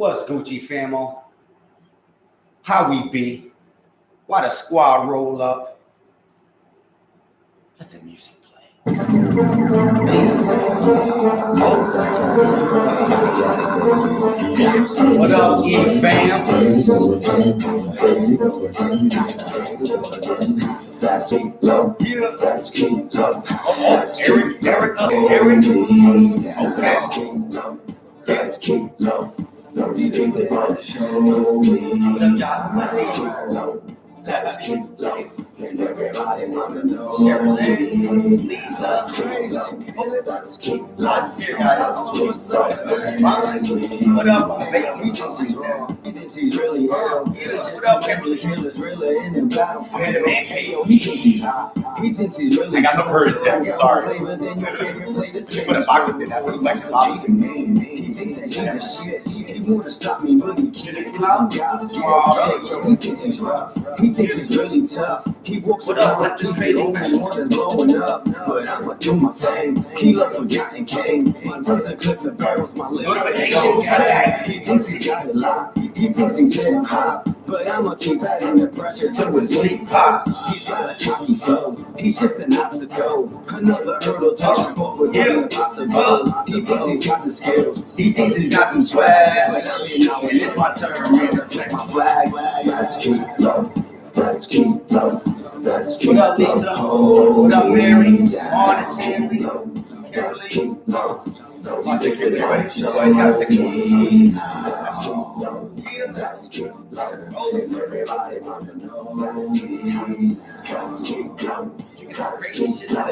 What's Gucci famo? How we be? Why the squad roll up? Let the music play. What up, E-fam? Eric. That's King Low. Don't be thinking on the show. What up, Josh? That's King Low. And everybody wanna know. Lisa. That's King Low. What up, baby? He thinks he's wrong. He thinks he's really ill. What up, Kimberly? Killer's really in the battlefield. He thinks he's hot. He thinks he's really. I got no courage yet. Sorry. Put a box in there. That reflects a lot. He thinks that he's the shit. He wanna stop me, but he can't. He thinks he's rough. He thinks he's really tough. He walks around like he's the only one that's blowing up. But I'ma do my thing. He loves forgotten king. My tongue's a clip the barrels, my lips. He thinks he's got it locked. He thinks he's hip hop. But I'ma keep adding the pressure till his weight pops. He's got a cocky flow. He's just an obstacle. Another hurdle to jump over. Impossible. He thinks he's got the skills. He thinks he's got some swag. But I mean, now when it's my turn, man, check my flag. That's King Low. That's King Low. That's King Low. What up, Lisa? What up, Mary? Honest Kimberly. That's King Low. That's King Low. That's King Low. Everybody wanna know. That's King Low. That's King Low.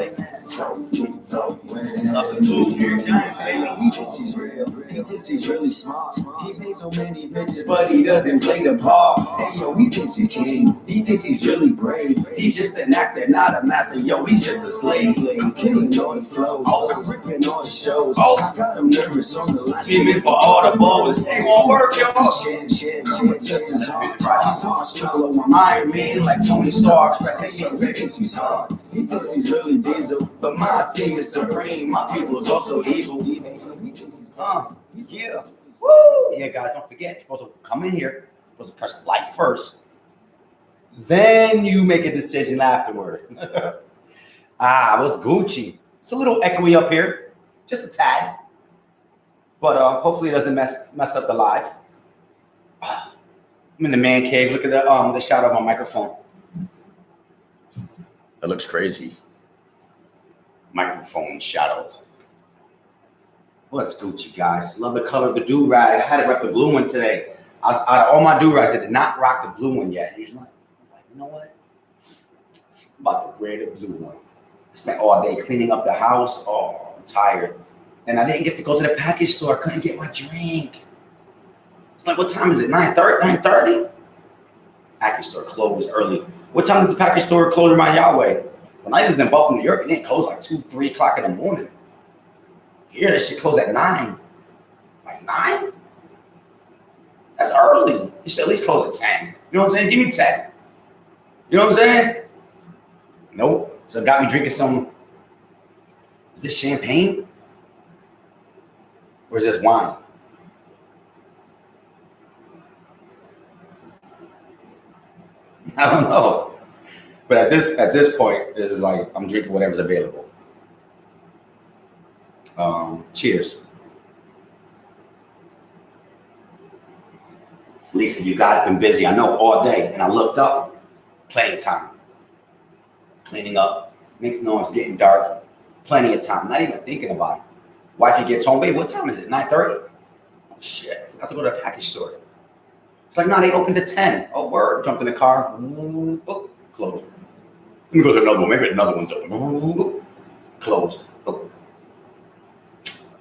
He thinks he's real. He thinks he's really smart. He makes so many bitches, but he doesn't play the part. Hey yo, he thinks he's king. He thinks he's really brave. He's just an actor, not a master. Yo, he's just a slave. I'm killing all the flows. I'm ripping all the shows. I got him nervous on the line. Teaming for all the balls. It won't work, yo. Shit. Just his heart. He's marshmallow. I'm Iron Man like Tony Stark. Hey yo, he thinks he's hard. He thinks he's really diesel. But my team is supreme. My people's also evil. Yeah. Woo! Yeah, guys, don't forget. You're supposed to come in here. You're supposed to press like first. Then you make a decision afterward. What's Gucci? It's a little echoey up here. Just a tad. But hopefully it doesn't mess up the live. I'm in the man cave. Look at the shadow of my microphone. That looks crazy. Microphone shadow. What's Gucci, guys? Love the color of the do-rag. I had to rep the blue one today. Out of all my do-rags, I did not rock the blue one yet. He's like, you know what? I'm about to wear the blue one. I spent all day cleaning up the house. Oh, I'm tired. And I didn't get to go to the package store. I couldn't get my drink. It's like, what time is it? 9:30? Package store closed early. What time does the package store close around y'all way? When I lived in Buffalo, New York, it didn't close like 2, 3 o'clock in the morning. Here, that shit closed at 9. Like 9? That's early. You should at least close at 10. You know what I'm saying? Give me 10. You know what I'm saying? Nope. So it got me drinking some. Is this champagne? Or is this wine? I don't know. But at this point, this is like I'm drinking whatever's available. Cheers. Lisa, you guys been busy, I know, all day. And I looked up, plenty of time. Cleaning up, makes noise, it's getting dark. Plenty of time, not even thinking about it. Wifey gets home, babe, what time is it? 9:30? Oh, shit, I forgot to go to the package store. It's like, no, they opened at 10. Oh, word. Jumped in the car. Oh, closed. Let me go to another one. Maybe another one's open. Closed. Oh.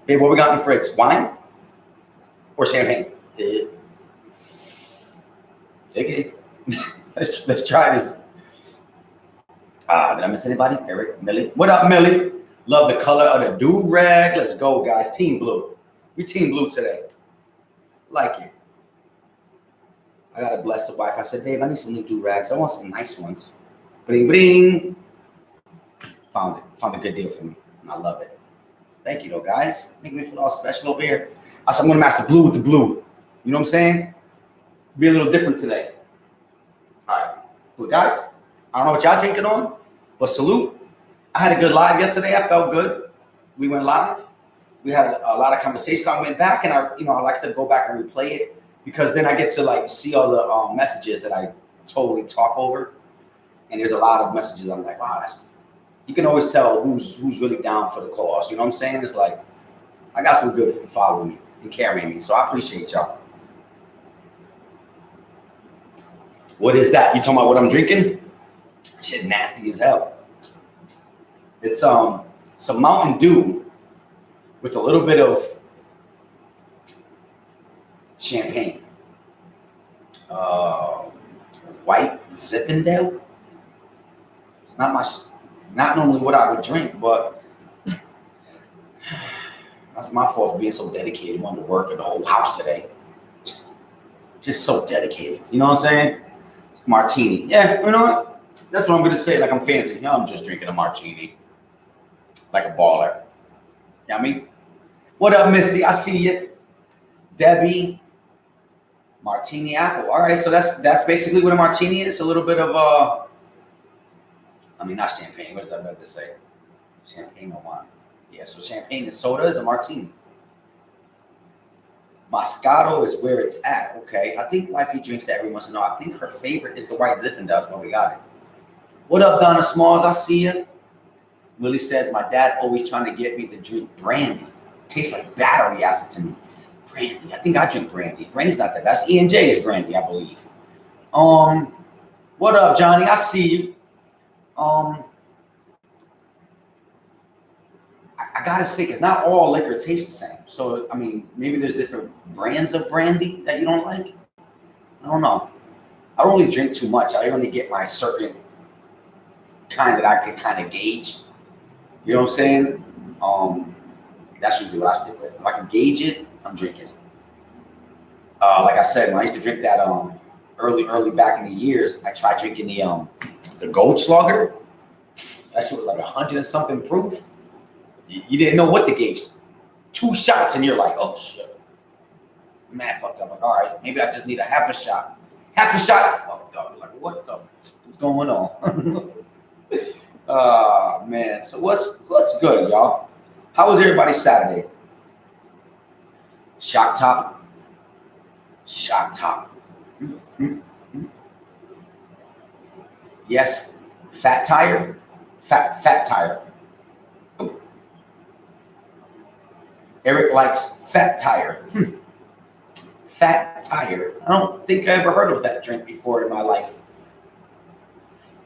Babe, what we got in the fridge? Wine or champagne? Okay. Let's try this. Did I miss anybody? Eric, Millie. What up, Millie? Love the color of the do-rag. Let's go, guys. Team blue. We team blue today. Like it. I gotta bless the wife. I said, babe, I need some new do-rags. I want some nice ones. Bling, bling. Found it. Found a good deal for me. And I love it. Thank you, though, guys. Make me feel all special over here. I said, I'm going to match the blue with the blue. You know what I'm saying? Be a little different today. All right. But guys, I don't know what y'all drinking on, but salute. I had a good live yesterday. I felt good. We went live. We had a lot of conversation. I went back and I like to go back and replay it because then I get to like see all the messages that I totally talk over. And there's a lot of messages. I'm like, wow, you can always tell who's really down for the cause. You know what I'm saying? It's like, I got some good people following me and carrying me. So I appreciate y'all. What is that? You talking about what I'm drinking? Shit nasty as hell. It's some Mountain Dew with a little bit of champagne. White Zinfandel. It's not normally what I would drink, but that's my fault for being so dedicated. Wanted to work at the whole house today. Just so dedicated. You know what I'm saying? Martini. Yeah, you know what? That's what I'm gonna say. Like I'm fancy. I'm just drinking a martini. Like a baller. You know what I mean? What up, Misty? I see you. Debbie. Martini apple. All right, so that's basically what a martini is. A little bit of not champagne. What's that meant to say? Champagne or wine? Yeah, so champagne and soda is a martini. Moscato is where it's at. Okay, I think Wifey drinks that every once in a while. I think her favorite is the white Zinfandel. That's why we got it. What up, Donna Smalls? I see you. Willie says my dad always trying to get me to drink brandy. Tastes like battery acid to me. Brandy. I think I drink brandy. Brandy's not the best. E&J is brandy, I believe. What up, Johnny? I see you. I gotta say, because not all liquor tastes the same. So, I mean, maybe there's different brands of brandy that you don't like. I don't know. I don't really drink too much. I only get my certain kind that I can kind of gauge. You know what I'm saying? That's usually what I stick with. If I can gauge it, I'm drinking it. Like I said, when I used to drink that early back in the years, I tried drinking the Goldschlager. That shit was like 100 and something proof. You didn't know what to gauge. 2 shots and you're like, oh shit. Man, fucked up. Like, all right, maybe I just need a half a shot. Half a shot. Fucked up. Like, what's going on? Man. So what's good, y'all? How was everybody's Saturday? Shock top. Mm-hmm. Yes. Fat tire. Fat tire. Eric likes fat tire. Fat tire. I don't think I ever heard of that drink before in my life.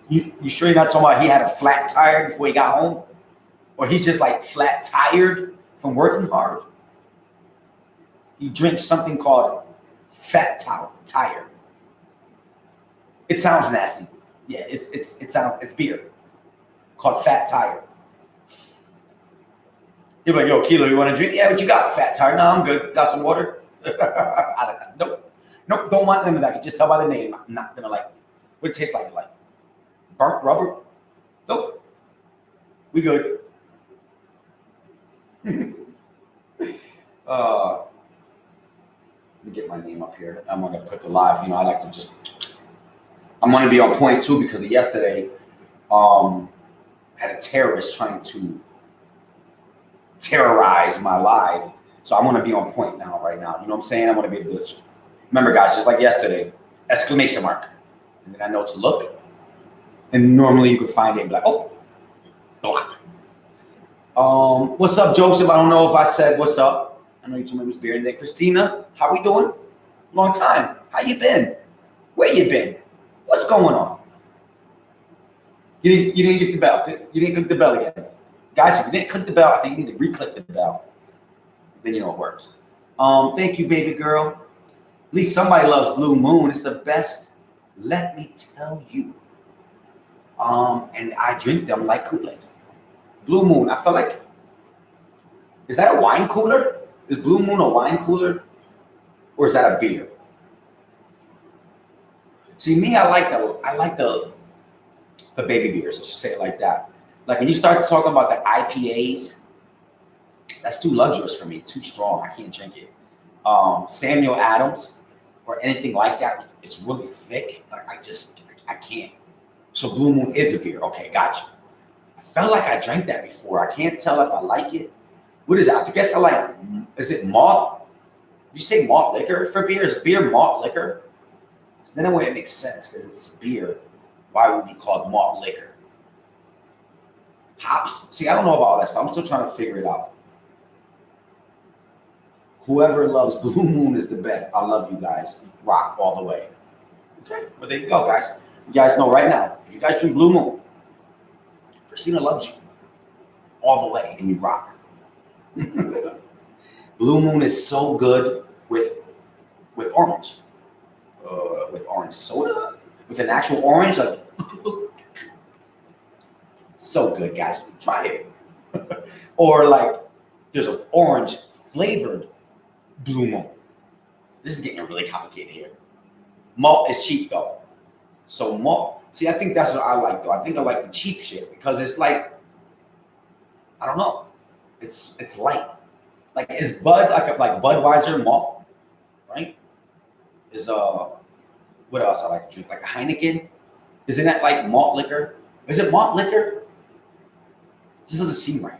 You sure you're not talking about he had a flat tire before he got home? Or he's just like flat tired from working hard? He drinks something called fat tire. It sounds nasty. Yeah, it's beer called fat tire. You're like, yo, Kilo, you want to drink? Yeah, what you got? Fat tire? No, I'm good. Got some water? Nope, don't want none of that. I can just tell by the name. I'm not gonna like what it tastes like. Like burnt rubber? Nope. We good. Let me get my name up here. I'm gonna put the live. You know, I like to just. I'm gonna be on point too because of yesterday. Had a terrorist trying to terrorize my live. So I'm going to be on point right now. You know what I'm saying? I'm going to be able to remember, guys, just like yesterday, exclamation mark. And then I know to look. And normally you can find it and be like, oh, block. What's up, Joseph? I don't know if I said what's up. I know you told me it was beer. And then Christina, how we doing? Long time. How you been? Where you been? What's going on? You didn't get the bell. You didn't click the bell again. Guys, if you didn't click the bell, I think you need to re-click the bell. Then you know it works. Thank you, baby girl. At least somebody loves Blue Moon. It's the best. Let me tell you. And I drink them like Kool-Aid. Blue Moon. I feel like. Is that a wine cooler? Is Blue Moon a wine cooler, or is that a beer? See, me, I like the baby beers. Let's just say it like that. Like when you start talking about the IPAs, that's too luxurious for me, too strong. I can't drink it. Samuel Adams or anything like that. It's really thick. Like I can't. So Blue Moon is a beer. Okay, gotcha. I felt like I drank that before. I can't tell if I like it. What is it? I guess I like. Is it malt? You say malt liquor for beer? Is beer malt liquor? So then it makes sense because it's beer. Why would it be called malt liquor? Hops. See, I don't know about all that stuff. I'm still trying to figure it out. Whoever loves Blue Moon is the best. I love you guys. Rock all the way. Okay, well, there you go, guys. You guys know right now, if you guys drink Blue Moon, Christina loves you all the way, and you rock. Blue Moon is so good with orange. With orange soda? With an actual orange? Like, so good, guys. Try it. Or like, there's an orange flavored Blue Moon. This is getting really complicated here. Malt is cheap though. So malt, see, I think that's what I like though. I think I like the cheap shit because it's like, I don't know. It's light. Like is Bud like Budweiser malt, right? Is what else I like to drink? Like a Heineken? Isn't that like malt liquor? Is it malt liquor? This doesn't seem right.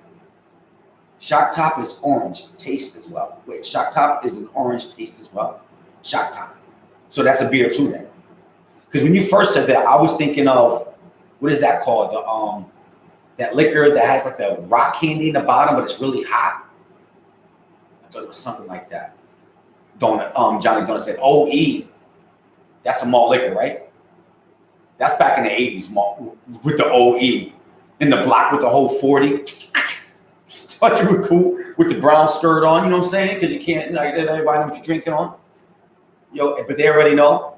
Shock Top is orange taste as well. Wait, Shock Top is an orange taste as well. Shock Top. So that's a beer too then. Because when you first said that, I was thinking of, what is that called? The that liquor that has like the rock candy in the bottom, but it's really hot. I thought it was something like that. Johnny Donut said, OE. That's a malt liquor, right? That's back in the 80s, malt, with the OE. In the block with the whole 40. Thought you were cool with the brown skirt on, you know what I'm saying? Because you can't, like, everybody know what you're drinking on. Yo, but they already know.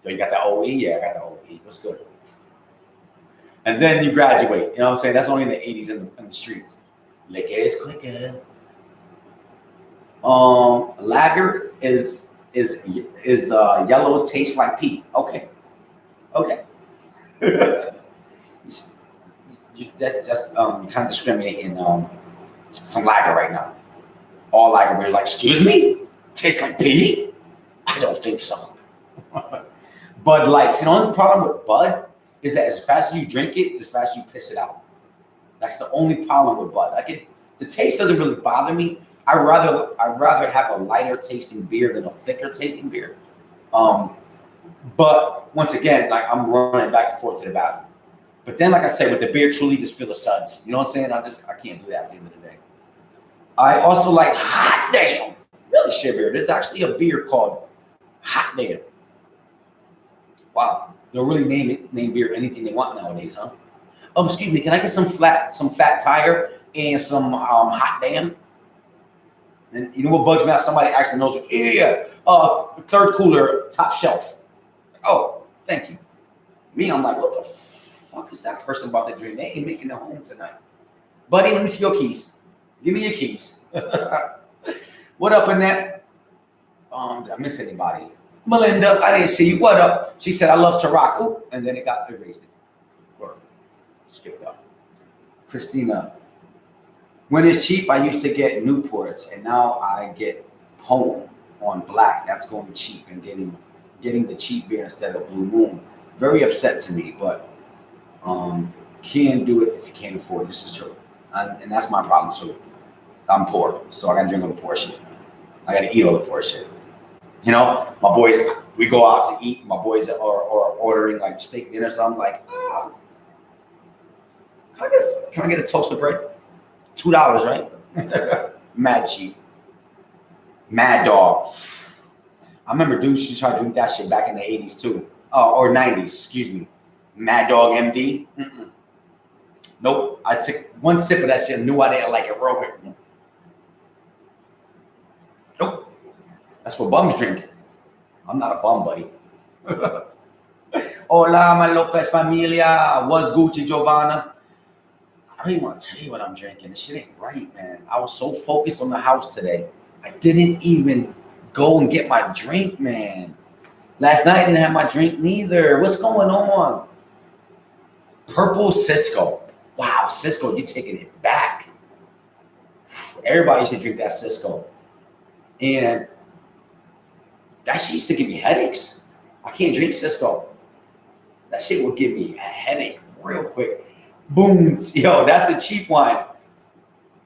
Yo, you got the OE? Yeah, I got the OE. What's good? And then you graduate. You know what I'm saying? That's only in the 80s in the streets. Liquor is quicker. Lager is yellow, tastes like pee. Okay. That's kind of discriminating some lager right now. All lager beers like, excuse me? Tastes like pee? I don't think so. Bud Lights. You know, the only problem with Bud is that as fast as you drink it, as fast as you piss it out. That's the only problem with Bud. The taste doesn't really bother me. I'd rather have a lighter tasting beer than a thicker tasting beer. But once again, like I'm running back and forth to the bathroom. But then, like I said, with the beer, truly just feel the suds. You know what I'm saying? I can't do that at the end of the day. I also like Hot Damn. Really shit beer. There's actually a beer called Hot Damn. Wow. They'll really name beer anything they want nowadays, huh? Excuse me, can I get some fat tire and some Hot Damn? And you know what bugs me out? Somebody actually knows what, yeah. Third cooler, top shelf. Oh, thank you. Me, I'm like, what the fuck is that person about to drink? They ain't making it home tonight. Buddy, let me see your keys. Give me your keys. What up, Annette? Did I miss anybody? Melinda, I didn't see you. What up? She said, I love to rock. Ooh, and then it got erased. Or skipped up. Christina, when it's cheap, I used to get Newports, and now I get Poem on black. That's going cheap and getting the cheap beer instead of Blue Moon. Very upset to me, but can't do it if you can't afford it. This is true. And that's my problem too. I'm poor, so I gotta drink all the poor shit. I gotta eat all the poor shit. You know, my boys, we go out to eat. My boys are ordering like steak dinner, so I'm like, can I get a toast of bread? $2, right? Mad cheap. Mad Dog. I remember dudes used to try to drink that shit back in the 80s too. Or 90s, excuse me. Mad Dog MD. Nope. I took one sip of that shit and knew I didn't like it real quick. Nope. That's what bums drink. I'm not a bum, buddy. Hola, my Lopez familia. What's Gucci, Giovanna? I don't even want to tell you what I'm drinking. This shit ain't right, man. I was so focused on the house today. I didn't even go and get my drink, man. Last night I didn't have my drink neither. What's going on? Purple Cisco. Wow, Cisco, you're taking it back. Everybody should drink that Cisco. And that shit used to give me headaches. I can't drink Cisco. That shit will give me a headache real quick. Booms. Yo, that's the cheap wine.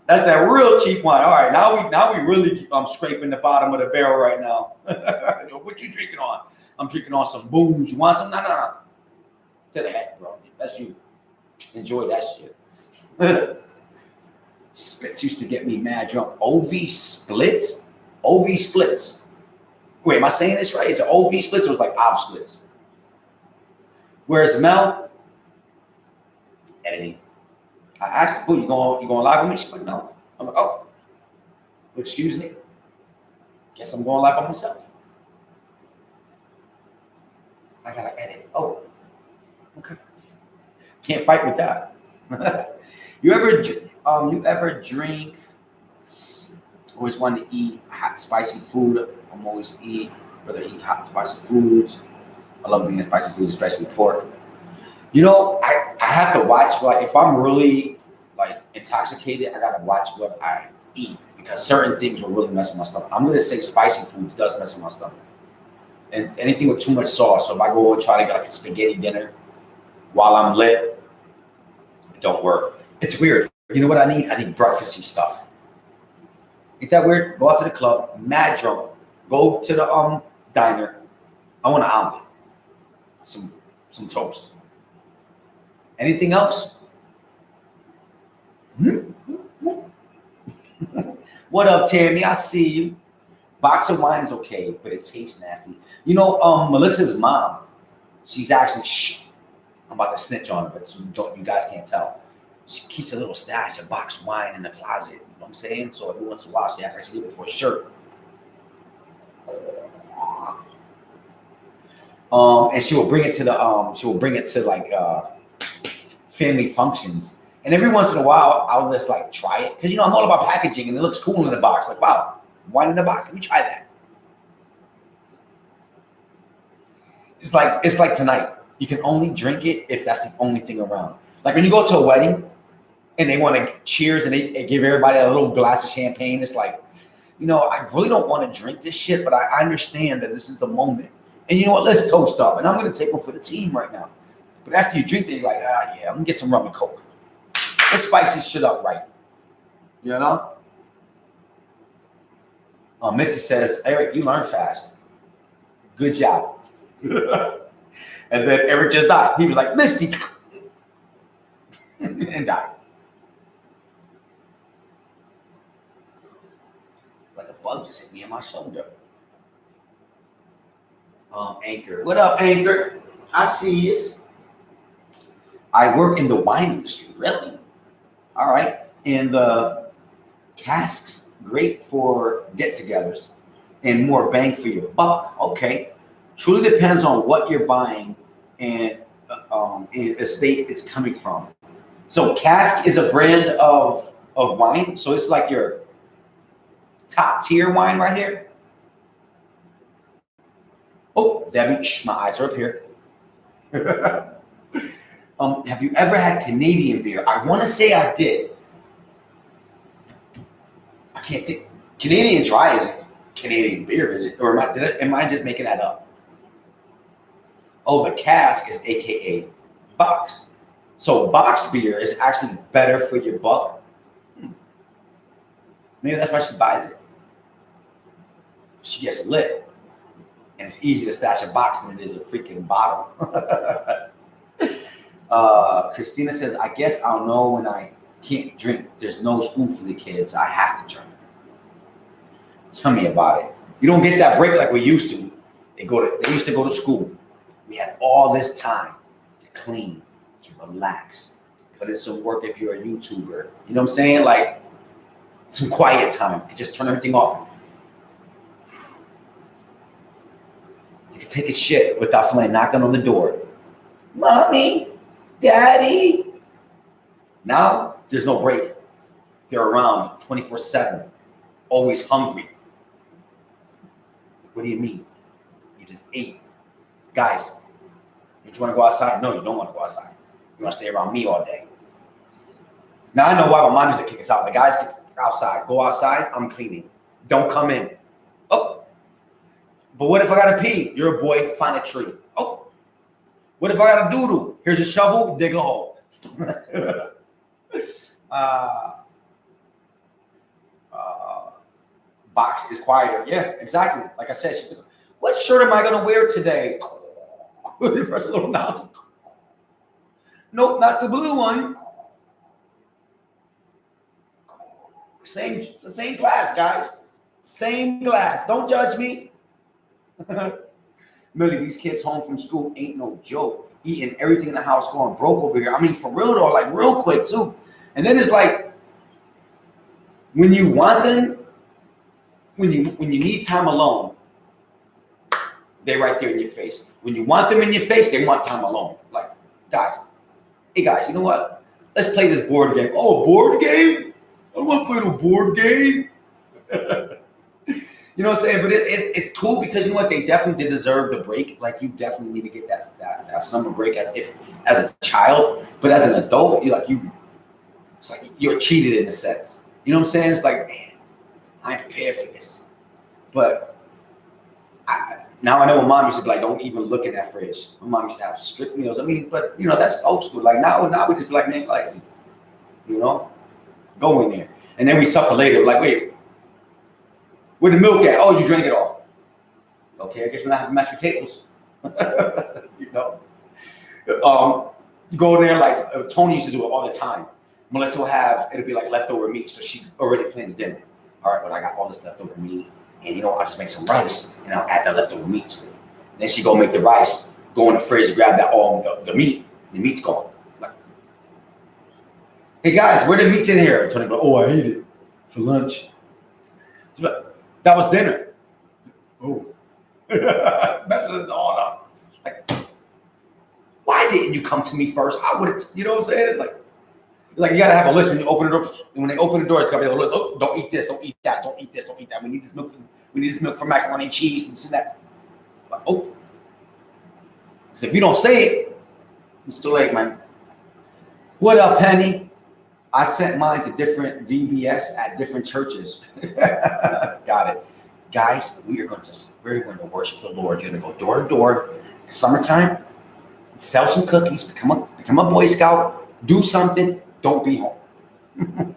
That's that real cheap wine. All right, now we really scraping the bottom of the barrel right now. What you drinking on? I'm drinking on some Booms. You want some? No. To the heck, bro. That's you. Enjoy that shit. Splits used to get me mad drunk. OV splits? OV splits. Wait, am I saying this right? Is it OV splits or is it like OV splits? Where's Mel? Editing. I asked her, you going live with me? She's like, no. I'm like, oh, excuse me. Guess I'm going live by myself. I gotta edit. Oh, okay. Can't fight with that. You ever drink? Always want to eat hot, spicy food. I'm always rather eat hot, spicy foods. I love eating spicy food, especially pork. You know, I have to watch, like, if I'm really like intoxicated, I gotta watch what I eat because certain things will really mess with my stomach. I'm gonna say spicy foods does mess with my stomach, and anything with too much sauce. So if I go and try to get like a spaghetti dinner while I'm lit, it don't work. It's weird. You know what I need? I need breakfasty stuff. Ain't that weird? Go out to the club, mad drunk. Go to the diner. I want an omelet, some toast. Anything else? What up, Tammy? I see you. Box of wine is okay, but it tastes nasty. You know, Melissa's mom, she's actually, I'm about to snitch on her, but you guys can't tell. She keeps a little stash of boxed wine in the closet. You know what I'm saying? So every once in a while, she acts like she did it for a shirt. And she will bring it to like family functions. And every once in a while, I'll just like try it. Because, you know, I'm all about packaging and it looks cool in the box. Like, wow, wine in the box. Let me try that. It's like tonight. You can only drink it if that's the only thing around. Like when you go to a wedding and they want to cheers and they give everybody a little glass of champagne. It's like, you know, I really don't want to drink this shit, but I understand that this is the moment. And you know what? Let's toast up. And I'm going to take one for the team right now. But after you drink it, you're like, yeah, I'm going to get some rum and coke. Let's spice this shit up right. You know? Misty says, Eric, you learn fast. Good job. And then Eric just died. He was like, Misty. And died. Like a bug just hit me in my shoulder. Anchor. What up, Anchor? I see you. I work in the wine industry. Really? All right. And the casks, great for get-togethers and more bang for your buck. Okay. Truly depends on what you're buying and the state it's coming from. So cask is a brand of wine. So it's like your top tier wine right here. Oh, Debbie, my eyes are up here. Have you ever had Canadian beer? I want to say I did. I can't think. Canadian Dry isn't Canadian beer, is it? Or am I just making that up? Oh, the cask is AKA box. So box beer is actually better for your buck. Maybe that's why she buys it. She gets lit. And it's easy to stash a box than it is a freaking bottle. Christina says, I guess I'll know when I can't drink. There's no school for the kids. I have to drink. Tell me about it. You don't get that break like we used to. They used to go to school. We had all this time to clean, to relax, put in some work if you're a YouTuber. You know what I'm saying? Like some quiet time. You can just turn everything off. You can take a shit without somebody knocking on the door. Mommy, Daddy. Now there's no break. They're around 24/7, always hungry. What do you mean? You just ate. Guys, don't you want to go outside? No, you don't want to go outside. You want to stay around me all day. Now I know why my mom used to kick us out. The guys, get outside. Go outside. I'm cleaning. Don't come in. Oh, but what if I gotta pee? You're a boy, find a tree. Oh, what if I gotta doodle? Here's a shovel, dig a hole. uh, Box is quieter. Yeah, exactly. Like I said, she's like, what shirt am I gonna wear today? Press a little nozzle. Nope, not the blue one. Same glass, guys. Same glass. Don't judge me. Millie, these kids home from school ain't no joke. Eating everything in the house, going broke over here. I mean, for real though, like real quick too. And then it's like when you want them, when you need time alone, they're right there in your face. When you want them in your face, they want time alone. Like, guys, hey guys, you know what? Let's play this board game. Oh, board game? I don't want to play no board game. You know what I'm saying? But it's cool because you know what? They definitely did deserve the break. Like you definitely need to get that summer break as a child. But as an adult, it's like you're cheated in a sense. You know what I'm saying? It's like, man, I ain't prepared for this. But now I know my mom used to be like, don't even look in that fridge. My mom used to have strict meals. I mean, but you know, that's old school. Like now we just be like, man, like, you know, go in there. And then we suffer later. Like, wait, where the milk at? Oh, you drank it all. Okay, I guess we're not having mashed potatoes. You know? You go in there like Tony used to do it all the time. Melissa will it'll be like leftover meat. So she already planned the dinner. All right, well, I got all this leftover meat. And, you know, I'll just make some rice and I'll add that leftover meat to it. Then she go make the rice, go in the fridge, grab that the meat. The meat's gone. Like, hey, guys, where the meat's in here? Tony goes, oh, I ate it for lunch. She's like, that was dinner. Oh. Messes it all up. Like, why didn't you come to me first? I would have, you know what I'm saying? It's like you gotta have a list when you open the door. And when they open the door, it's gotta be a list. Oh, don't eat this, don't eat that, don't eat this, don't eat that. We need this milk for macaroni and cheese and this and that. Like, oh. Because if you don't say it, it's too late, man. What up, Penny? I sent mine to different VBS at different churches. Got it. Guys, we're going to worship the Lord. You're going to go door to door. Summertime, sell some cookies, become a Boy Scout, do something, don't be home.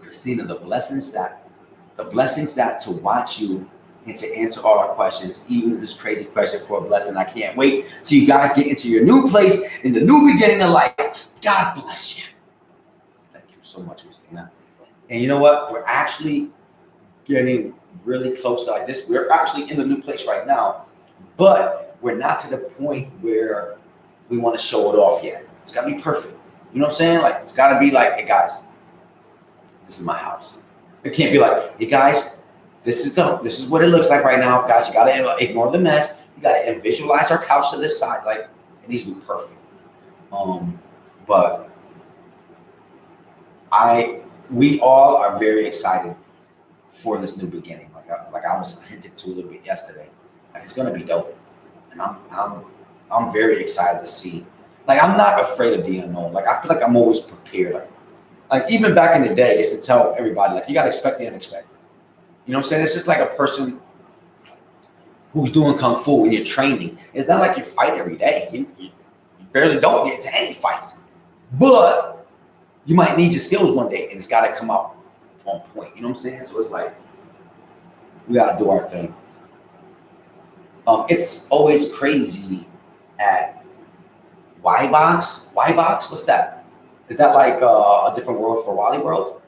Christina, the blessings that to watch you and to answer all our questions, even this crazy question for a blessing. I can't wait till you guys get into your new place in the new beginning of life. God bless you. Thank you so much, Christina. And you know what? We're actually getting really close to like this. We're actually in the new place right now, but we're not to the point where we want to show it off yet. It's got to be perfect. You know what I'm saying? Like, it's got to be like, hey guys, this is my house. It can't be like, hey guys, this is what it looks like right now. Guys, you got to ignore the mess. You got to visualize our couch to this side. Like, it needs to be perfect. But we all are very excited for this new beginning. Like I was hinted to a little bit yesterday. Like, it's gonna be dope, and I'm very excited to see. Like, I'm not afraid of the unknown. Like, I feel like I'm always prepared. Like even back in the day, I used to tell everybody, like, you gotta expect the unexpected. You know what I'm saying? It's just like a person who's doing kung fu and you're training. It's not like you fight every day. You barely don't get into any fights, but you might need your skills one day, and it's got to come out on point. You know what I'm saying? So it's like we got to do our thing. It's always crazy at Y Box. Y Box? What's that? Is that like a different world for Wally World?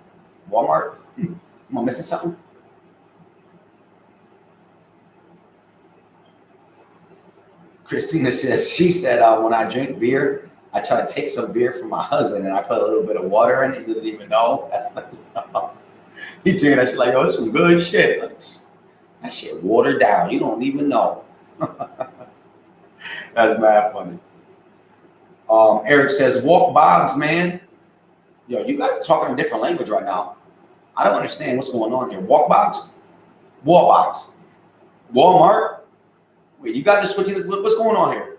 Walmart? Am I missing something? Christina says, she said, when I drink beer, I try to take some beer from my husband and I put a little bit of water in it. He doesn't even know. He drinking that shit like, oh, it's some good shit. Like, that shit watered down. You don't even know. That's mad funny. Eric says, walk bogs, man. Yo, you guys are talking a different language right now. I don't understand what's going on here. Walk bogs? Wall box. Walmart? Wait, you guys are switching. What's going on here?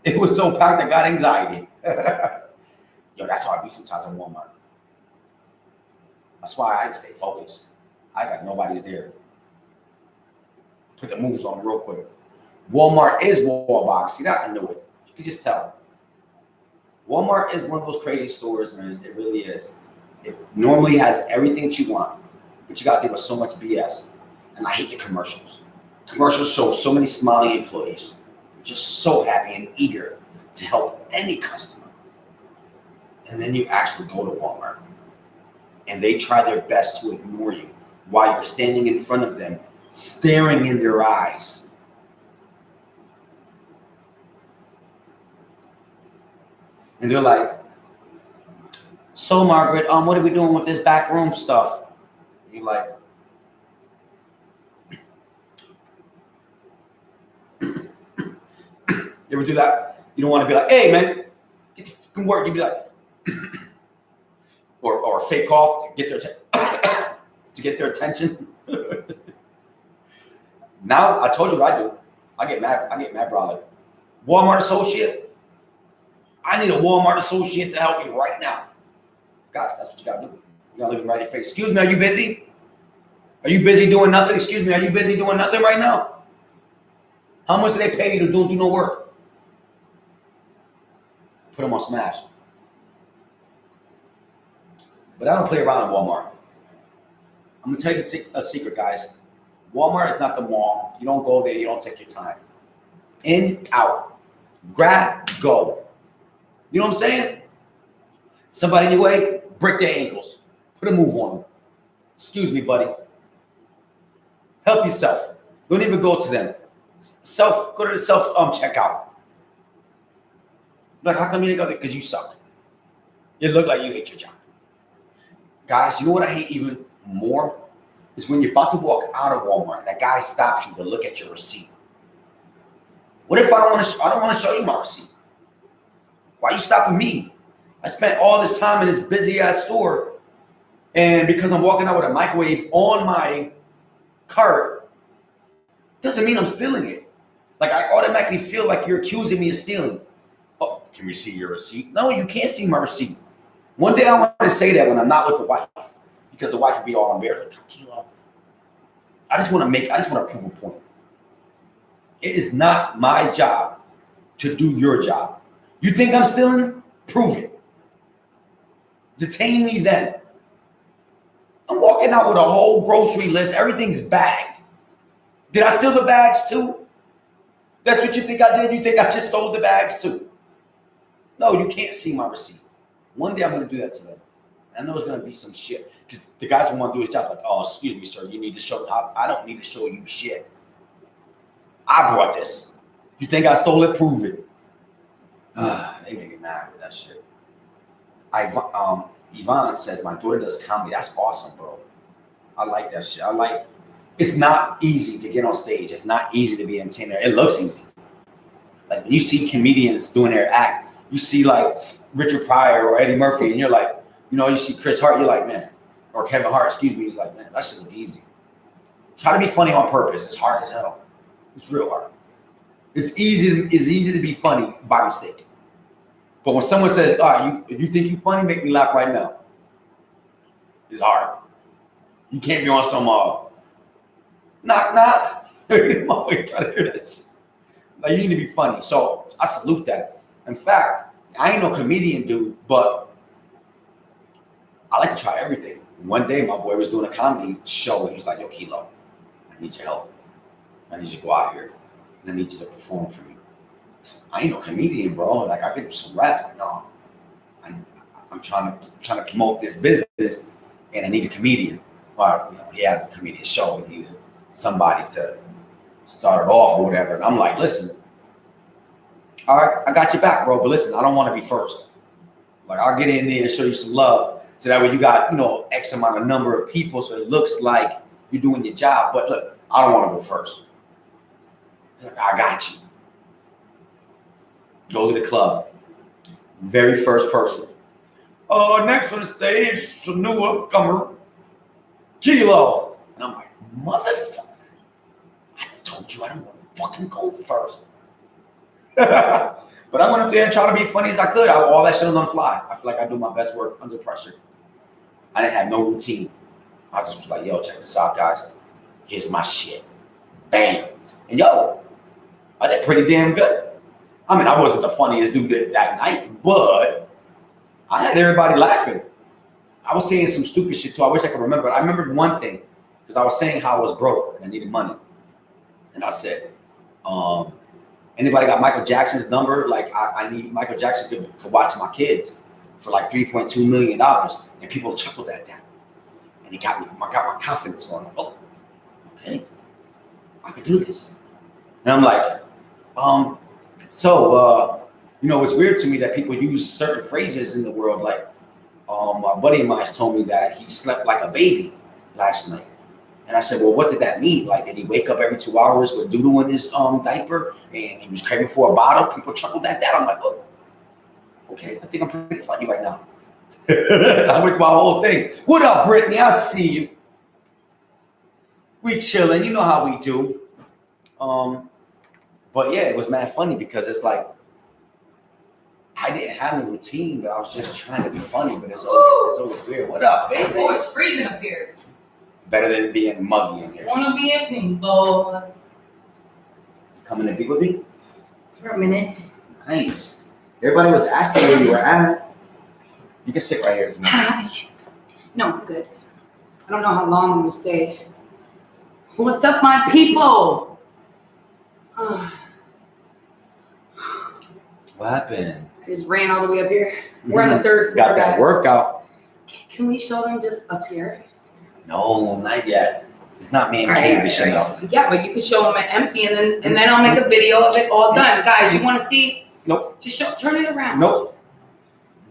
It was so packed I got anxiety. Yo, that's how I be sometimes in Walmart. That's why I stay focused. I got nobody's there. Put the moves on real quick. Walmart is Wallbox. See that? I knew it. You can just tell. Walmart is one of those crazy stores, man. It really is. It normally has everything that you want, but you got to deal with so much BS. And I hate the commercials. Commercials show so many smiling employees, just so happy and eager to help any customer. And then you actually go to Walmart, and they try their best to ignore you while you're standing in front of them, staring in their eyes. And they're like, so Margaret, what are we doing with this back room stuff? And you're like, you ever do that? You don't want to be like, hey man, get to fucking work. You be like, or fake cough to get their attention. Now I told you what I do. I get mad, bro. Like, Walmart associate. I need a Walmart associate to help me right now. Guys, that's what you gotta do. You gotta look right in your face. Excuse me, are you busy? Are you busy doing nothing? Excuse me, are you busy doing nothing right now? How much do they pay you to do no work? Put them on smash. But I don't play around in Walmart. I'm gonna tell you a secret, guys. Walmart is not the mall. You don't go there, you don't take your time. In, out. Grab, go. You know what I'm saying? Somebody in your way, break their ankles. Put a move on them. Excuse me, buddy. Help yourself. Don't even go to them. Go to the self checkout. Like, how come you didn't go there? Because you suck. You look like you hate your job. Guys, you know what I hate even more? Is when you're about to walk out of Walmart and that guy stops you to look at your receipt. What if I don't want to show you my receipt? Why are you stopping me? I spent all this time in this busy ass store, and because I'm walking out with a microwave on my cart, doesn't mean I'm stealing it. Like, I automatically feel like you're accusing me of stealing. Oh, can we see your receipt? No, you can't see my receipt. One day I want to say that when I'm not with the wife, because the wife would be all embarrassed. Like, Kilo, I just want to prove a point. It is not my job to do your job. You think I'm stealing? Prove it. Detain me then. I'm walking out with a whole grocery list. Everything's bagged. Did I steal the bags too? That's what you think I did? You think I just stole the bags too? No, you can't see my receipt. One day I'm going to do that to them. I know it's going to be some shit. Because the guys who want to do his job like, oh, excuse me, sir. You need to show. I don't need to show you shit. I brought this. You think I stole it? Prove it. They make me mad with that shit. Yvonne says, my daughter does comedy. That's awesome, bro. I like that shit. It's not easy to get on stage. It's not easy to be an entertainer. It looks easy. Like, when you see comedians doing their act, you see like Richard Pryor or Eddie Murphy, and you're like, you see Chris Hart, you're like, man, or Kevin Hart, excuse me, he's like, man, that shit look easy. Try to be funny on purpose. It's hard as hell. It's real hard. It's easy to be funny by mistake. But when someone says, all right, if you think you're funny, make me laugh right now. It's hard. You can't be on some knock knock. Motherfucker try to hear that shit. Like, you need to be funny. So I salute that. In fact, I ain't no comedian dude, but I like to try everything. One day my boy was doing a comedy show and he was like, yo, Kilo, I need your help. I need you to go out here and I need you to perform for me. I said, I ain't no comedian, bro. Like, I could do some rap. Like, no, I'm trying to promote this business and I need a comedian. Or, he had a comedian show and he needed somebody to start it off or whatever. And I'm like, listen, all right, I got your back, bro. But listen, I don't want to be first. Like, I'll get in there and show you some love. So that way you got, X amount of number of people. So it looks like you're doing your job. But look, I don't want to go first. Like, I got you. Go to the club. Very first person. Next on the stage, a new upcomer, Kilo. And I'm like, motherfucker. I just told you I don't want to fucking go first. But I went up there and tried to be funny as I could. All that shit was on the fly. I feel like I do my best work under pressure. I didn't have no routine. I just was like, yo, check this out, guys. Here's my shit. Bam. And yo, I did pretty damn good. I mean, I wasn't the funniest dude that night, but I had everybody laughing. I was saying some stupid shit too. I wish I could remember. I remembered one thing because I was saying how I was broke and I needed money. And I said, anybody got Michael Jackson's number? Like, I need Michael Jackson to watch my kids for like $3.2 million. And people chuckled at that. And it got my confidence going. Oh, okay, I could do this. And I'm like, it's weird to me that people use certain phrases in the world. Like, my buddy of mine told me that he slept like a baby last night. And I said, well, what did that mean? Like, did he wake up every 2 hours with doodle in his diaper and he was craving for a bottle? People chuckled at that. I'm like, oh, okay, I think I'm pretty funny right now. I went through my whole thing. What up, Brittany? I see you. We chilling. You know how we do. But yeah, it was mad funny because it's like, I didn't have a routine, but I was just trying to be funny. But it's always weird. What up, baby? Oh, it's freezing up here. Better than being muggy in here. Wanna be a pink boy? Coming to be with me? For a minute. Nice. Everybody was asking where you were at. You can sit right here. Hi. No, I'm good. I don't know how long I'm gonna stay. What's up, my people? What happened? I just ran all the way up here. We're on the third floor. Got that guys. workout. Can we show them just up here? No, not yet. It's not man cave-ish enough. Yeah, but you can show them empty, and then I'll make a video of it all done. Guys, you want to see? Nope. Just turn it around.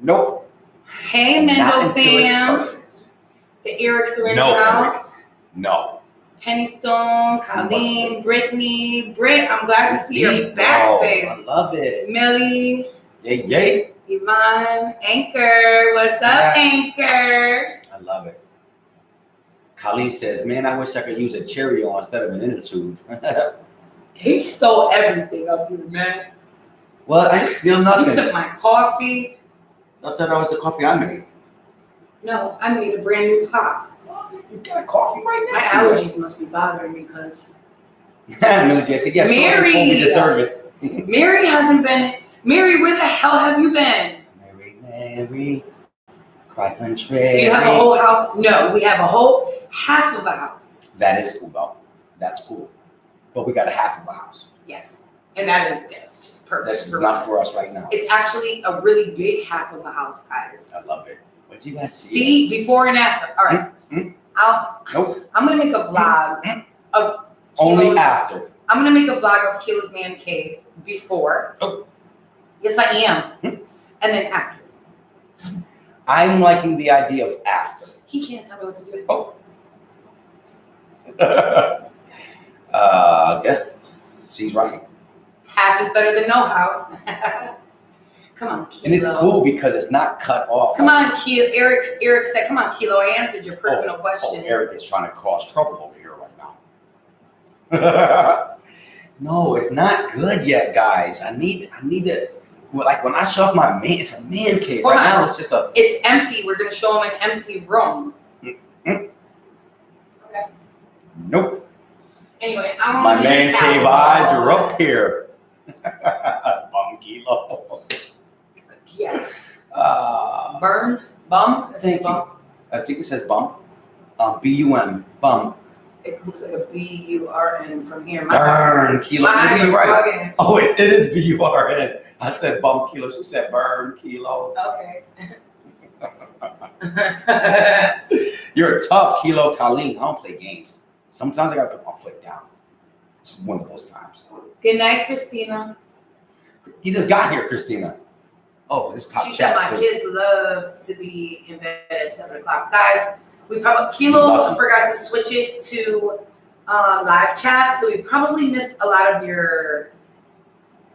Nope. Hey, Mendo fam. The Erics are in the house. No. Penny Stone, Colleen, Brittany, Britt. I'm glad to see you back, babe. I love it. Millie. Yay. Yvonne. Anchor. What's up, Anchor? I love it. Colleen says, man, I wish I could use a Cheerio instead of an inner tube. He stole everything up here, man. Well, I didn't steal nothing. You took my coffee. I thought that was the coffee I made. No, I made a brand new pot. You got a coffee right now. My allergies must be bothering me because Millie J said, yes, Mary, we deserve it. Mary hasn't been. Mary, where the hell have you been? Mary, cry country. Do you have a whole house? No, we have a whole half of a house. That is cool, though. That's cool. But we got a half of a house. Yes, and that's just perfect. That's not for us right now. It's actually a really big half of a house, guys. I love it. What do you guys see? Before and after. All right. Nope. I'm gonna make a vlog of only Kilo's, after. I'm gonna make a vlog of Kilo's Man Cave before. Oh. Yes, I am. And then after. I'm liking the idea of after. He can't tell me what to do. Oh. I guess she's right. Half is better than no house. Come on, Kilo. And it's cool because it's not cut off. Come on, Kilo. Eric said, come on, Kilo. I answered your personal question. Eric is trying to cause trouble over here right now. No, it's not good yet, guys. I need to, like when I show off my man, it's a man cave. Hold right on. Now it's just a. It's empty. We're going to show him an empty room. Okay. Nope. Anyway, I don't my man cave eyes are up here. Bum Kilo. Yeah. Bum? Bum? I think it says bum. B-U-M. Bum. It looks like a B-U-R-N from here. Burn Kilo. You're right. Oh, it is B-U-R-N. I said bum Kilo. She said burn Kilo. Okay. You're a tough Kilo, Colleen. I don't play games. Sometimes I gotta put my foot down. It's one of those times. Good night, Christina. You just got here, Christina. Oh, this top. She said my kids love to be in bed at 7 o'clock. Guys, we probably Kilo forgot to switch it to live chat, so we probably missed a lot of your.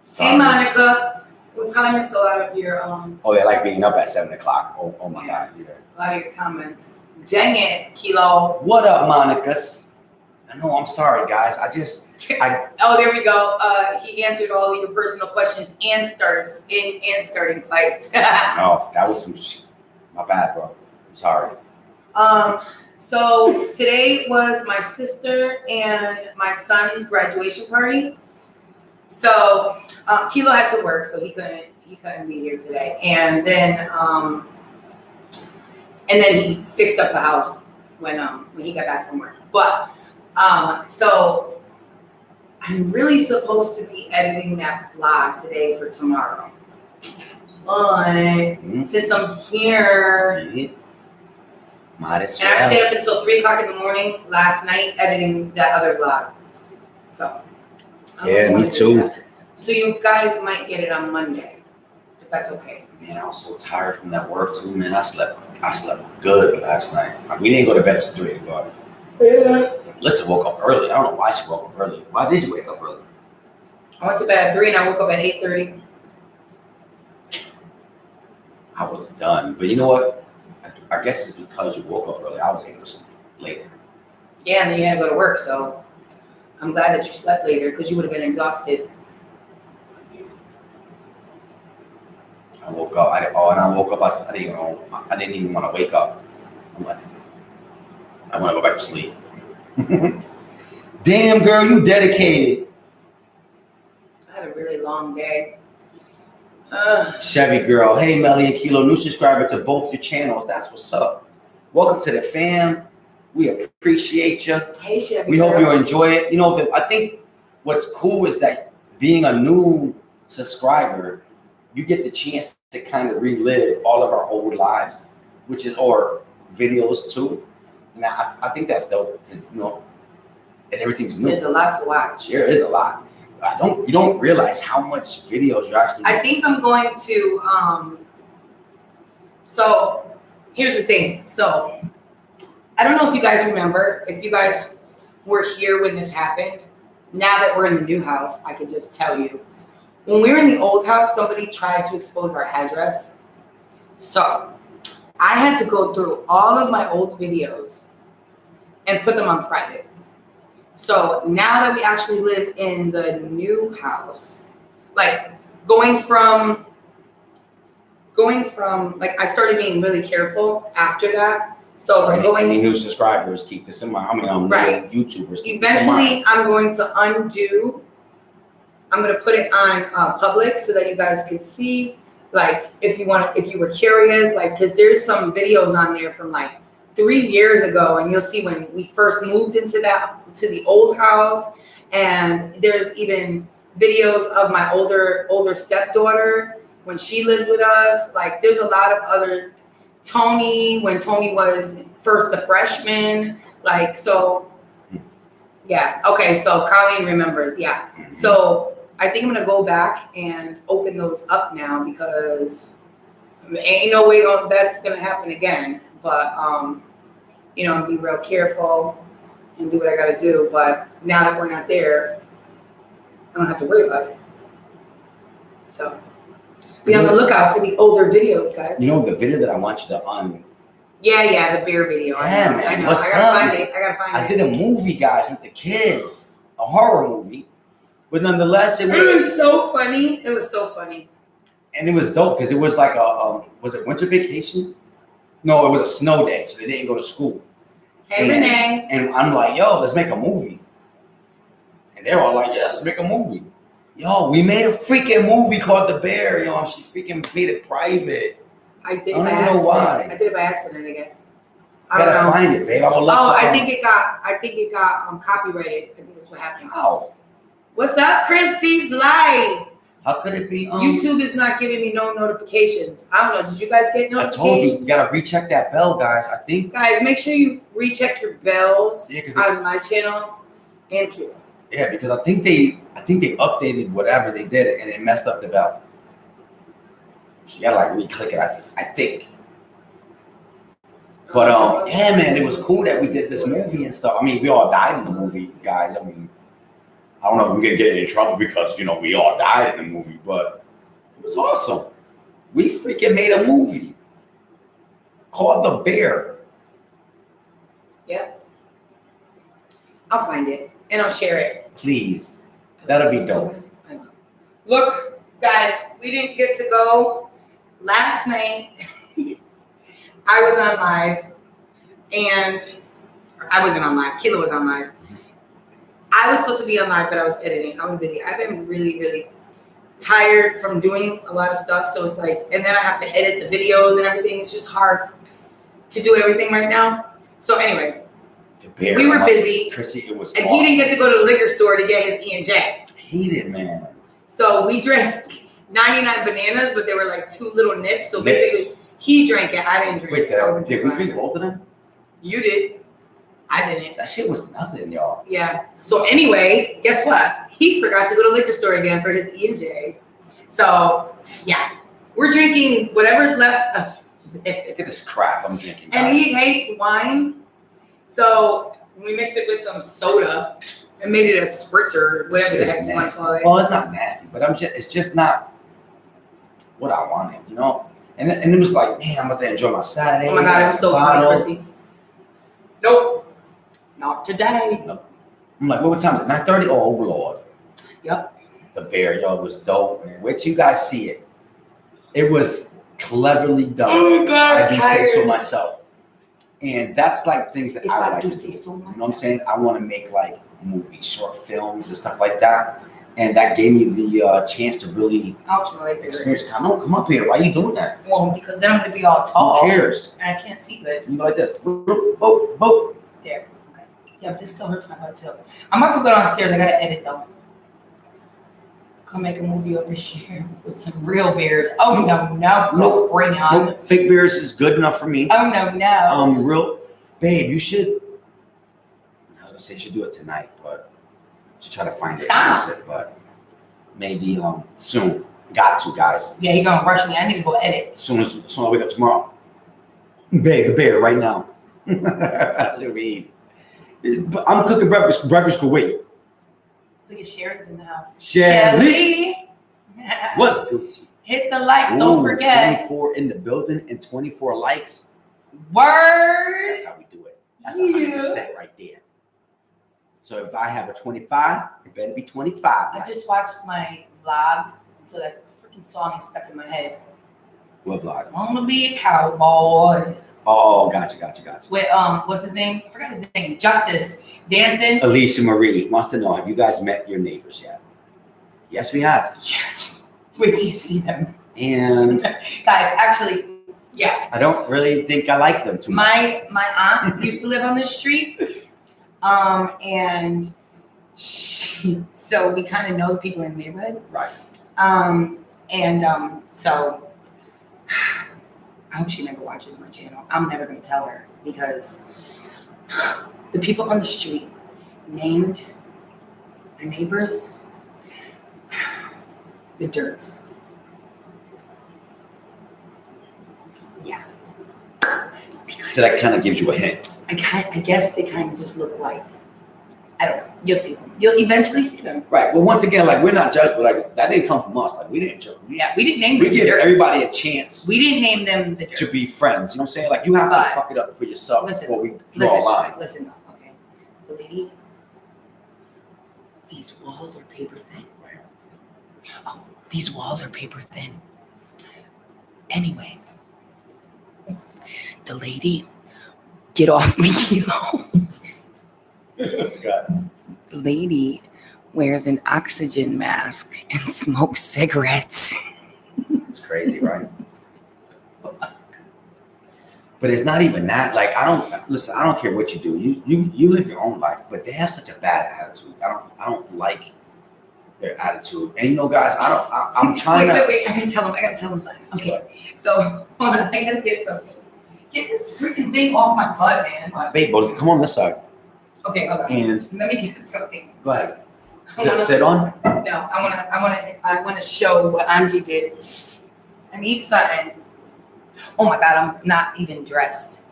Sorry. Hey, Monica. We probably missed a lot of your. Oh, they like being up at 7 o'clock. Oh my God. Yeah. A lot of your comments. Dang it, Kilo. What up, Monicas? I know. I'm sorry, guys. Oh, there we go. He answered all of your personal questions and starting fights. No, that was some shit. My bad, bro. I'm sorry. So today was my sister and my son's graduation party. So Kilo had to work, so he couldn't be here today. And then he fixed up the house when he got back from work. But so I'm really supposed to be editing that vlog today for tomorrow. But since I'm here, might as and I well. stayed up until 3 o'clock in the morning last night editing that other vlog. So Yeah, me too. So you guys might get it on Monday, if that's okay. Man, I was so tired from that work too, man. I slept good last night. We didn't go to bed till 3, but Lisa woke up early. I don't know why she woke up early. Why did you wake up early? I went to bed at 3 and I woke up at 8:30. I was done. But you know what? I guess it's because you woke up early. I was able to sleep later. Yeah, and then you had to go to work, so I'm glad that you slept later because you would have been exhausted. I woke up. I didn't even want to wake up. I'm like, I want to go back to sleep. Damn, girl, you dedicated. I had a really long day. Chevy girl, hey Melly and Kilo, new subscriber to both your channels. That's what's up. Welcome to the fam. We appreciate you. Hey, Chevy. We hope you enjoy it. You know, I think what's cool is that being a new subscriber, you get the chance to kind of relive all of our old lives, or videos too. And I think that's dope. Because, you know, everything's new. There's a lot to watch. There is a lot. You don't realize how much videos you're actually. I think I'm going to. So here's the thing. So I don't know if you guys remember. If you guys were here when this happened, now that we're in the new house, I could just tell you. When we were in the old house, somebody tried to expose our address. So I had to go through all of my old videos and put them on private. So now that we actually live in the new house, like going from like I started being really careful after that. So we're going. Any new subscribers, keep this in mind. I mean, Right. YouTubers. Keep Eventually, this in mind. I'm going to undo. I'm going to put it on public so that you guys can see. Like, if you were curious, like, because there's some videos on there from like 3 years ago, and you'll see when we first moved into the old house, and there's even videos of my older stepdaughter when she lived with us. Like, there's a lot of other Tony when Tony was first a freshman. Like, so yeah, okay. So Colleen remembers, yeah. So I think I'm gonna go back and open those up now because ain't no way that's gonna happen again. But you know, be real careful and do what I gotta do. But now that we're not there, I don't have to worry about it. So be on the lookout for the older videos, guys. You know the video that I want you to Yeah, the beer video. Yeah, man. I know. What's I gotta up? find it. I did a movie, guys, with the kids, a horror movie, but nonetheless, it was so funny. It was so funny, and it was dope because it was like was it winter vacation? No, it was a snow day, so they didn't go to school. Hey, Renee. And I'm like, yo, let's make a movie. And they're all like, yeah, let's make a movie. Yo, we made a freaking movie called The Bear. Yo, and she freaking made it private. I did it I by don't know accident. why. I did it by accident, I guess. I gotta find it, babe. I would love to. I think it got copyrighted. I think that's what happened. How? What's up, Chrissy's live? How could it be? YouTube is not giving me no notifications. I don't know. Did you guys get notifications? I told you, you gotta recheck that bell, guys. I think. Guys, make sure you recheck your bells Yeah, on my channel and Kilo. Yeah, because I think they updated whatever they did and it messed up the bell. So you gotta like re-click it. I think. But yeah, man, it was cool that we did this movie and stuff. I mean, we all died in the movie, guys. I mean, I don't know if we're gonna get in trouble because you know we all died in the movie, but it was awesome. We freaking made a movie called The Bear. Yep. I'll find it and I'll share it. Please, that'll be dope. Okay. Look, guys, we didn't get to go last night. I was on live and I wasn't on live. Keela was on live. I was supposed to be on live, but I was editing. I was busy. I've been really, really tired from doing a lot of stuff. So it's like, and then I have to edit the videos and everything. It's just hard to do everything right now. So anyway, we were busy. Chrissy, it was and awesome. he didn't get to go to the liquor store to get his E&J. He did, man. So we drank 99 bananas, but they were like 2 little nips. So Nips. basically, he drank it. I didn't drink Wait, it. I wasn't did we drinking drink both of them? You did. I didn't. That shit was nothing, y'all. Yeah. So anyway, guess what? He forgot to go to the liquor store again for his E&J. So yeah, we're drinking whatever's left of Look at this crap I'm drinking. And guys. he hates wine. So we mixed it with some soda and made it a spritzer, whatever the It's heck you want to nasty. call it. Well, it's not nasty, but it's just not what I wanted, you know? And it was like, man, I'm about to enjoy my Saturday. Oh my God, it was so funny, bottle. Chrissy. Nope. Not today. Nope. I'm like, what time is it? 9:30? Oh, Lord. Yep. The bear, yo, was dope, man. Wait till you guys see it. It was cleverly done. Oh my God, I I'm do say tired. so myself. And that's like things that If I I like do to say do. so You know what I'm myself. saying? I want to make like movies, short films, and stuff like that. And that gave me the chance to really Ouch, my leg hurt. experience it. Come up here. Why are you doing that? Well, because then I'm going to be all tall. Who cares? And I can't see good. You go like this. Boop, boop, boop. There. Okay. Yeah, but this still hurts my butt too. I'm about to go downstairs. I got to edit though. Come make a movie over here with some real beers. Oh, no, Nope. bring on. Nope. Fake beers is good enough for me. Oh, no. Real, babe, you should. I was gonna say you should do it tonight, but to try to find it. Stop. But maybe soon. Got to, guys. Yeah, he gonna rush me. I need to go edit. As soon as I wake up tomorrow. Babe, the bear right now. That's what we eat. But I'm cooking breakfast. Breakfast could wait. Look at Sherry's in the house. Shelly. What's Gucci? Hit the like. Don't Ooh, forget. 24 in the building and 24 likes. Words. That's how we do it. That's 100% right there. So if I have a 25, it better be 25. I just watched my vlog, so that freaking song is stuck in my head. What vlog? I wanna be a cowboy. Oh, gotcha. With what's his name? I forgot his name. Justice dancing. Alicia Marie wants to know, have you guys met your neighbors yet? Yes, we have. Yes. Wait till you see them, And guys. Actually, yeah. I don't really think I like them too much. My aunt used to live on this street, and so we kind of know the people in the neighborhood. Right. So I hope she never watches my channel. I'm never gonna tell her because the people on the street named our neighbors the Dirts. Yeah. So that kind of gives you a hint. I guess they kind of just look like, I don't know. You'll see them. You'll eventually see them. Right. Well, once again, like, we're not judged, but like, that didn't come from us. Like, we didn't judge. Yeah, we didn't name We them the give Dirts. everybody a chance We didn't name them the Dirts. to be friends. You know what I'm saying? Like, you have to But- fuck it up for yourself Listen, before we draw a line. Listen, okay. The lady, these walls are paper thin. Oh, these walls are paper thin. Anyway, the lady, get off me, Kilo. God. The lady wears an oxygen mask and smokes cigarettes. It's crazy, right? But it's not even that. Like, I don't care what you do. You live your own life, but they have such a bad attitude. I don't like their attitude. And you know, guys, I'm trying Wait, I gotta tell him something. Okay, so hold on, I gotta get something. Get this freaking thing off my butt, man. Babe, come on this side. Okay, hold on. And Let me get something. go ahead. I Does it sit on? No, I wanna show what Angie did. I need something. Oh my God, I'm not even dressed.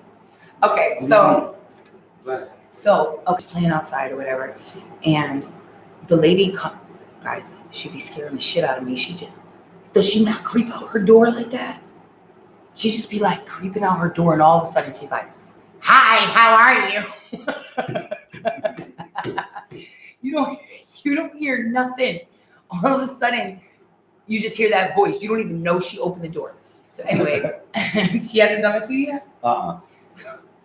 Okay, so Go I was playing outside or whatever, and the lady, guys, she be scaring the shit out of me. Does she not creep out her door like that? She just be like creeping out her door, and all of a sudden she's like, "Hi, how are you?" You don't hear nothing. All of a sudden, you just hear that voice. You don't even know she opened the door. So anyway, she hasn't done it to you yet. Uh-uh.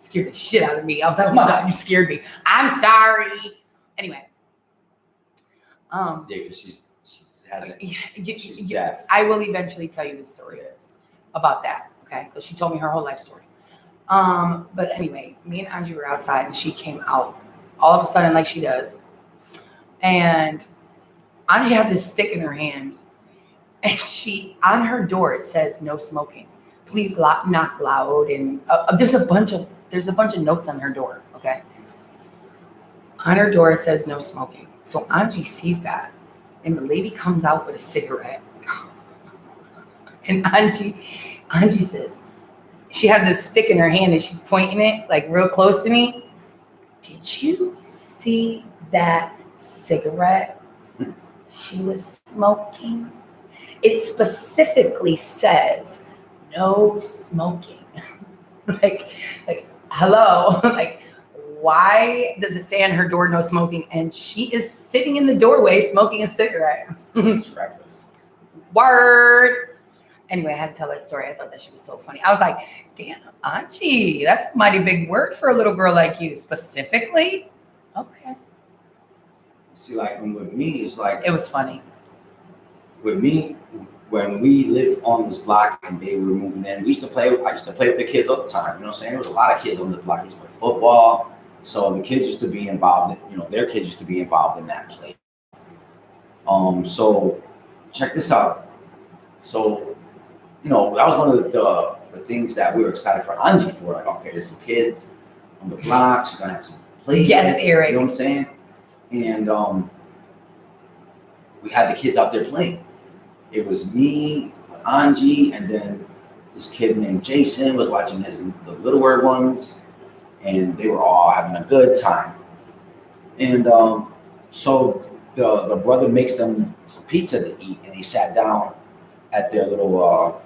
scared the shit out of me. I was like, oh my God, you scared me. I'm sorry. Anyway. Yeah, because she hasn't. She's deaf. I will eventually tell you the story about that, okay? Because she told me her whole life story. But anyway, me and Angie were outside and she came out all of a sudden like she does. And Angie had this stick in her hand and she, on her door, it says no smoking. Please knock loud. And there's a bunch of notes on her door, okay? On her door, it says no smoking. So Angie sees that and the lady comes out with a cigarette. And Angie says, she has this stick in her hand and she's pointing it like real close to me. Did you see that cigarette she was smoking? It specifically says no smoking. like, hello, like, why does it say on her door no smoking? And she is sitting in the doorway smoking a cigarette. It's reckless. Word. Anyway, I had to tell that story. I thought that she was so funny. I was like, damn, Angie, that's a mighty big word for a little girl like you. Specifically? Okay. See, like, with me, it's like. It was funny. With me, when we lived on this block and they were moving in, I used to play with the kids all the time. You know what I'm saying? There was a lot of kids on the block. We used to play football. So the kids used to be involved in, their kids used to be involved in that play. So check this out. So, that was one of the things that we were excited for Angie for. Like, okay, there's some kids on the block. She's going to have some play. Yes, Eric. You know what I'm saying? And we had the kids out there playing. It was me, Angie, and then this kid named Jason was watching the littler ones, and they were all having a good time. And so the brother makes them some pizza to eat, and they sat down at their little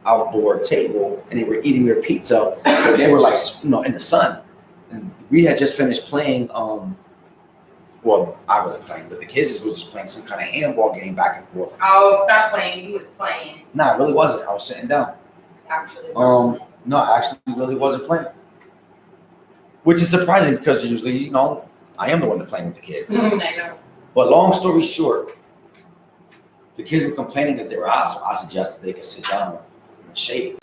outdoor table, and they were eating their pizza. But they were like, in the sun. And we had just finished playing. Well, I wasn't playing, but the kids was just playing some kind of handball game back and forth. Oh, stop playing. You was playing. No, it really wasn't. I was sitting down. Actually. No, I actually really wasn't playing. Which is surprising because usually, I am the one that's playing with the kids. I know. But long story short, the kids were complaining that they were hot, so I suggested they could sit down in the shade,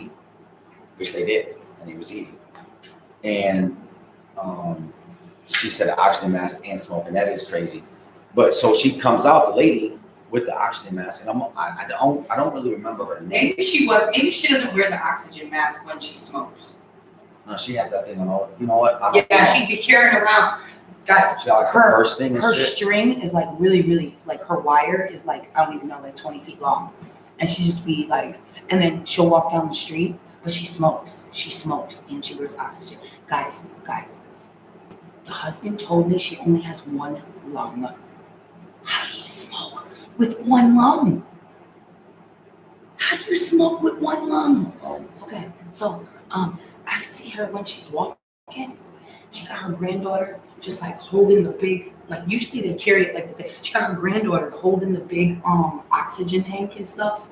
which they did, and he was eating. And she said oxygen mask and smoking. That is crazy. But so she comes out, the lady with the oxygen mask, and I don't really remember her name. Maybe she doesn't wear the oxygen mask when she smokes. No, she has that thing on all. You know what? Yeah, she'd be carrying around. Guys, she got like her purse thing and her shit. string is like really, really, like her wire is like, I don't even know, like 20 feet long. And she just be like, and then she'll walk down the street, but she smokes. She smokes and she wears oxygen. Guys. The husband told me she only has one lung. How do you smoke with one lung? How do you smoke with one lung? Okay, so I see her when she's walking. She got her granddaughter just like holding the big, like usually they carry it like the. She got her granddaughter holding the big oxygen tank and stuff.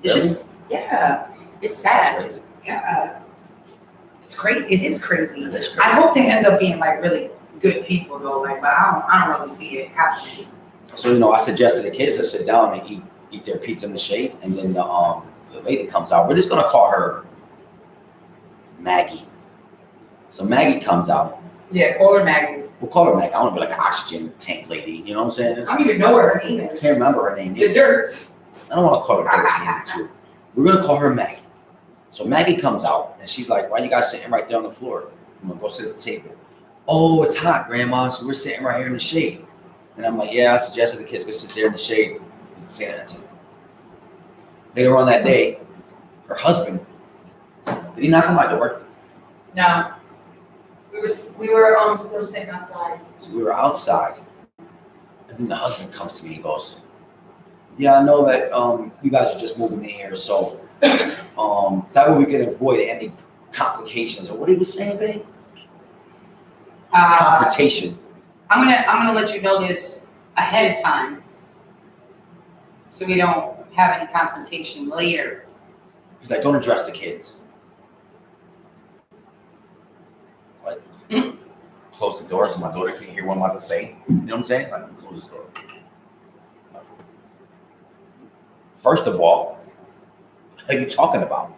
It's just it's sad. Yeah. It's crazy. It is crazy. I hope they end up being like really good people though. Like, but I don't really see it happening. So I suggested the kids to sit down and eat their pizza in the shade, and then the lady comes out. We're just gonna call her Maggie. So Maggie comes out. Yeah, call her Maggie. We'll call her Maggie. I want to be like the oxygen tank lady. You know what I'm saying? I don't even know what her name I is. can't remember her name. The Dirts. I don't want to call her Dirts either too. We're gonna call her Maggie. So Maggie comes out and she's like, "Why you guys sitting right there on the floor? I'm gonna go sit at the table." "Oh, it's hot, Grandma, so we're sitting right here in the shade." And I'm like, "Yeah, I suggested the kids go sit there in the shade." Saying that to me. Later on that day, her husband, did he knock on my door? No. We were still sitting outside. So we were outside, and then the husband comes to me and goes, "Yeah, I know that you guys are just moving in here, so that way we can avoid any complications." Or what he was saying, babe? Confrontation. I'm gonna let you know this ahead of time, so we don't have any confrontation later. He's like, "Don't address the kids." Close the door so my daughter can't hear what I'm about to say. You know what I'm saying? Like, close this door. First of all, what are you talking about?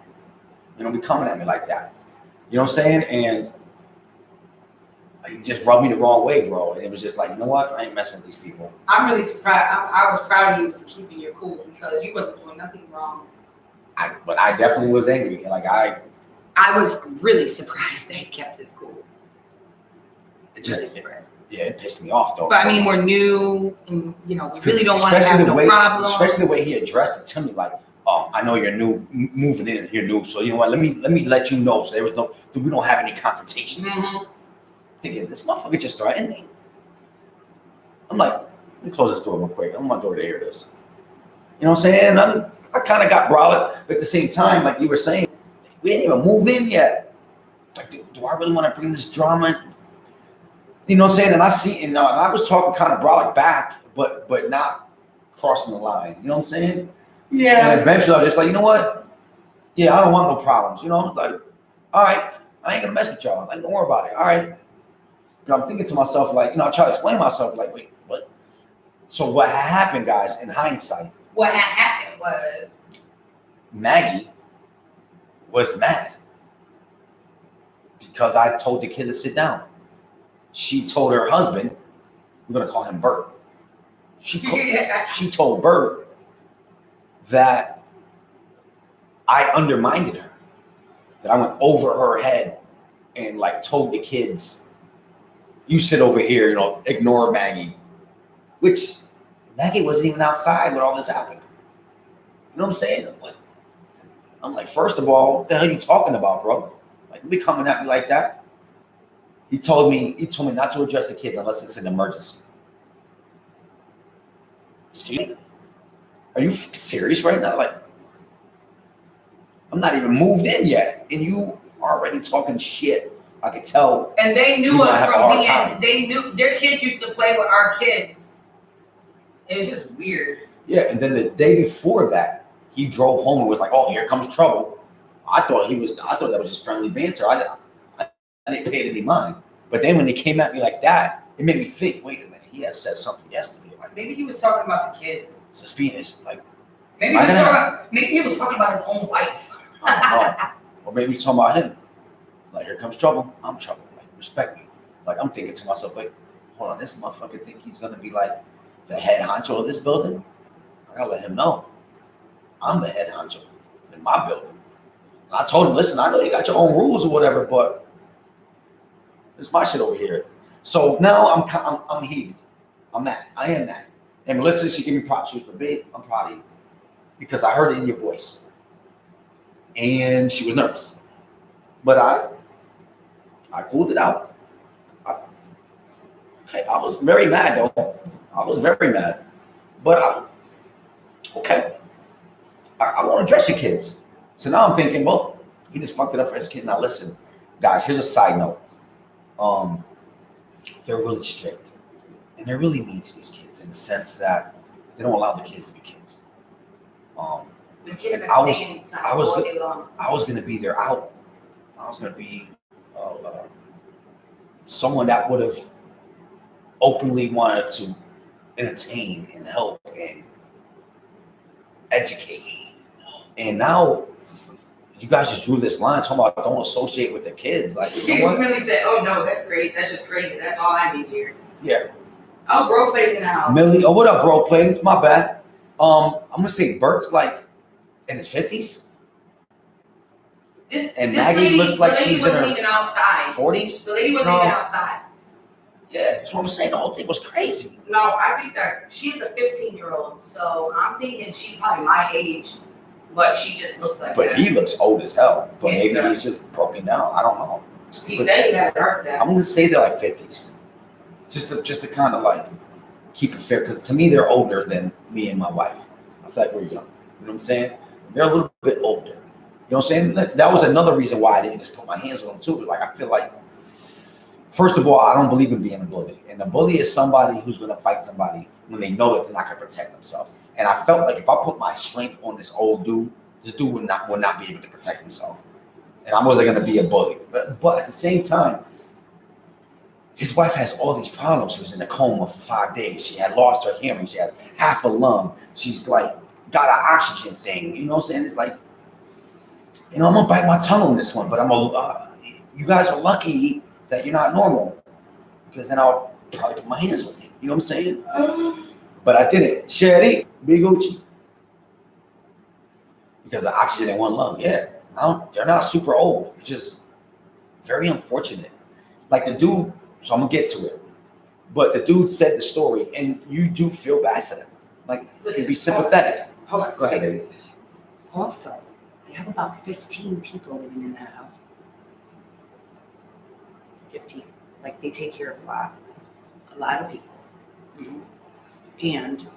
You know, be coming at me like that. You know what I'm saying? And he just rubbed me the wrong way, bro. And it was just like, you know what? I ain't messing with these people. I'm really surprised. I was proud of you for keeping your cool because you wasn't doing nothing wrong. But I definitely was angry. Like I was really surprised that he kept his cool. It just, it pissed me off though. But I mean, we're new, and we really don't want to have no problems. Especially the way he addressed it to me, like, I know you're new, moving in, you're new, so you know what? Let me let you know, so we don't have any confrontation. Mm-hmm. Thinking this motherfucker just threatened me. I'm like, let me close this door real quick. I want my daughter to hear this. You know what I'm saying? I kind of got brolic, but at the same time, like you were saying, we didn't even move in yet. Like, do I really want to bring this drama? You know what I'm saying? And I see, and I was talking kind of brolic back, but not crossing the line. You know what I'm saying? Yeah. And eventually I was just like, you know what? Yeah, I don't want no problems. You know, I was like, all right, I ain't gonna mess with y'all. Like, don't worry about it. All right. But I'm thinking to myself, like, I try to explain myself, like, wait, what? So what happened, guys, in hindsight? What had happened was Maggie was mad because I told the kid to sit down. She told her husband, we're gonna call him Bert. She told Bert that I undermined her, that I went over her head and like told the kids, you sit over here, ignore Maggie, which Maggie wasn't even outside when all this happened. You know what I'm saying? I'm like, first of all, what the hell are you talking about, bro? Like, you be coming at me like that. He told me not to address the kids unless it's an emergency. Excuse me? Are you serious right now? Like, I'm not even moved in yet, and you are already talking shit. I could tell. And they knew us from being. They knew their kids used to play with our kids. It was just weird. Yeah, and then the day before that, he drove home and was like, "Oh, here comes trouble." I thought that was just friendly banter. I didn't pay it any mind. But then when they came at me like that, it made me think. Wait a minute, he had said something yesterday. Like, maybe he was talking about the kids. Suspicious, like. Maybe he was talking about his own wife. I don't know. Or maybe he's talking about him. Like, here comes trouble. I'm trouble. Like, respect me. Like, I'm thinking to myself, like, hold on, this motherfucker think he's gonna be like the head honcho of this building? I gotta let him know. I'm the head honcho in my building. And I told him, listen, I know you got your own rules or whatever, but it's my shit over here. So now I'm heated. I'm mad. I am mad. And Melissa, she gave me props. She was like, babe, I'm proud of you. Because I heard it in your voice. And she was nervous. But I cooled it out. I was very mad, though. I was very mad. But okay. I want to address your kids. So now I'm thinking, well, he just fucked it up for his kid. Now listen, guys, here's a side note. They're really strict. And they're really mean to these kids in the sense that they don't allow the kids to be kids. The kids I was going to be their out. I was going to be someone that would have openly wanted to entertain and help and educate. And now you guys just drew this line talking about don't associate with the kids. Like, you know what? Really said, oh no, that's great. That's just crazy. That's all I need here. Yeah. Oh, bro plays in the house. Millie, oh, what up, bro? Plays, my bad. I'm gonna say Bert's like in his 50s. This Maggie lady, looks like she's in her even outside. 40s. The lady wasn't even outside. Yeah, that's what I'm saying. The whole thing was crazy. No, I think that she's a 15-year-old, so I'm thinking she's probably my age, but she just looks like. But that. he looks old as hell. But Yeah, maybe he's just broken down. I don't know. He said he had a heart attack. I'm gonna say they're like 50s, just to kind of like keep it fair, because to me they're older than me and my wife. I feel like we're young. You know what I'm saying? They're a little bit older. You know what I'm saying? That was another reason why I didn't just put my hands on them too. Like, I feel like, first of all, I don't believe in being a bully, and a bully is somebody who's gonna fight somebody when they know that they're not gonna protect themselves. And I felt like if I put my strength on this old dude, this dude would not be able to protect himself. And I wasn't gonna be a bully. But at the same time, his wife has all these problems. She was in a coma for 5 days. She had lost her hearing. She has half a lung. She's like got an oxygen thing. You know what I'm saying? It's like, I'm gonna bite my tongue on this one, but you guys are lucky that you're not normal, because then I'll probably put my hands on you. You know what I'm saying? But I didn't. Sherry, Big Gucci. Because the oxygen in one lung. Yeah. They're not super old. It's just very unfortunate. Like the dude, so I'm gonna get to it. But the dude said the story, and you do feel bad for them. Like, you'd be sympathetic. Hold on. Go ahead, baby. Also, they have about 15 people living in that house. 15. Like, they take care of a lot of people. Mm-hmm. And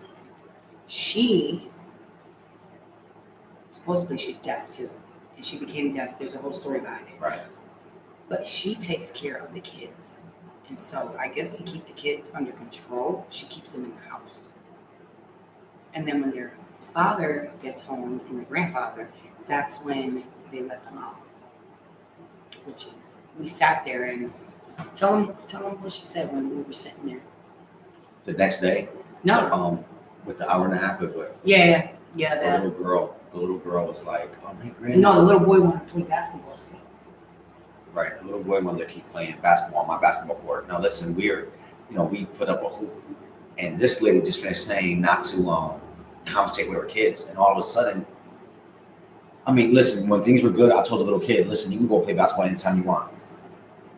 supposedly she's deaf too. And she became deaf. There's a whole story behind it. Right. But she takes care of the kids. And so I guess to keep the kids under control, she keeps them in the house. And then when their father gets home and the grandfather, that's when they let them out. Which is, we sat there and tell them what she said when we were sitting there. The next day? No. With the hour and a half of it. Yeah. The little girl was like, oh, my granny. No, the little boy wanted to play basketball still. Right, the little boy wanted to keep playing basketball on my basketball court. Now listen, we put up a hoop, and this lady just finished saying not to conversate with her kids, and all of a sudden, listen, when things were good, I told the little kid, listen, you can go play basketball anytime you want.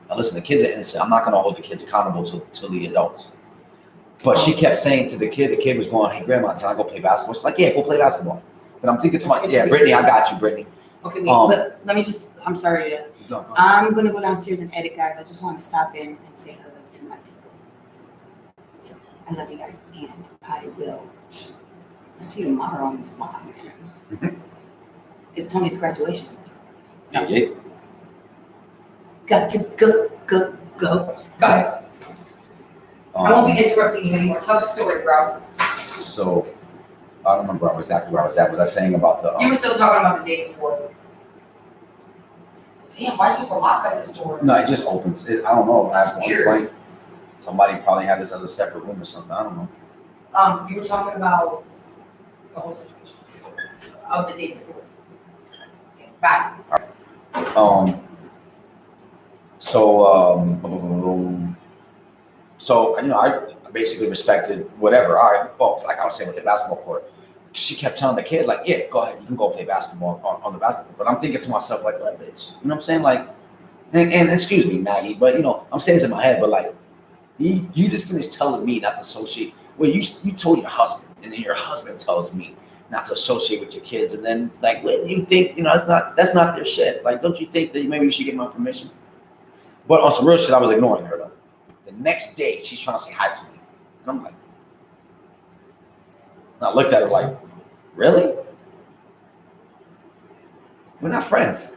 Now listen, the kids are innocent. I'm not going to hold the kids accountable to the adults. But she kept saying to the kid was going, hey, grandma, can I go play basketball? She's like, yeah, go play basketball. But I'm thinking to myself, yeah, Brittany, I got you, Brittany. Okay, wait, but let me I'm sorry to... Go I'm going to go downstairs and edit, guys. I just want to stop in and say hello to my people. So, I love you guys, and I will... I'll see you tomorrow on the vlog, man. It's Tony's graduation. So, yeah. Got to go. Go ahead. I won't be interrupting you anymore. Tell the story, bro. So, I don't remember exactly where I was at. Was I saying about the... You were still talking about the day before. Damn, why is there a lock on this door? No, it just opens. I don't know. At one Weird. point, somebody probably had this other separate room or something. I don't know. You were talking about the whole situation of the day before. Okay, bye. So I basically respected whatever. All right, well, like I was saying with the basketball court, she kept telling the kid, like, yeah, go ahead, you can go play basketball on the basketball. But I'm thinking to myself, like, what bitch? You know what I'm saying? Like, and excuse me, Maggie, but I'm saying this in my head, but like, you just finished telling me not to associate. Well, you told your husband, and then your husband tells me not to associate with your kids, and then like, what you think? That's not their shit. Like, don't you think that maybe you should give my permission? But on some real shit, I was ignoring her though. The next day, she's trying to say hi to me, and I'm like, and I looked at her like, really? We're not friends.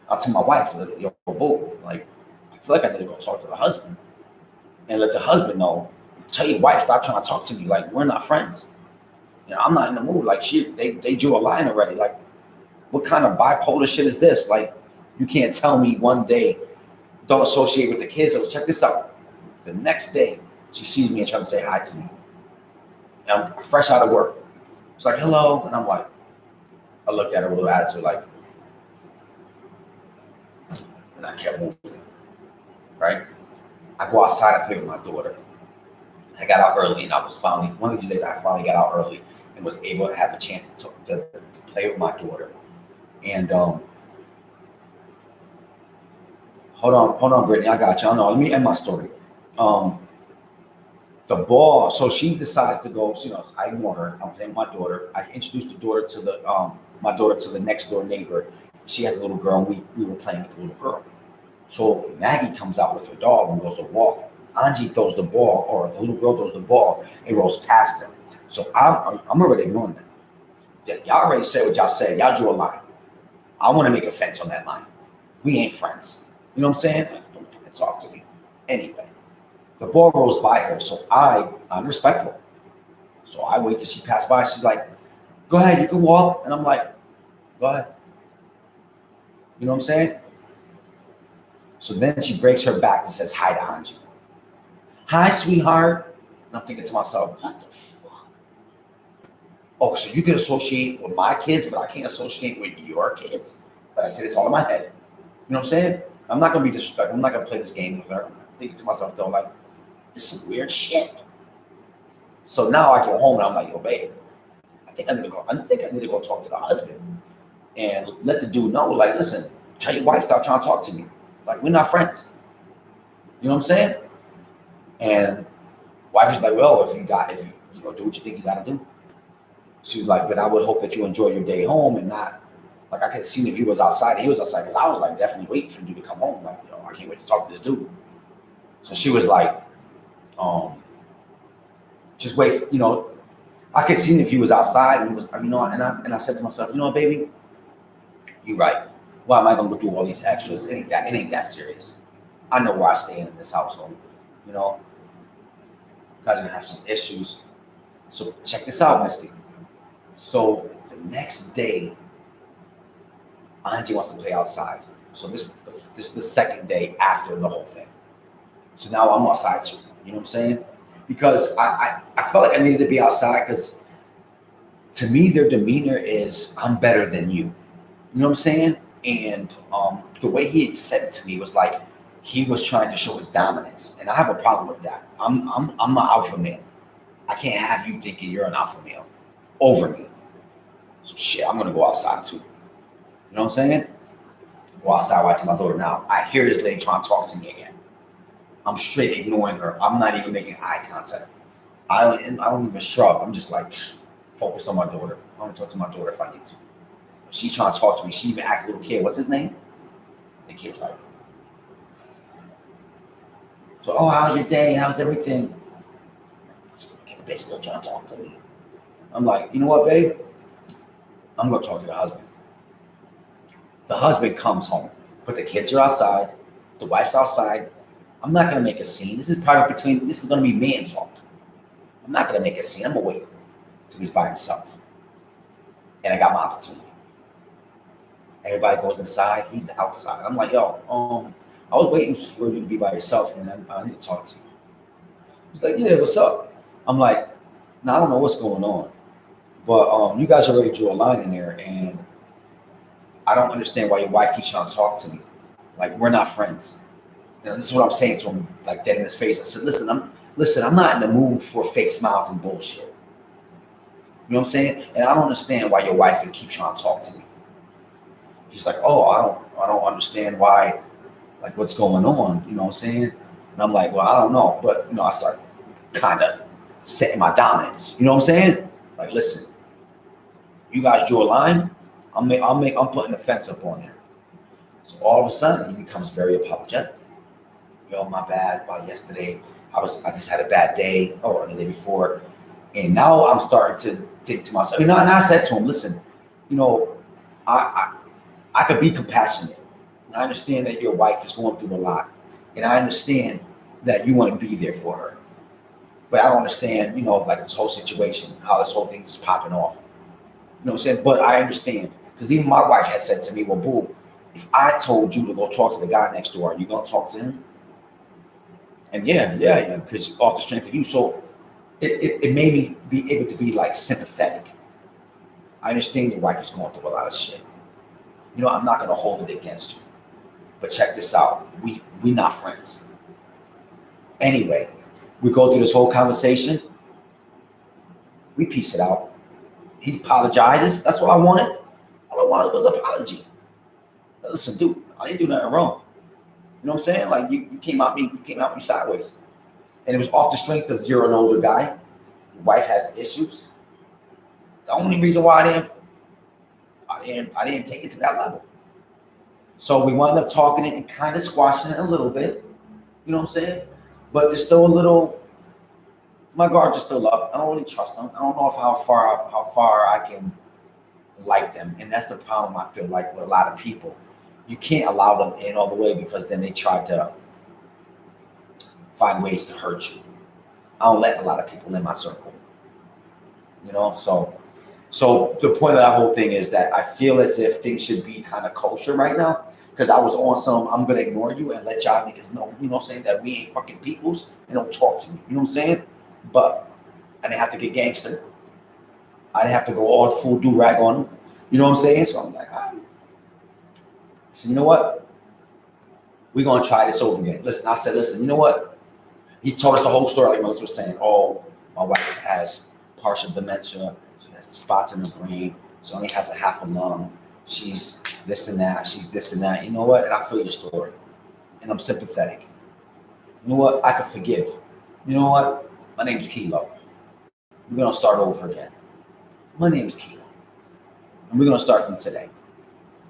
I told my wife, yo, boo, like, I feel like I need to go talk to the husband and let the husband know. Tell your wife, stop trying to talk to me. Like, we're not friends. I'm not in the mood. Like, they drew a line already. Like, what kind of bipolar shit is this? Like, you can't tell me one day, don't associate with the kids. So check this out. The next day, she sees me and tries to say hi to me. And I'm fresh out of work. It's like, hello. And I'm like, I looked at her with a little attitude, like, and I kept moving, right? I go outside and play with my daughter. I got out early, and I was finally, one of these days, I finally got out early and was able to have a chance to play with my daughter. And hold on, Brittany, I got you. I know. Let me end my story. The ball. So she decides to go. I ignore her. I'm playing with my daughter. I introduced the daughter to my daughter to the next door neighbor. She has a little girl, and we were playing with the little girl. So Maggie comes out with her dog and goes to walk. Angie throws the ball, or the little girl throws the ball, and rolls past them. So I'm already ignoring them. Y'all already said what y'all said. Y'all drew a line. I want to make a fence on that line. We ain't friends. You know what I'm saying? Don't fucking talk to me. Anyway, the ball rolls by her, so I'm respectful. So I wait till she passed by. She's like, go ahead, you can walk. And I'm like, go ahead. You know what I'm saying? So then she breaks her back and says hi to Angie. Hi, sweetheart. And I'm thinking to myself, what the fuck? Oh, so you can associate with my kids, but I can't associate with your kids? But I said, it's all in my head. You know what I'm saying? I'm not going to be disrespectful. I'm not going to play this game with her. I'm thinking to myself, though, like, it's some weird shit. So now I get home and I'm like, yo, babe, I think I need to go talk to the husband and let the dude know, like, listen, tell your wife stop trying to talk to me. Like, we're not friends. You know what I'm saying? And wife is like, well, if you do what you think you gotta do. She was like, but I would hope that you enjoy your day home and not, like, I could have seen if he was outside, he was outside, because I was like definitely waiting for you to come home. Like, I can't wait to talk to this dude. So she was like, just wait, I could see if he was outside and he was, and I said to myself, you know what, baby, you're right. Why am I gonna go do all these extras? It ain't that serious. I know where I stand in this household. Guys are gonna have some issues. So check this out, Misty. So the next day, Auntie wants to play outside. So this is the second day after the whole thing. So now I'm outside too. You know what I'm saying? Because I felt like I needed to be outside because to me their demeanor is I'm better than you. You know what I'm saying? And the way he had said it to me was like he was trying to show his dominance, and I have a problem with that. I'm an alpha male. I can't have you thinking you're an alpha male over me. So shit, I'm gonna go outside too. You know what I'm saying? Go outside watching my daughter now. I hear this lady trying to talk to me again. I'm straight ignoring her. I'm not even making eye contact. I don't even shrug. I'm just like focused on my daughter. I'm gonna talk to my daughter if I need to. But she's trying to talk to me. She even asked the little kid, "What's his name?" The kid was like, "So, oh, how's your day? How's everything?" The bitch still trying to talk to me. I'm like, you know what, babe? I'm gonna talk to the husband. The husband comes home, but the kids are outside. The wife's outside. I'm not gonna make a scene. This is gonna be man talk. I'm not gonna make a scene. I'm gonna wait till he's by himself. And I got my opportunity. Everybody goes inside. He's outside. I'm like, yo, I was waiting for you to be by yourself, and I need to talk to you. He's like, yeah, what's up? I'm like, I don't know what's going on, but you guys already drew a line in there, and I don't understand why your wife keeps trying to talk to me. Like, we're not friends. This is what I'm saying to him, like dead in his face. I said, listen, I'm not in the mood for fake smiles and bullshit. You know what I'm saying? And I don't understand why your wife would keep trying to talk to me. He's like, oh, I don't understand why, like, what's going on. You know what I'm saying? And I'm like, well, I don't know, but I start kind of setting my dominance. You know what I'm saying? Like, listen, you guys drew a line. I'm putting a fence up on there. So all of a sudden, he becomes very apologetic. Yo, my bad about yesterday. I just had a bad day, or the day before, and now I'm starting to think to myself. And I said to him, listen, I could be compassionate. And I understand that your wife is going through a lot, and I understand that you want to be there for her. But I don't understand, like this whole situation, how this whole thing is popping off. You know what I'm saying? But I understand. Because even my wife has said to me, well, boo, if I told you to go talk to the guy next door, are you going to talk to him? And yeah, because off the strength of you. So it made me be able to be like sympathetic. I understand your wife is going through a lot of shit. I'm not going to hold it against you. But check this out. We not friends. Anyway, we go through this whole conversation. We piece it out. He apologizes. That's what I wanted. All I wanted was an apology. Listen, dude, I didn't do nothing wrong. You know what I'm saying? Like you came at me sideways. And it was off the strength of you're an older guy. Your wife has issues. The only reason why I didn't take it to that level. So we wound up talking it and kind of squashing it a little bit. You know what I'm saying? But there's still a little, my guards are still up. I don't really trust them. I don't know how far I can like them. And that's the problem I feel like with a lot of people. You can't allow them in all the way because then they try to find ways to hurt you. I don't let a lot of people in my circle. So the point of that whole thing is that I feel as if things should be kind of kosher right now. because I was on some, I'm gonna ignore you and let y'all niggas know, you know what I'm saying, that we ain't fucking peoples and don't talk to me. You know what I'm saying? But I didn't have to get gangster. I didn't have to go all full do-rag on them. You know what I'm saying? So I'm like, all right. So you know what? We're gonna try this over again. Listen, I said, listen, you know what? He told us the whole story, like Melissa was saying. Oh, my wife has partial dementia. She has spots in her brain. She only has a half a lung. She's this and that. She's this and that. You know what? And I feel your story. And I'm sympathetic. You know what? I can forgive. You know what? My name's Kilo. We're gonna start over again. My name's Kilo. And we're gonna start from today.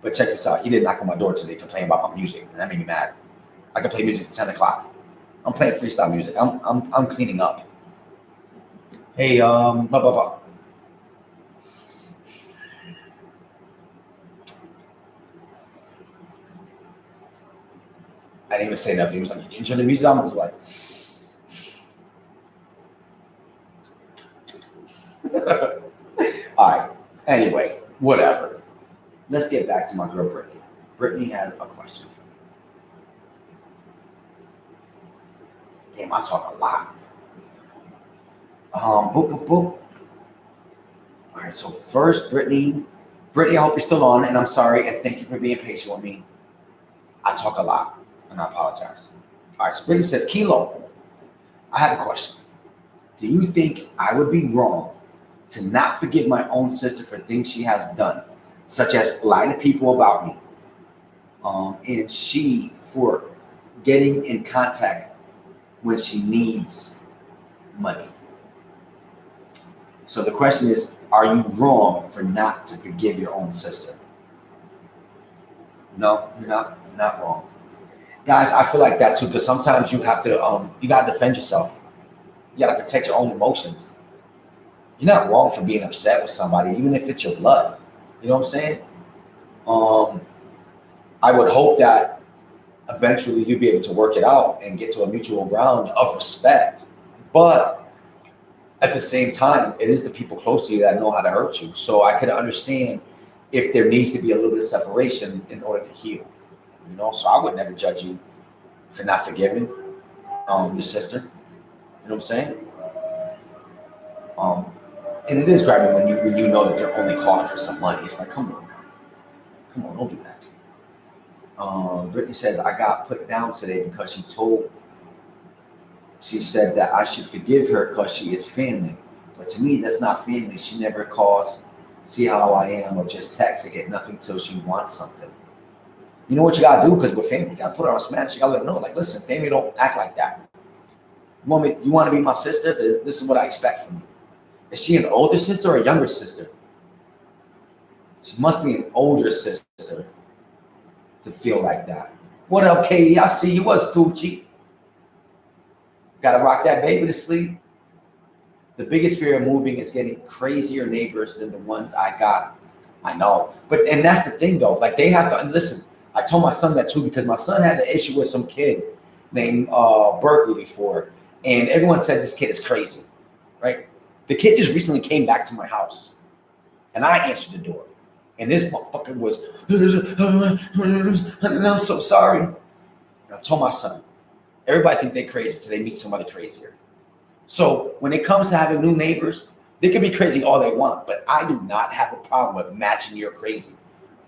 But check this out. He didn't knock on my door today complaining about my music. And that made me mad. I can play music at 10 o'clock. I'm playing freestyle music. I'm cleaning up. Hey, blah, blah, blah. I didn't even say nothing. He was like, you turn the music on? I was like, all right. Anyway, whatever. Let's get back to my girl, Brittany. Brittany has a question for me. Damn, I talk a lot. Boop, boop, boop. All right, so first, Brittany, I hope you're still on, and I'm sorry, and thank you for being patient with me. I talk a lot, and I apologize. All right, so Brittany says, Kilo, I have a question. Do you think I would be wrong to not forgive my own sister for things she has done, such as lie to people about me, and she for getting in contact when she needs money? So the question is, are you wrong for not to forgive your own sister? No, you're not wrong. Guys, I feel like that too, because sometimes you have to you gotta defend yourself. You gotta protect your own emotions. You're not wrong for being upset with somebody, even if it's your blood. You know what I'm saying? I would hope that eventually you'll be able to work it out and get to a mutual ground of respect. But at the same time, it is the people close to you that know how to hurt you. So I could understand if there needs to be a little bit of separation in order to heal. You know, so I would never judge you for not forgiving your sister. You know what I'm saying? And it is grabbing when you know that they're only calling for some money. It's like, come on, don't do that. Brittany says, I got put down today because she said that I should forgive her because she is family. But to me, that's not family. She never calls, see how I am, or just text. I get nothing till she wants something. You know what you gotta do, because we're family. You gotta put her on smash. You gotta let her know, like, listen, family don't act like that. You want to be my sister? This is what I expect from you. Is she an older sister or a younger sister? She must be an older sister to feel like that. What up, Katie? I see you. What's Gucci? Gotta rock that baby to sleep. The biggest fear of moving is getting crazier neighbors than the ones I got. I know. And that's the thing though. Like, they have to listen. I told my son that too, because my son had an issue with some kid named Berkeley before. And everyone said this kid is crazy, right? The kid just recently came back to my house and I answered the door. And this motherfucker was, and I'm so sorry. And I told my son, everybody think they're crazy until they meet somebody crazier. So when it comes to having new neighbors, they can be crazy all they want, but I do not have a problem with matching your crazy.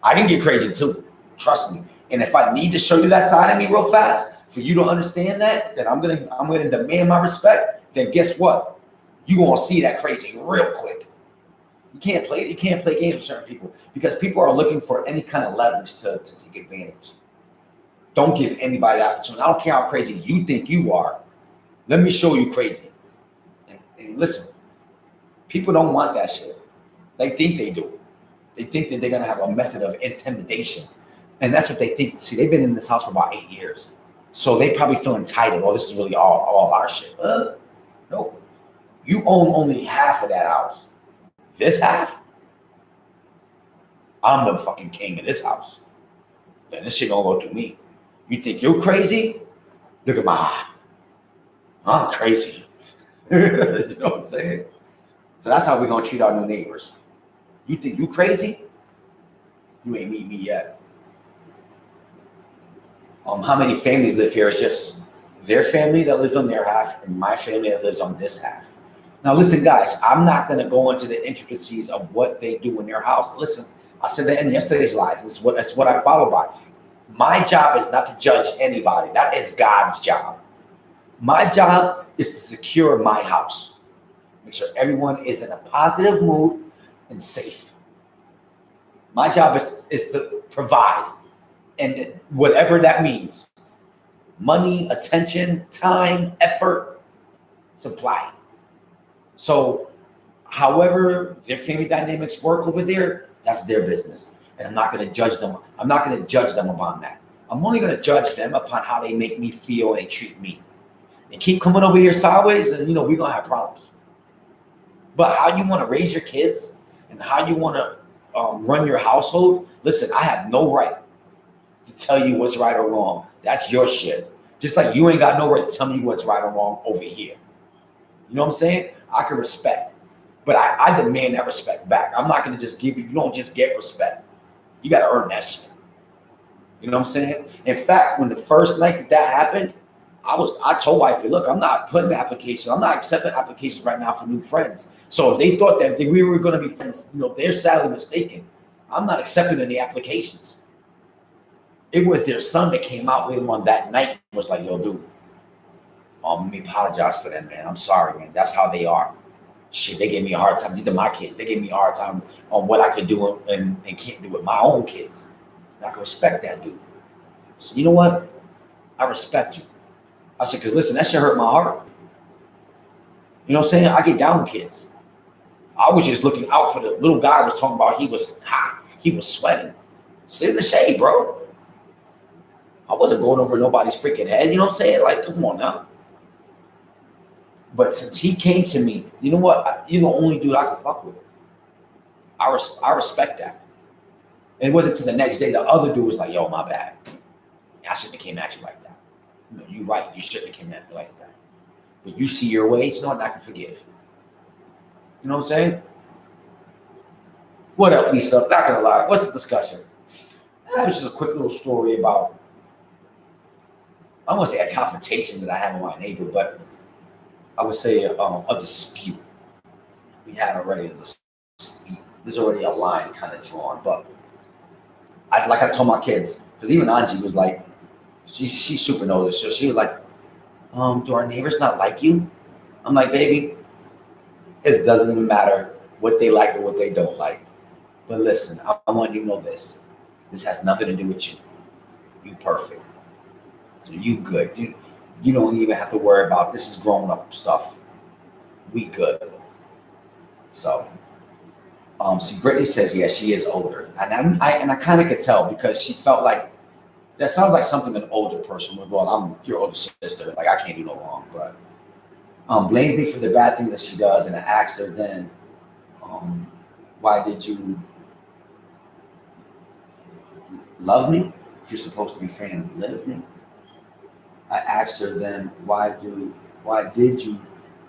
I can get crazy too, trust me. And if I need to show you that side of me real fast for you to understand that I'm gonna demand my respect, then guess what? You're gonna see that crazy real quick. You can't play games with certain people because people are looking for any kind of leverage to take advantage. Don't give anybody the opportunity. I don't care how crazy you think you are. Let me show you crazy. And listen, people don't want that shit. They think they do. They think that they're gonna have a method of intimidation. And that's what they think. See, they've been in this house for about 8 years. So they probably feel entitled. Oh, this is really all our shit. No. You own only half of that house. This half, I'm the fucking king of this house. And this shit gonna go through me. You think you're crazy? Look at I'm crazy. You know what I'm saying? So that's how we're gonna treat our new neighbors. You think you crazy? You ain't meet me yet. How many families live here? It's just their family that lives on their half and my family that lives on this half. Now, listen, guys, I'm not going to go into the intricacies of what they do in their house. Listen, I said that in yesterday's live. That's what I follow by. My job is not to judge anybody. That is God's job. My job is to secure my house. Make sure everyone is in a positive mood and safe. My job is to provide. And whatever that means. Money, attention, time, effort, supply. So however their family dynamics work over there, that's their business. And I'm not going to judge them. I'm not going to judge them upon that. I'm only going to judge them upon how they make me feel and they treat me. They keep coming over here sideways, and we're going to have problems. But how you want to raise your kids and how you want to run your household, listen, I have no right to tell you what's right or wrong. That's your shit. Just like you ain't got no right to tell me what's right or wrong over here. You know what I'm saying? I can respect. But I demand that respect back. I'm not going to just give you don't just get respect. You got to earn that shit. You know what I'm saying? In fact, when the first night that happened, I told wifey, look, I'm not putting the application. I'm not accepting applications right now for new friends. So if they thought that we were going to be friends, they're sadly mistaken. I'm not accepting any applications. It was their son that came out with him on that night and was like, yo, dude, let me apologize for them, man. I'm sorry, man. That's how they are. Shit, they gave me a hard time. These are my kids. They gave me a hard time on what I could do and can't do with my own kids. And I can respect that, dude. So you know what? I respect you. I said, because listen, that shit hurt my heart. You know what I'm saying? I get down with kids. I was just looking out for the little guy I was talking about. He was hot. He was sweating. Sit in the shade, bro. I wasn't going over nobody's freaking head. You know what I'm saying? Like, come on now. But since he came to me, you know what? You're the only dude I can fuck with. I respect that. And it wasn't until the next day the other dude was like, yo, my bad. I shouldn't have came at you like that. You're right. You shouldn't have came at me like that. But you see your ways, and I can forgive. You know what I'm saying? What up, Lisa? Not gonna lie. What's the discussion? That was just a quick little story about, I don't want to say a confrontation that I had with my neighbor, but I would say a dispute. We had already a dispute. There's already a line kind of drawn, but I told my kids, because even Angie was like, she super knows this, so she was like, do our neighbors not like you? I'm like, baby, it doesn't even matter what they like or what they don't like. But listen, I want you to know this. This has nothing to do with you. You perfect. So you good. You don't even have to worry about this is grown up stuff. We good. So, see, Brittany says, yeah, she is older. And I kind of could tell because she felt like, that sounds like something an older person would. Well, I'm your older sister. Like, I can't do no wrong. But blames me for the bad things that she does. And I asked her then, why did you love me? If you're supposed to be fan, live me. I asked her then, why did you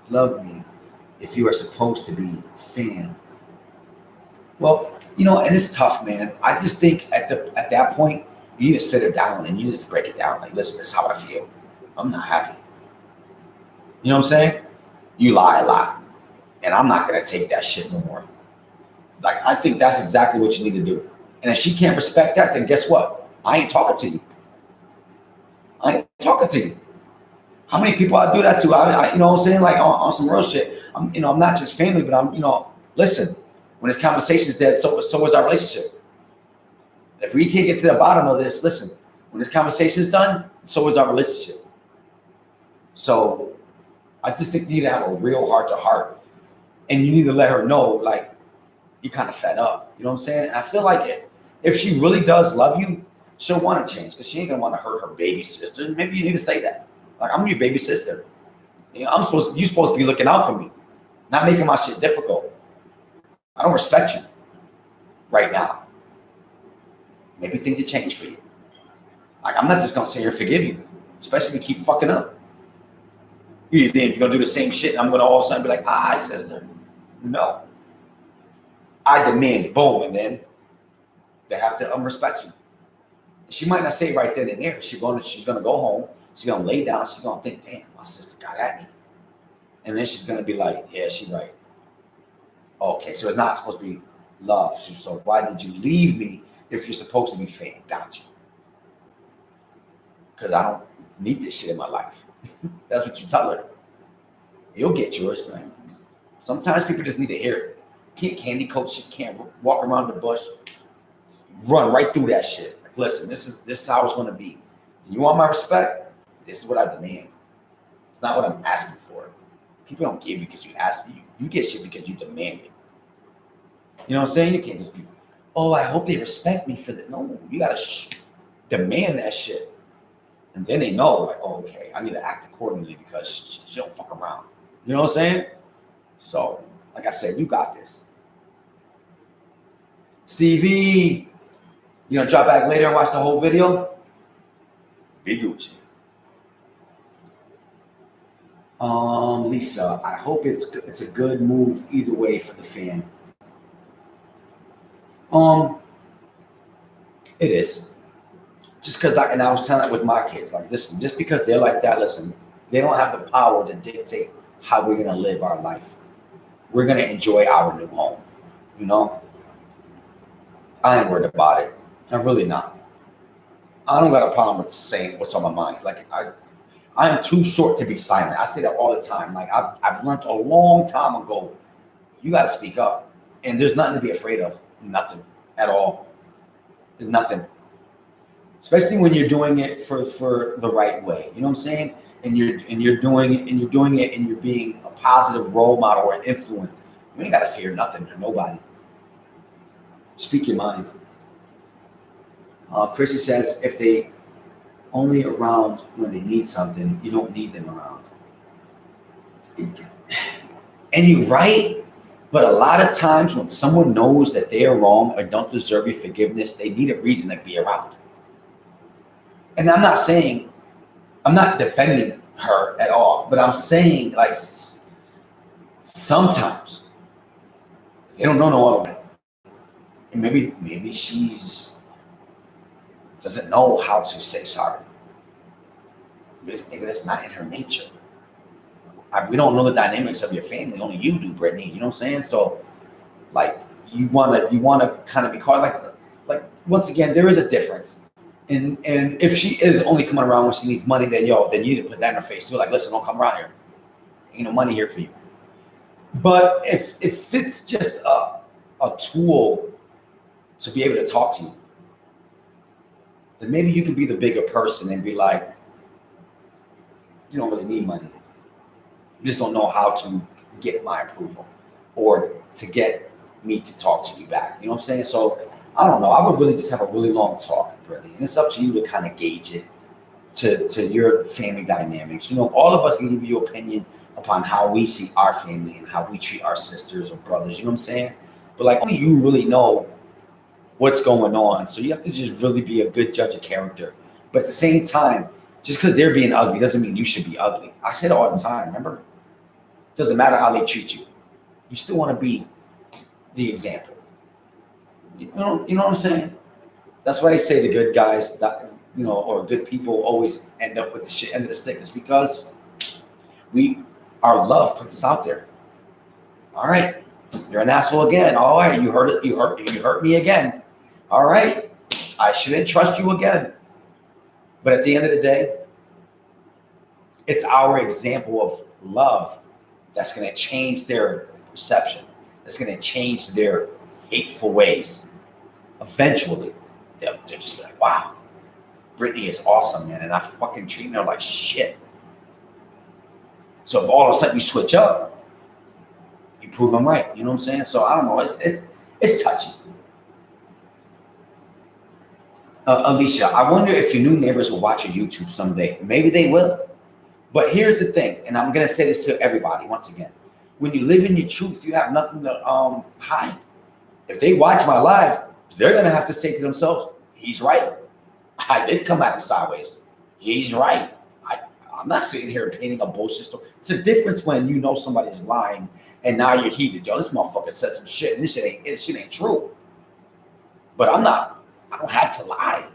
love me if you are supposed to be fan? Well, and it's tough, man. I just think at that point, you need to sit her down and you need to break it down. Like, listen, this is how I feel. I'm not happy. You know what I'm saying? You lie a lot. And I'm not going to take that shit no more. Like, I think that's exactly what you need to do. And if she can't respect that, then guess what? I ain't talking to you. I ain't talking to you. How many people I do that to? I you know what I'm saying? Like on some real shit. I'm not just family, but I'm, listen, when this conversation is dead, so is our relationship. If we can't get to the bottom of this, listen, when this conversation is done, so is our relationship. So I just think you need to have a real heart to heart. And you need to let her know, like, you're kind of fed up. You know what I'm saying? And I feel like if she really does love you, she'll want to change because she ain't going to want to hurt her baby sister. Maybe you need to say that. Like, I'm your baby sister. You're supposed to be looking out for me, not making my shit difficult. I don't respect you right now. Maybe things will change for you. Like, I'm not just going to sit here and forgive you, especially if you keep fucking up. You think you're going to do the same shit and I'm going to all of a sudden be like, sister. No. I demand it. Boom. And then they have to respect you. She might not say right then and there. She's gonna go home. She's gonna lay down. She's gonna think, damn, my sister got at me. And then she's gonna be like, yeah, she's right. Okay, so it's not supposed to be love. So why did you leave me if you're supposed to be fam? Got you. Because I don't need this shit in my life. That's what you tell her. You'll get yours, man. Sometimes people just need to hear it. Can't candy coat shit. Can't walk around the bush. Run right through that shit. Like, listen, this is how it's gonna be. You want my respect? This is what I demand. It's not what I'm asking for. People don't give you because you ask. You get shit because you demand it. You know what I'm saying? You can't just be, oh, I hope they respect me for that. No, you gotta demand that shit. And then they know, like, oh, okay, I need to act accordingly because she don't fuck around. You know what I'm saying? So, like I said, you got this. Stevie, you gonna drop back later and watch the whole video? Be Gucci. Lisa, I hope it's a good move either way for the fan. It is. Just because, and I was telling it with my kids, like, listen, just because they're like that, listen, they don't have the power to dictate how we're gonna live our life. We're gonna enjoy our new home, you know. I ain't worried about it. I'm really not. I don't got a problem with saying what's on my mind. Like I am too short to be silent. I say that all the time. Like I've learned a long time ago, you got to speak up, and there's nothing to be afraid of. Nothing at all. There's nothing. Especially when you're doing it for the right way. You know what I'm saying? And you're doing it and you're being a positive role model or an influence. You ain't got to fear nothing or nobody. Speak your mind. Chrissy says, if they only around when they need something, you don't need them around. And you're right, but a lot of times when someone knows that they are wrong or don't deserve your forgiveness, they need a reason to be around. And I'm not defending her at all, but I'm saying, like, sometimes they don't know no other way. And maybe she's doesn't know how to say sorry. Maybe that's not in her nature. We don't know the dynamics of your family. Only you do, Brittany. You know what I'm saying? So, like, you wanna kind of be caught like once again, there is a difference. And if she is only coming around when she needs money, then you need to put that in her face too. Like, listen, don't come around here. Ain't no money here for you. But if it's just a tool to be able to talk to you, then maybe you can be the bigger person and be like, you don't really need money. You just don't know how to get my approval or to get me to talk to you back. You know what I'm saying? So I don't know. I would really just have a really long talk, Brittany. And it's up to you to kind of gauge it to your family dynamics. You know, all of us can give you opinion upon how we see our family and how we treat our sisters or brothers. You know what I'm saying? But like, only you really know what's going on. So you have to just really be a good judge of character. But at the same time, just because they're being ugly doesn't mean you should be ugly. I say it all the time, remember? It doesn't matter how they treat you. You still want to be the example. You know what I'm saying? That's why they say the good guys, or good people always end up with the shit end of the stick. It's because our love puts us out there. All right, you're an asshole again. All right, you hurt me again. All right, I shouldn't trust you again. But at the end of the day, it's our example of love that's going to change their perception. That's going to change their hateful ways. Eventually, they're just like, wow, Brittany is awesome, man. And I fucking treat her like shit. So if all of a sudden you switch up, you prove them right. You know what I'm saying? So I don't know. It's touchy. Alicia, I wonder if your new neighbors will watch your YouTube someday. Maybe they will. But here's the thing, and I'm going to say this to everybody once again. When you live in your truth, you have nothing to hide. If they watch my live, they're going to have to say to themselves, he's right. I did come at him sideways. He's right. I'm not sitting here painting a bullshit story. It's a difference when you know somebody's lying and now you're heated. Yo, this motherfucker said some shit and this shit ain't true. But I don't have to lie.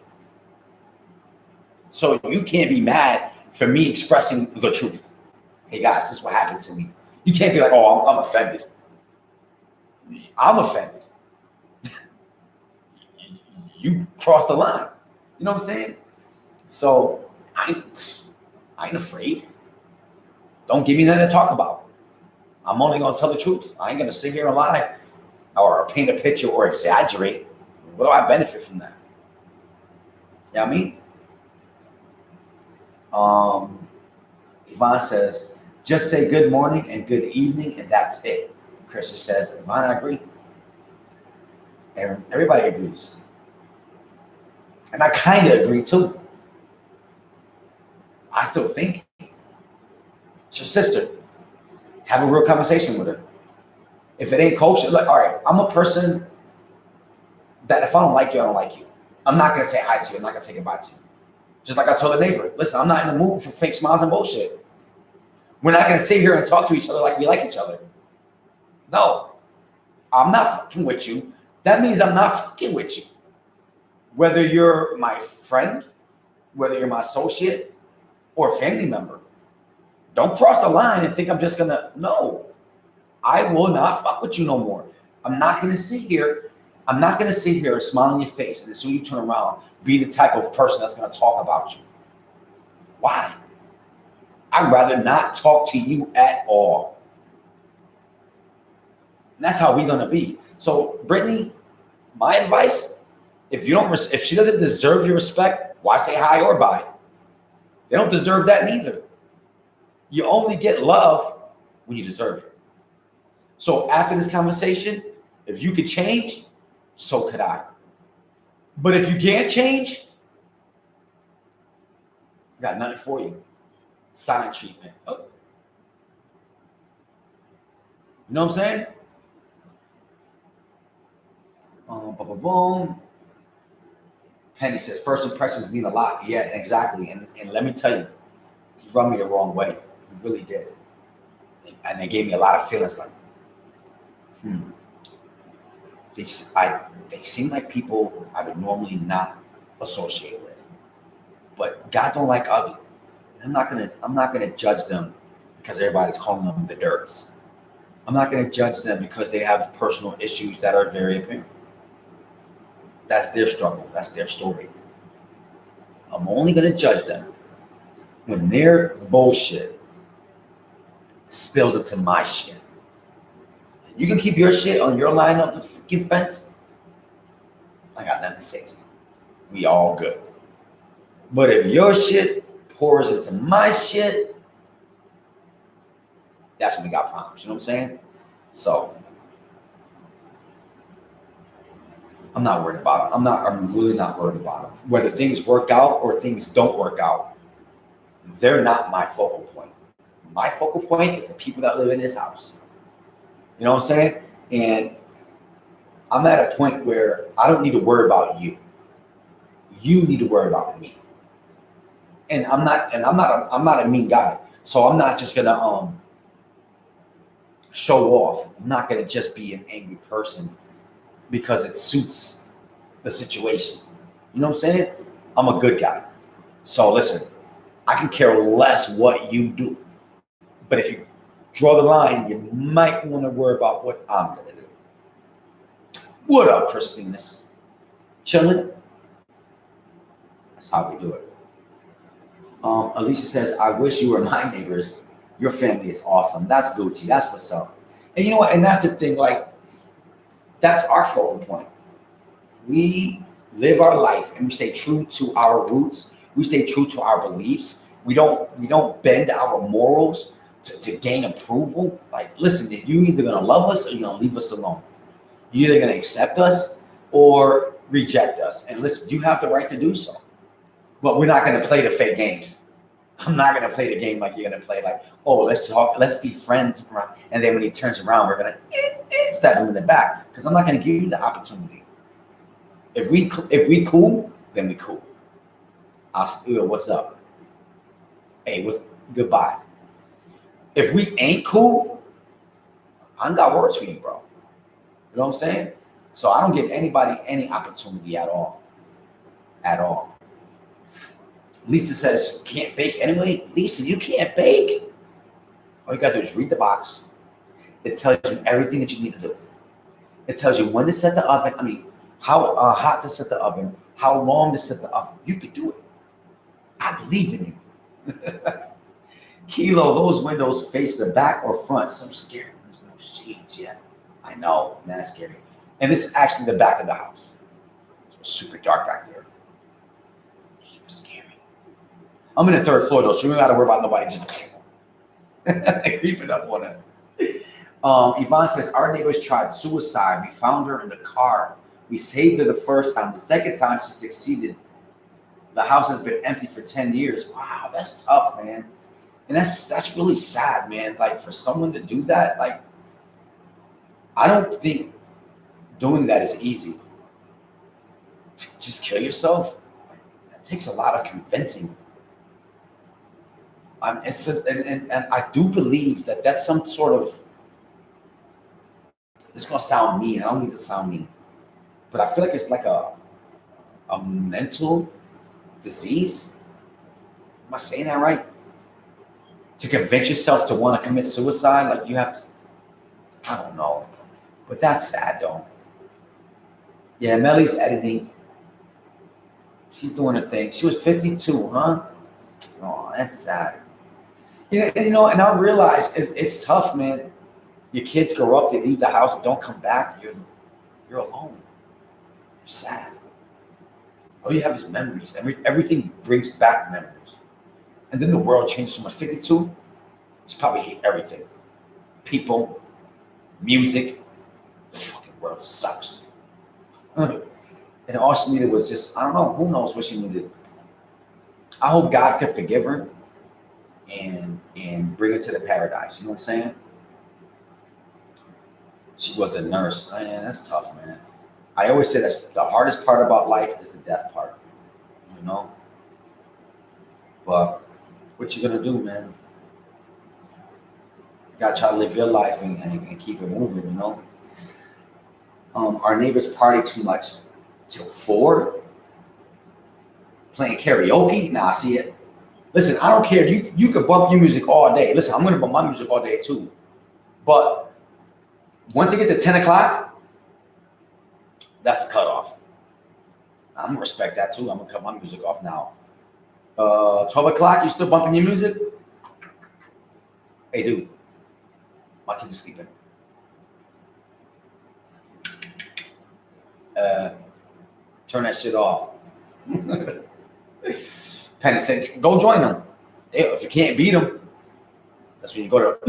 So you can't be mad for me expressing the truth. Hey guys, this is what happened to me. You can't be like, oh, I'm offended. I'm offended. You crossed the line. You know what I'm saying? So I ain't afraid. Don't give me nothing to talk about. I'm only gonna tell the truth. I ain't gonna sit here and lie or paint a picture or exaggerate. What do I benefit from that? You know what I mean? Yvonne says, just say good morning and good evening, and that's it. Krista says, Yvonne, I agree. And everybody agrees. And I kind of agree too. I still think it's your sister. Have a real conversation with her. If it ain't kosher, like, all right, I'm a person that if I don't like you, I don't like you. I'm not going to say hi to you. I'm not going to say goodbye to you. Just like I told the neighbor, listen, I'm not in the mood for fake smiles and bullshit. We're not going to sit here and talk to each other like we like each other. No, I'm not fucking with you. That means I'm not fucking with you. Whether you're my friend, whether you're my associate or family member. Don't cross the line and think I'm just going to, no. I will not fuck with you no more. I'm not going to sit here. I'm not going to sit here and smile in your face and as soon as you turn around, be the type of person that's going to talk about you. Why? I'd rather not talk to you at all. And that's how we're going to be. So, Brittany, my advice, if she doesn't deserve your respect, why say hi or bye? They don't deserve that neither. You only get love when you deserve it. So after this conversation, if you could change, so could I. But if you can't change, I got nothing for you. Silent treatment. Oh. You know what I'm saying? Boom. Penny says, first impressions mean a lot. Yeah, exactly. And let me tell you, he rubbed me the wrong way. He really did. And they gave me a lot of feelings like, They seem like people I would normally not associate with. But God don't like ugly. I'm not gonna judge them because everybody's calling them the dirts. I'm not gonna judge them because they have personal issues that are very apparent. That's their struggle. That's their story. I'm only gonna judge them when their bullshit spills into my shit. You can keep your shit on your line of the freaking fence. I got nothing to say to you. We all good. But if your shit pours into my shit, that's when we got problems. You know what I'm saying? So I'm not worried about it. I'm really not worried about it. Whether things work out or things don't work out, they're not my focal point. My focal point is the people that live in this house. You know what I'm saying? And I'm at a point where I don't need to worry about you. You need to worry about me. And I'm not a mean guy. So I'm not just gonna show off. I'm not gonna just be an angry person because it suits the situation. You know what I'm saying? I'm a good guy. So listen, I can care less what you do. But if you draw the line, you might want to worry about what I'm going to do. What up, Christinus? Chilling? That's how we do it. Alicia says, I wish you were my neighbors. Your family is awesome. That's Gucci. That's what's up. And you know what? And that's the thing. Like, that's our focal point. We live our life and we stay true to our roots. We stay true to our beliefs. We don't bend our morals to gain approval. Like, listen, if you're either gonna love us or you're gonna leave us alone. You're either gonna accept us or reject us. And listen, you have the right to do so. But we're not gonna play the fake games. I'm not gonna play the game like you're gonna play, like, oh, let's talk, let's be friends. And then when he turns around, we're gonna stab him in the back. Because I'm not gonna give you the opportunity. If we cool, then we cool. What's up? Hey, goodbye. If we ain't cool, I ain't got words for you, bro. You know what I'm saying? So I don't give anybody any opportunity at all. At all. Lisa says, can't bake anyway. Lisa, you can't bake. All you gotta do is read the box. It tells you everything that you need to do. It tells you when to set the oven. I mean, how hot to set the oven, how long to set the oven. You can do it. I believe in you. Kilo, those windows face the back or front. So I'm scared. There's no shades yet. I know, man, that's scary. And this is actually the back of the house. It's super dark back there. Super scary. I'm in the 3rd floor though, so we don't gotta worry about nobody just creeping up on us. Yvonne says, our neighbors tried suicide. We found her in the car. We saved her the first time. The second time she succeeded. The house has been empty for 10 years. Wow, that's tough, man. And that's really sad, man. Like for someone to do that, like I don't think doing that is easy. Just kill yourself. That takes a lot of convincing. And I do believe that that's some sort of. This is gonna sound mean. I don't mean to sound mean, but I feel like it's like a mental disease. Am I saying that right? To convince yourself to want to commit suicide, like you have to. I don't know, but that's sad though. Yeah, Melly's editing. She's doing her thing. She was 52, huh? Oh, that's sad. And I realize it's tough, man. Your kids grow up, they leave the house, they don't come back. You're alone. You're sad. All you have is memories. Everything brings back memories. And then the world changed so much. 52, she probably hate everything. People, music, the fucking world sucks. And all she needed was just, I don't know, who knows what she needed. I hope God can forgive her and bring her to the paradise. You know what I'm saying? She was a nurse. Man, that's tough, man. I always say that's the hardest part about life is the death part. You know? But what you gonna do, man? You gotta try to live your life and keep it moving, you know? Our neighbors party too much. Till 4? Playing karaoke? Nah, see it. Listen, I don't care. You could bump your music all day. Listen, I'm gonna bump my music all day too. But once it gets to 10 o'clock, that's the cutoff. I'm gonna respect that too. I'm gonna cut my music off now. 12 o'clock, you still bumping your music? Hey, dude, my kids are sleeping. Turn that shit off. Penny said, go join them. Hey, if you can't beat them, that's when you go to.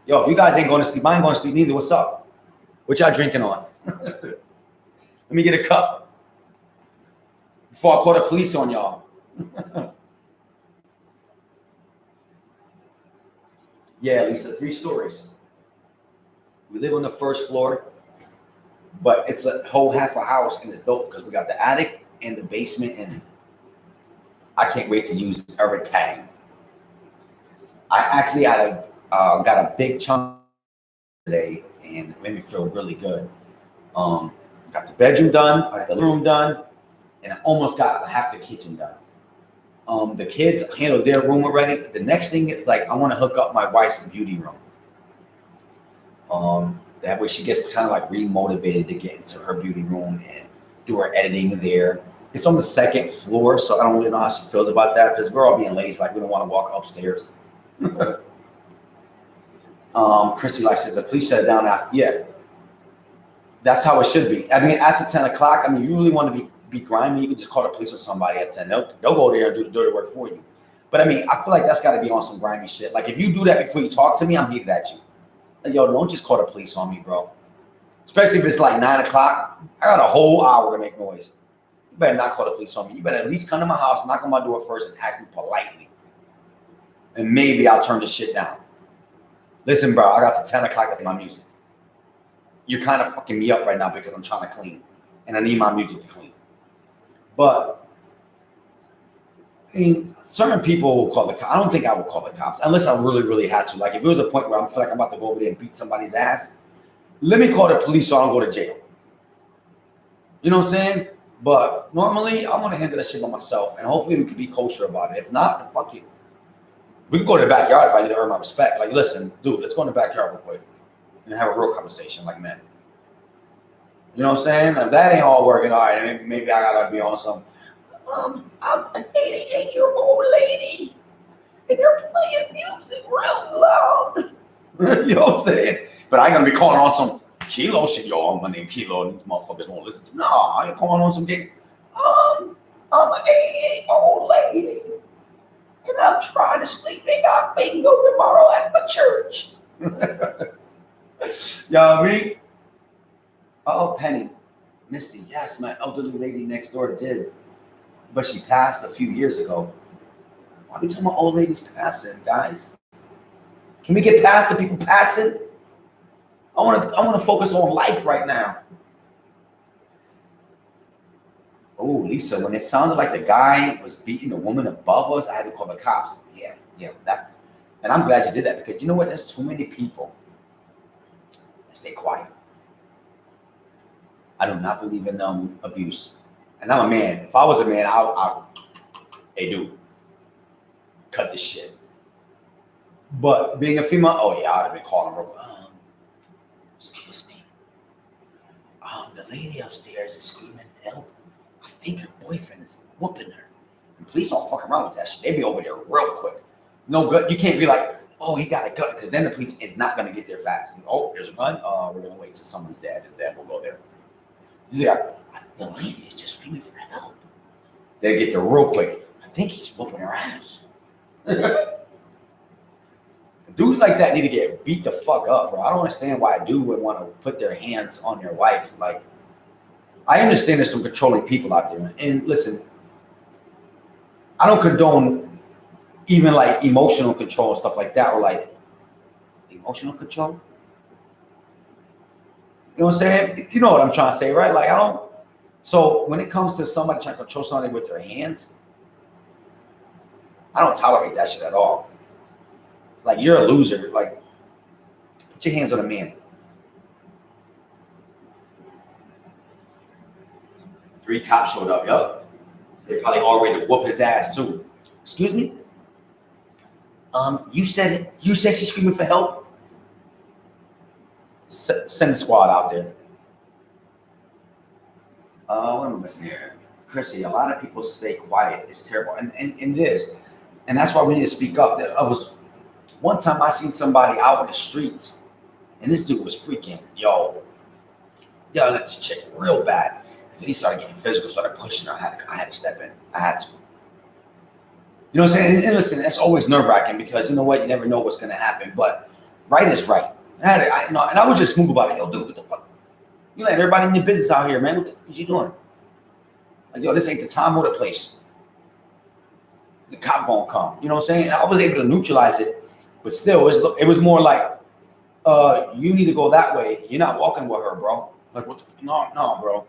Yo, if you guys ain't going to sleep, I ain't going to sleep neither. What's up? What y'all drinking on? Let me get a cup before I call the police on y'all. Yeah, Lisa, 3 stories. We live on the 1st floor, but it's a whole half a house, and it's dope because we got the attic and the basement, and I can't wait to use everything. I actually got a big chunk today, and it made me feel really good. Got the bedroom done, I got the living room done, and I almost got half the kitchen done. The kids handled their room already. The next thing is like I want to hook up my wife's beauty room. That way she gets kind of like re-motivated to get into her beauty room and do her editing there. It's on the 2nd floor, so I don't really know how she feels about that because we're all being lazy, like we don't want to walk upstairs. Chrissy like says the police shut it down after. Yeah, that's how it should be. I mean, after 10 o'clock, I mean, you really want to be grimy, you can just call the police or somebody at 10. They'll go there and do the dirty work for you. But I mean, I feel like that's got to be on some grimy shit. Like if you do that before you talk to me, I'm heated at you. Like, yo, don't just call the police on me, bro. Especially if it's like 9 o'clock. I got a whole hour to make noise. You better not call the police on me. You better at least come to my house, knock on my door first, and ask me politely. And maybe I'll turn the shit down. Listen, bro, I got to 10 o'clock at my music. You're kind of fucking me up right now because I'm trying to clean. And I need my music to clean. But, I mean, certain people will call the cops. I don't think I would call the cops unless I really, really had to. Like, if it was a point where I feel like I'm about to go over there and beat somebody's ass, let me call the police so I don't go to jail. You know what I'm saying? But normally, I'm gonna handle that shit by myself, and hopefully, we can be kosher about it. If not, then fuck you. We can go to the backyard if I need to earn my respect. Like, listen, dude, let's go in the backyard real quick and have a real conversation, like men. You know what I'm saying? If that ain't all working, all right, maybe I gotta be on some. I'm an 88-year-old lady, and they're playing music real loud. You know what I'm saying? But I ain't gonna be calling on some Kilo shit. Yo, my name Kilo, and these motherfuckers won't listen to me. No, I ain't calling on some gay. I'm an 88-year-old lady, and I'm trying to sleep. They got bingo tomorrow at my church. Y'all me? Oh, Penny. Misty, yes, my elderly lady next door did. But she passed a few years ago. Why are we talking about old ladies passing, guys? Can we get past the people passing? I want to focus on life right now. Oh, Lisa, when it sounded like the guy was beating the woman above us, I had to call the cops. Yeah, and I'm glad you did that because you know what? There's too many people that stay quiet. I do not believe in abuse. And I'm a man. If I was a man, hey, dude, cut this shit. But being a female, oh yeah, I'd have been calling her. Excuse me. The lady upstairs is screaming help. I think her boyfriend is whooping her. And please don't fuck around with that shit. They be over there real quick. No good. You can't be like, oh, he got a gun, because then the police is not gonna get there fast. Oh, there's a gun. We're gonna wait till someone's dead, and then we'll go there. Yeah, the lady is just screaming for help. They get there real quick. I think he's whooping her ass. Dudes like that need to get beat the fuck up, bro. I don't understand why a dude would want to put their hands on their wife. Like, I understand there's some controlling people out there. And listen, I don't condone even like emotional control and stuff like that, or like emotional control. You know what I'm saying? You know what I'm trying to say, right? Like, I don't. So when it comes to somebody trying to control somebody with their hands, I don't tolerate that shit at all. Like, you're a loser. Like, put your hands on a man. 3 cops showed up. Yup. They probably all ready to whoop his ass too. Excuse me? You said she's screaming for help? Send the squad out there. What am I missing here? Chrissy, a lot of people stay quiet. It's terrible. And it is. And that's why we need to speak up. One time I seen somebody out in the streets, and this dude was freaking, yo, at this chick real bad. And then he started getting physical, started pushing her. I had to step in. I had to. You know what I'm saying? And listen, that's always nerve-wracking because you know what? You never know what's going to happen. But right is right. And I was just smooth about it. Yo, dude, what the fuck? You letting everybody in your business out here, man. What the fuck is you doing? Like, yo, this ain't the time or the place. The cop gonna come. You know what I'm saying? I was able to neutralize it. But still, it was more like, you need to go that way. You're not walking with her, bro. Like, what the no, bro.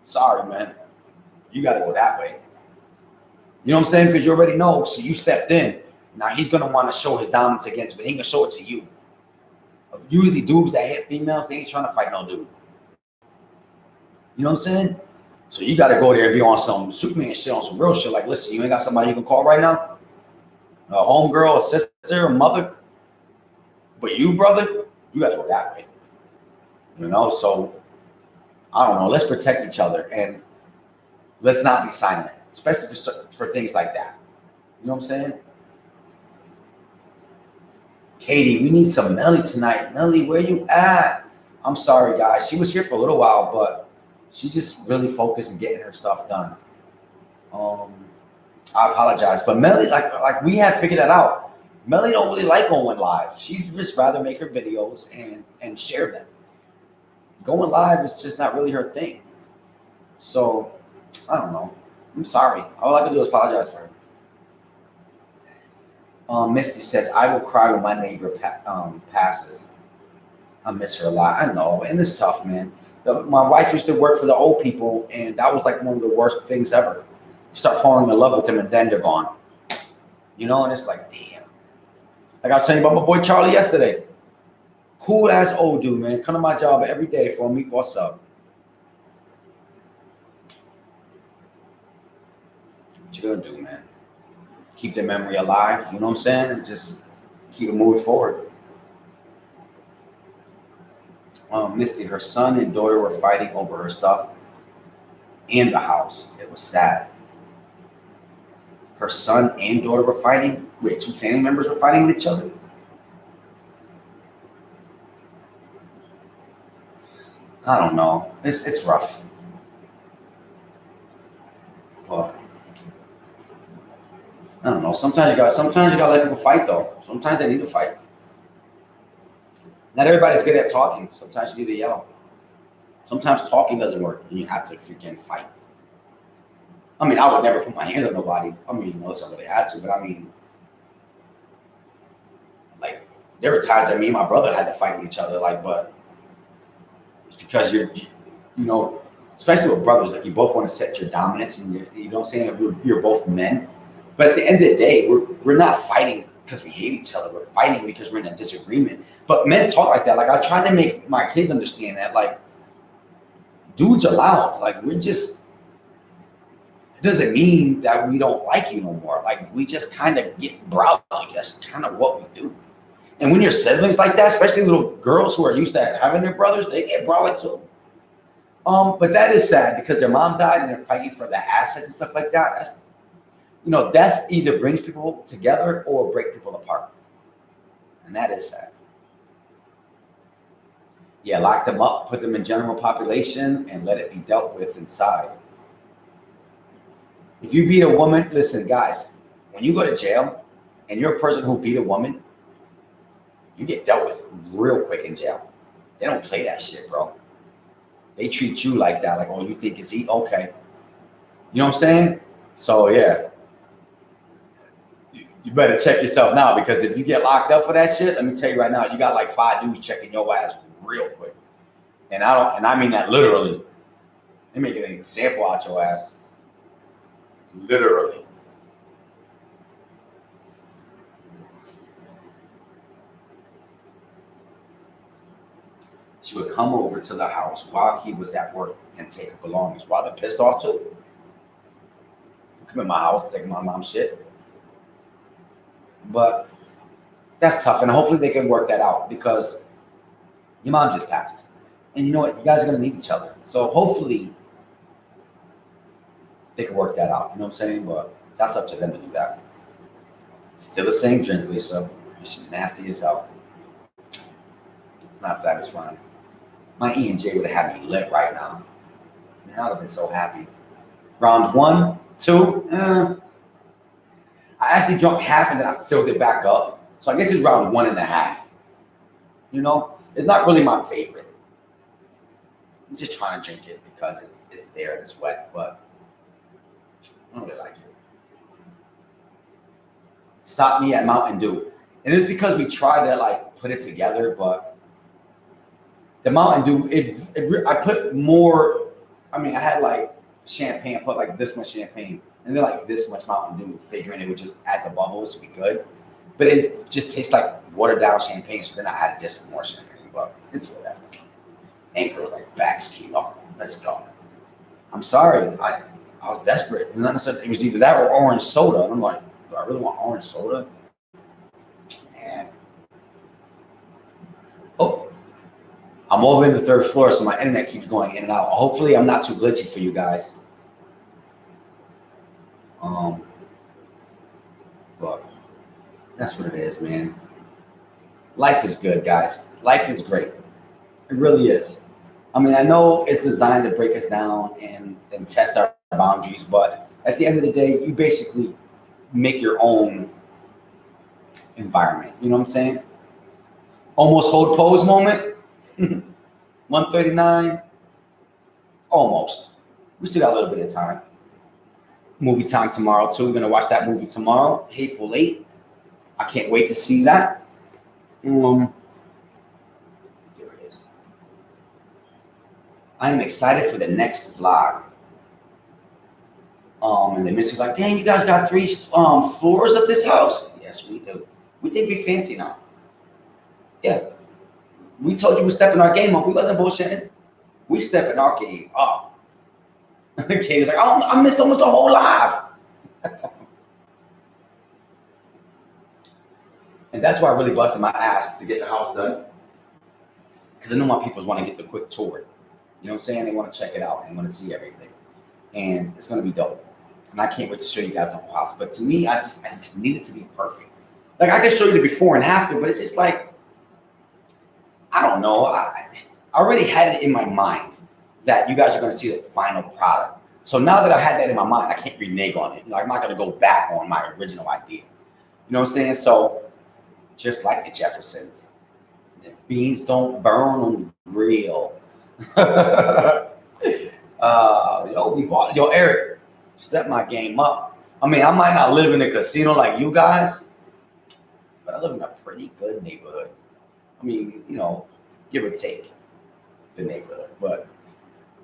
Sorry, man. You got to go that way. You know what I'm saying? Because you already know. So you stepped in. Now he's going to want to show his dominance against you, but he ain't going to show it to you. Usually dudes that hit females, they ain't trying to fight no dude. You know what I'm saying? So you got to go there and be on some Superman shit, on some real shit. Like, listen, you ain't got somebody you can call right now? A homegirl, a sister, a mother. But you, brother, you got to go that way. You know, so I don't know. Let's protect each other and let's not be silent, especially for things like that. You know what I'm saying? Katie, we need some Melly tonight. Melly, where you at? I'm sorry, guys. She was here for a little while, but she just really focused on getting her stuff done. I apologize, but Melly, like we have figured that out. Melly don't really like going live. She'd just rather make her videos and share them. Going live is just not really her thing. So, I don't know. I'm sorry. All I can do is apologize for her. Misty says, I will cry when my neighbor passes. I miss her a lot. I know, and it's tough, man. My wife used to work for the old people, and that was like one of the worst things ever. You start falling in love with them, and then they're gone. You know, and it's like, damn. Like I was telling you about my boy Charlie yesterday. Cool ass old dude, man. Come to my job every day for a meatball sub. you're gonna do, man. Keep their memory alive, you know what I'm saying? And just keep it moving forward. Misty, her son and daughter were fighting over her stuff and the house. It was sad. Her son and daughter were fighting? Wait, two family members were fighting with each other? I don't know. It's rough. But I don't know. Sometimes you gotta let people fight though. Sometimes they need to fight. Not everybody's good at talking. Sometimes you need to yell. Sometimes talking doesn't work and you have to freaking fight. I mean, I would never put my hands on nobody. I mean, unless I really had to, but I mean, like, there were times that me and my brother had to fight with each other, like, but it's because you know, especially with brothers, like, you both want to set your dominance, and you know what I'm saying? You're both men. But at the end of the day, we're not fighting because we hate each other. We're fighting because we're in a disagreement. But men talk like that. Like, I try to make my kids understand that, like, dudes are loud. Like, we're just, it doesn't mean that we don't like you no more. Like, we just kind of get browly. That's kind of what we do. And when you're siblings like that, especially little girls who are used to having their brothers, they get browly too. But that is sad because their mom died and they're fighting for the assets and stuff like that. That's, you know, death either brings people together or break people apart. And that is sad. Yeah, lock them up, put them in general population, and let it be dealt with inside. If you beat a woman, listen, guys, when you go to jail and you're a person who beat a woman, you get dealt with real quick in jail. They don't play that shit, bro. They treat you like that, like, oh, you think it's okay. You know what I'm saying? So, yeah. You better check yourself now, because if you get locked up for that shit, let me tell you right now, you got like 5 dudes checking your ass real quick. And I mean that literally. They make an example out your ass. Literally. She would come over to the house while he was at work and take her belongings. While they're pissed off too. Come in my house, taking my mom's shit. But that's tough, and hopefully they can work that out, because your mom just passed. And you know what? You guys are going to need each other. So hopefully they can work that out. You know what I'm saying? But that's up to them to do that. Still the same drink, Lisa. You're nasty as hell. It's not satisfying. My E&J would have had me lit right now. Man, I would have been so happy. Round 1, 2, I actually drank half and then I filled it back up. So I guess it's around 1.5. You know, it's not really my favorite. I'm just trying to drink it because it's there and it's wet, but I don't really like it. Stop me at Mountain Dew. And it's because we tried to like put it together, but the Mountain Dew, I put more, I mean, I had like champagne, I put like this much champagne. And then like this much Mountain Dew, figuring it would just add the bubbles to be good. But it just tastes like watered down champagne, so then I added just some more champagne. But it's whatever. Anchor was like, facts, kilo. Let's go. I'm sorry. I was desperate. It was either that or orange soda. And I'm like, do I really want orange soda? Man. Oh. I'm over in the 3rd floor, so my internet keeps going in and out. Hopefully I'm not too glitchy for you guys. But that's what it is, man. Life is good, guys. Life is great. It really is. I mean, I know it's designed to break us down and test our boundaries, but at the end of the day, you basically make your own environment. You know what I'm saying? Almost hold pose moment. 139. Almost. We still got a little bit of time. Movie time tomorrow too. We're gonna watch that movie tomorrow, Hateful Eight. I can't wait to see that. There it is. I am excited for the next vlog. And the missus like, dang, you guys got 3 floors of this house? Yes, we do. We think we fancy now. Yeah. We told you we're stepping our game up. We wasn't bullshitting. We stepping our game up. Katie's like, oh, I missed almost a whole live. And that's why I really busted my ass to get the house done. Because I know my people want to get the quick tour. You know what I'm saying? They want to check it out. They want to see everything. And it's going to be dope. And I can't wait to show you guys the whole house. But to me, I just need it to be perfect. Like, I can show you the before and after, but it's just like, I don't know. I already had it in my mind that you guys are going to see the final product. So now that I had that in my mind, I can't renege on it. You know, I'm not going to go back on my original idea. You know what I'm saying? So, just like the Jeffersons, the beans don't burn on the grill. Yo, Eric, step my game up. I mean, I might not live in a casino like you guys, but I live in a pretty good neighborhood. I mean, you know, give or take the neighborhood, but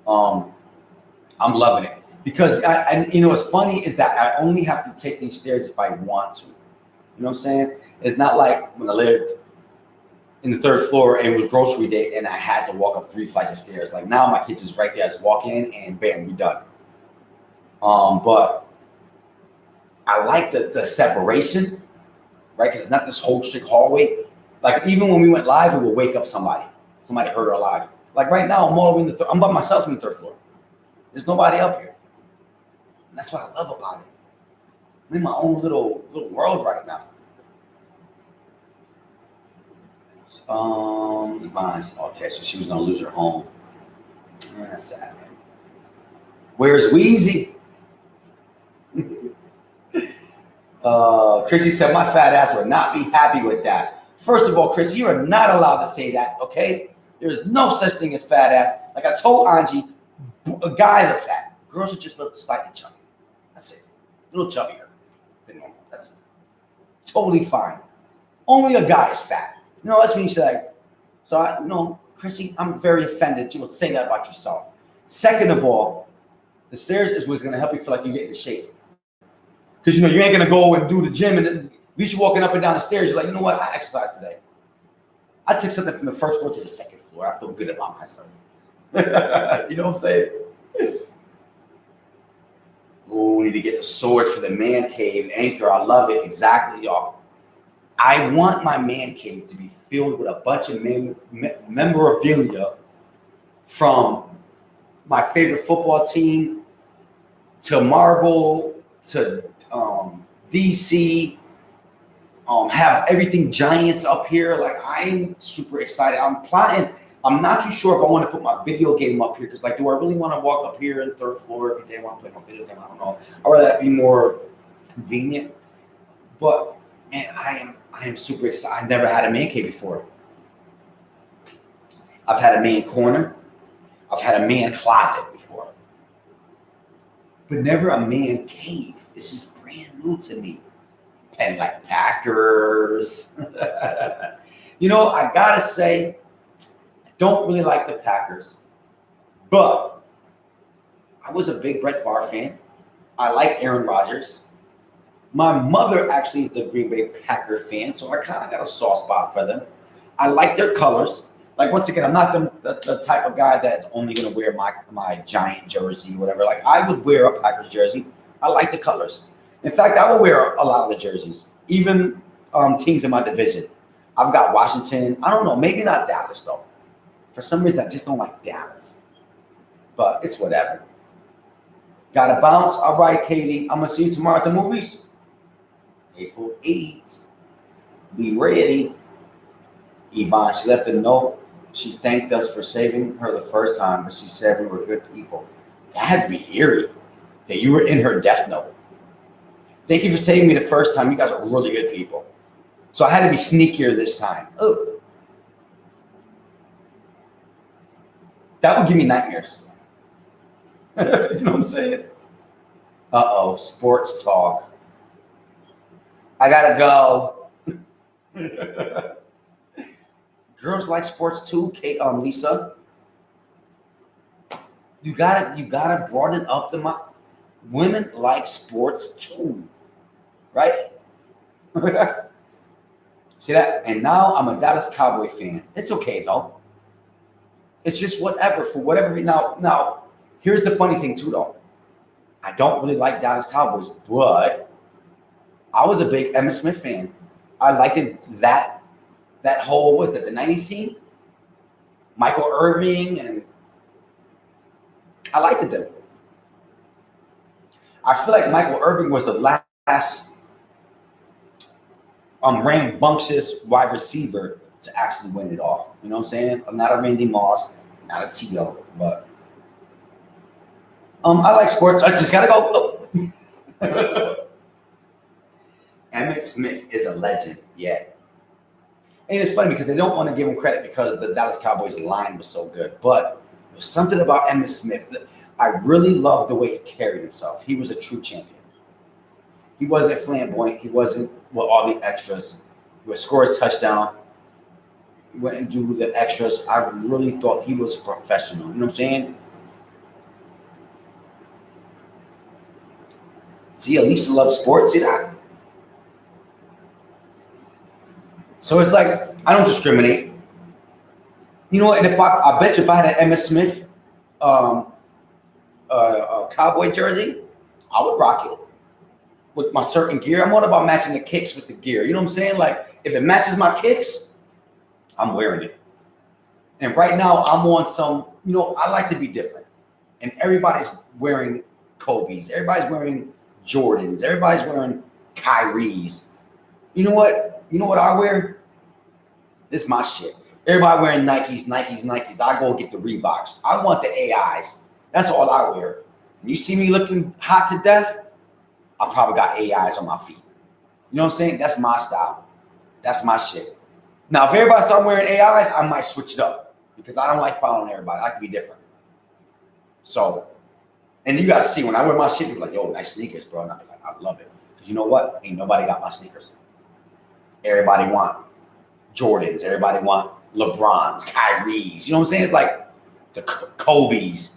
I'm loving it because and you know what's funny is that I only have to take these stairs if I want to. You know what I'm saying? It's not like when I lived in the third floor and it was grocery day and I had to walk up 3 flights of stairs. Like now my kitchen's right there. I just walk in and bam, we're done. But I like the separation, right? Because it's not this whole strict hallway. Like even when we went live, we would wake up somebody. Somebody heard our live. Like right now, I'm all the way in the I'm by myself in the third floor. There's nobody up here. And that's what I love about it. I'm in my own little world right now. Okay, so she was gonna lose her home. That's sad, man. Where's Wheezy? Chrissy said, my fat ass would not be happy with that. First of all, Chrissy, you are not allowed to say that, okay? There is no such thing as fat ass. Like I told Angie, guys are fat. Girls are just a little slightly chubby. That's it. A little chubbier than normal. That's totally fine. Only a guy is fat. You know, that's when you say, like, so Chrissy, I'm very offended you would say that about yourself. Second of all, the stairs is what's going to help you feel like you're getting in shape. Because, you know, you ain't going to go and do the gym and at least you're walking up and down the stairs. You're like, you know what? I exercised today. I took something from the first floor to the second floor. I feel good about myself. You know what I'm saying? Oh, we need to get the swords for the man cave anchor. I love it. Exactly, y'all. I want my man cave to be filled with a bunch of memorabilia from my favorite football team to Marvel to DC. Have everything Giants up here. Like I'm super excited. I'm plotting. I'm not too sure if I want to put my video game up here because, like, do I really want to walk up here in the third floor every day? I want to play my video game. I don't know. I'd rather that be more convenient. But man, I am super excited. I've never had a man cave before. I've had a man corner. I've had a man closet before. But never a man cave. This is brand new to me. And like Packers. You know, I gotta say, I don't really like the Packers. But I was a big Brett Favre fan. I like Aaron Rodgers. My mother actually is a Green Bay Packer fan, so I kind of got a soft spot for them. I like their colors. Like, once again, I'm not the type of guy that's only going to wear my Giant jersey or whatever. Like, I would wear a Packers jersey. I like the colors. In fact, I will wear a lot of the jerseys, even teams in my division. I've got Washington. I don't know, maybe not Dallas, though. For some reason, I just don't like Dallas. But it's whatever. Got to bounce. All right, Katie. I'm going to see you tomorrow at the movies. April 8th. Be ready. Yvonne, she left a note. She thanked us for saving her the first time, but she said we were good people. That had to be eerie that you were in her death note. Thank you for saving me the first time. You guys are really good people. So I had to be sneakier this time. Oh. That would give me nightmares. You know what I'm saying? Uh-oh, sports talk. I gotta go. Girls like sports too, Lisa. You gotta broaden up the mind. Women like sports too, right? See that? And now I'm a Dallas Cowboy fan. It's okay though. It's just whatever for whatever. Now, here's the funny thing too, though. I don't really like Dallas Cowboys, but I was a big Emmitt Smith fan. I liked it, that whole, what is it, the 90s team? Michael Irving, and I liked it then. I feel like Michael Irving was the last rambunctious wide receiver to actually win it all. You know what I'm saying? I'm not a Randy Moss, not a T.O., but I like sports. I just gotta go. Oh. Emmitt Smith is a legend, yeah. And it's funny because they don't want to give him credit because the Dallas Cowboys line was so good. But there's something about Emmitt Smith that I really loved the way he carried himself. He was a true champion. He wasn't flamboyant. He wasn't with all the extras. He would score his touchdown. He went and do the extras. I really thought he was a professional. You know what I'm saying? See, Alicia loves sports. See that? So it's like, I don't discriminate. You know what? And if I bet you if I had an Emmitt Smith cowboy jersey, I would rock it with my certain gear. I'm all about matching the kicks with the gear. You know what I'm saying? Like, if it matches my kicks, I'm wearing it. And right now, I'm on some, you know, I like to be different. And everybody's wearing Kobe's. Everybody's wearing Jordans. Everybody's wearing Kyrie's. You know what? You know what I wear? This is my shit. Everybody wearing Nikes. I go get the Reeboks. I want the AIs. That's all I wear. When you see me looking hot to death, I probably got AIs on my feet. You know what I'm saying? That's my style. That's my shit. Now, if everybody start wearing AIs, I might switch it up because I don't like following everybody. I like to be different. So, and you got to see when I wear my shit, you're like, yo, nice sneakers, bro. And I'm like, I love it. Because you know what? Ain't nobody got my sneakers. Everybody want Jordans. Everybody want LeBrons, Kyries. You know what I'm saying? It's like the Kobe's.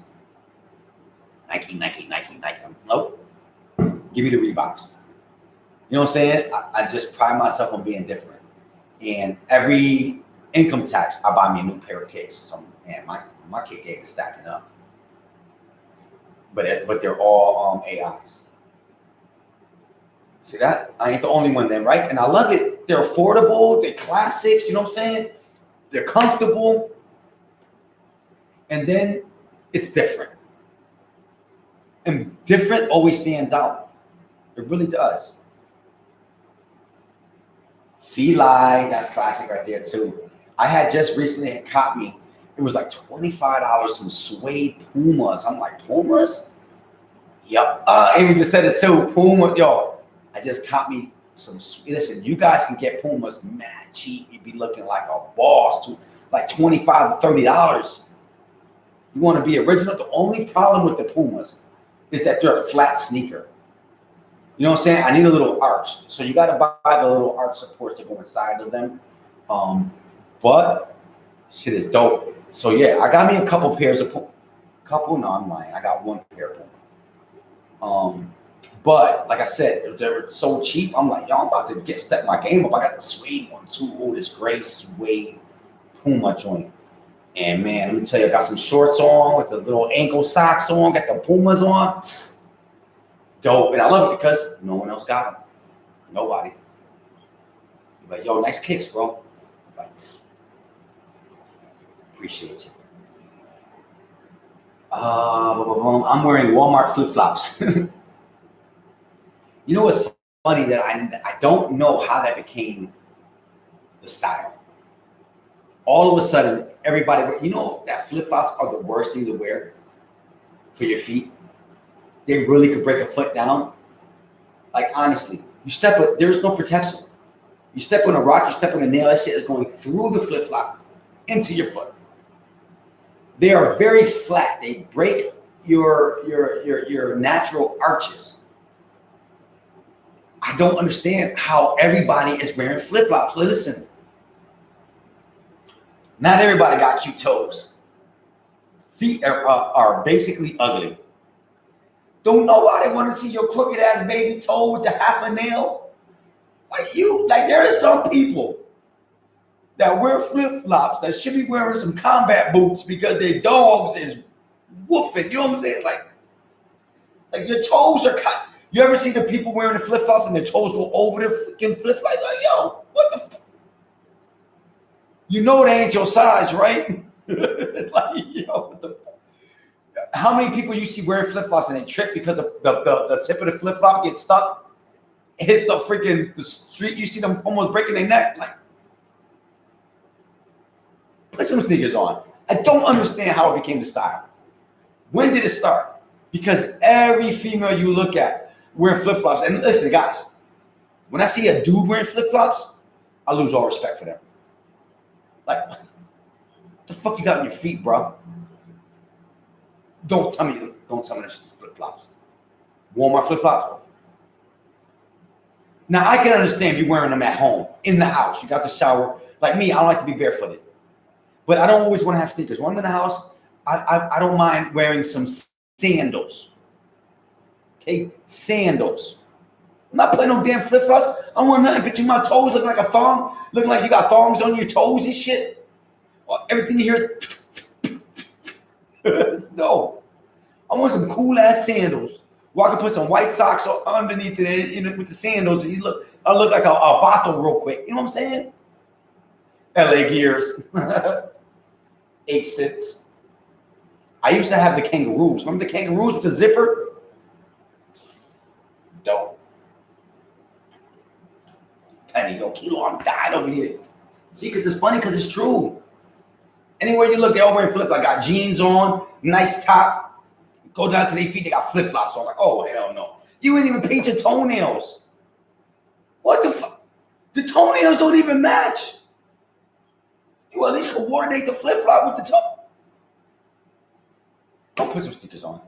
Nike. Nope. Give me the Reeboks. You know what I'm saying? I just pride myself on being different. And every income tax, I buy me a new pair of kicks. So, man, my kick game is stacking up. But they're all AIs. See that? I ain't the only one then, right? And I love it. They're affordable. They're classics. You know what I'm saying? They're comfortable. And then it's different. And different always stands out. It really does. Feli, that's classic right there too. I had just recently caught me. It was like $25 some suede Pumas. I'm like, Pumas? Yep. Amy just said it too. Puma, yo. I just caught me some. Listen, you guys can get Pumas mad cheap. You'd be looking like a boss too, like $25 to $30. You want to be original. The only problem with the Pumas is that they're a flat sneaker. You know what I'm saying? I need a little arch, so you got to buy the little arch supports to go inside of them. But shit is dope. So yeah, I got me a couple pairs of Puma. No, I'm lying. I got one pair of Puma. But like I said, they were so cheap. I'm like, yo, I'm about to step my game up. I got the suede one too. Oh, this gray suede Puma joint. And man, let me tell you, I got some shorts on with the little ankle socks on. Got the Pumas on. Dope. And I love it because no one else got them. Nobody. You're like, yo, nice kicks, bro. Like, appreciate you. I'm wearing Walmart flip-flops. You know what's funny that I don't know how that became the style. All of a sudden, everybody, you know that flip-flops are the worst thing to wear for your feet. They really could break a foot down. Like honestly, there's no protection. You step on a rock, you step on a nail, that shit is going through the flip-flop into your foot. They are very flat. They break your natural arches. I don't understand how everybody is wearing flip-flops. Listen, not everybody got cute toes. Feet are basically ugly. Don't nobody want to see your crooked ass baby toe with the half a nail? Like there are some people that wear flip-flops that should be wearing some combat boots because their dogs is woofing. You know what I'm saying? Like your toes are cut. You ever see the people wearing the flip-flops and their toes go over the freaking flip-flops? Like, yo, What the fuck? You know they ain't your size, right? Like, yo, what the fuck? How many people you see wearing flip-flops and they trip because the tip of the flip-flop gets stuck? It hits the street. You see them almost breaking their neck. Like, put some sneakers on. I don't understand how it became the style. When did it start? Because every female you look at wearing flip-flops, and listen, guys, when I see a dude wearing flip-flops, I lose all respect for them. Like, what the fuck you got on your feet, bro? Don't tell me this is flip-flops. Walmart flip-flops. Now, I can understand you wearing them at home, in the house. You got the shower. Like me, I don't like to be barefooted. But I don't always want to have sneakers. When I'm in the house, I don't mind wearing some sandals. Okay? Sandals. I'm not putting no damn flip-flops. I don't want nothing between my toes looking like a thong. Looking like you got thongs on your toes and shit. Everything you hear is... No. I want some cool-ass sandals. Where I can put some white socks underneath it with the sandals, and I look like a vato real quick. You know what I'm saying? LA Gears. 8'6". I used to have the kangaroos. Remember the kangaroos with the zipper? Dope. Penny, yo, Kilo, I'm dying over here. See, because it's funny because it's true. Anywhere you look, they all wearing flip-flops. I got jeans on, nice top. Go down to their feet, they got flip-flops on. Like, oh, hell no. You ain't even paint your toenails. What the fuck? The toenails don't even match. You at least coordinate the flip-flop with the toe. Go put some sneakers on.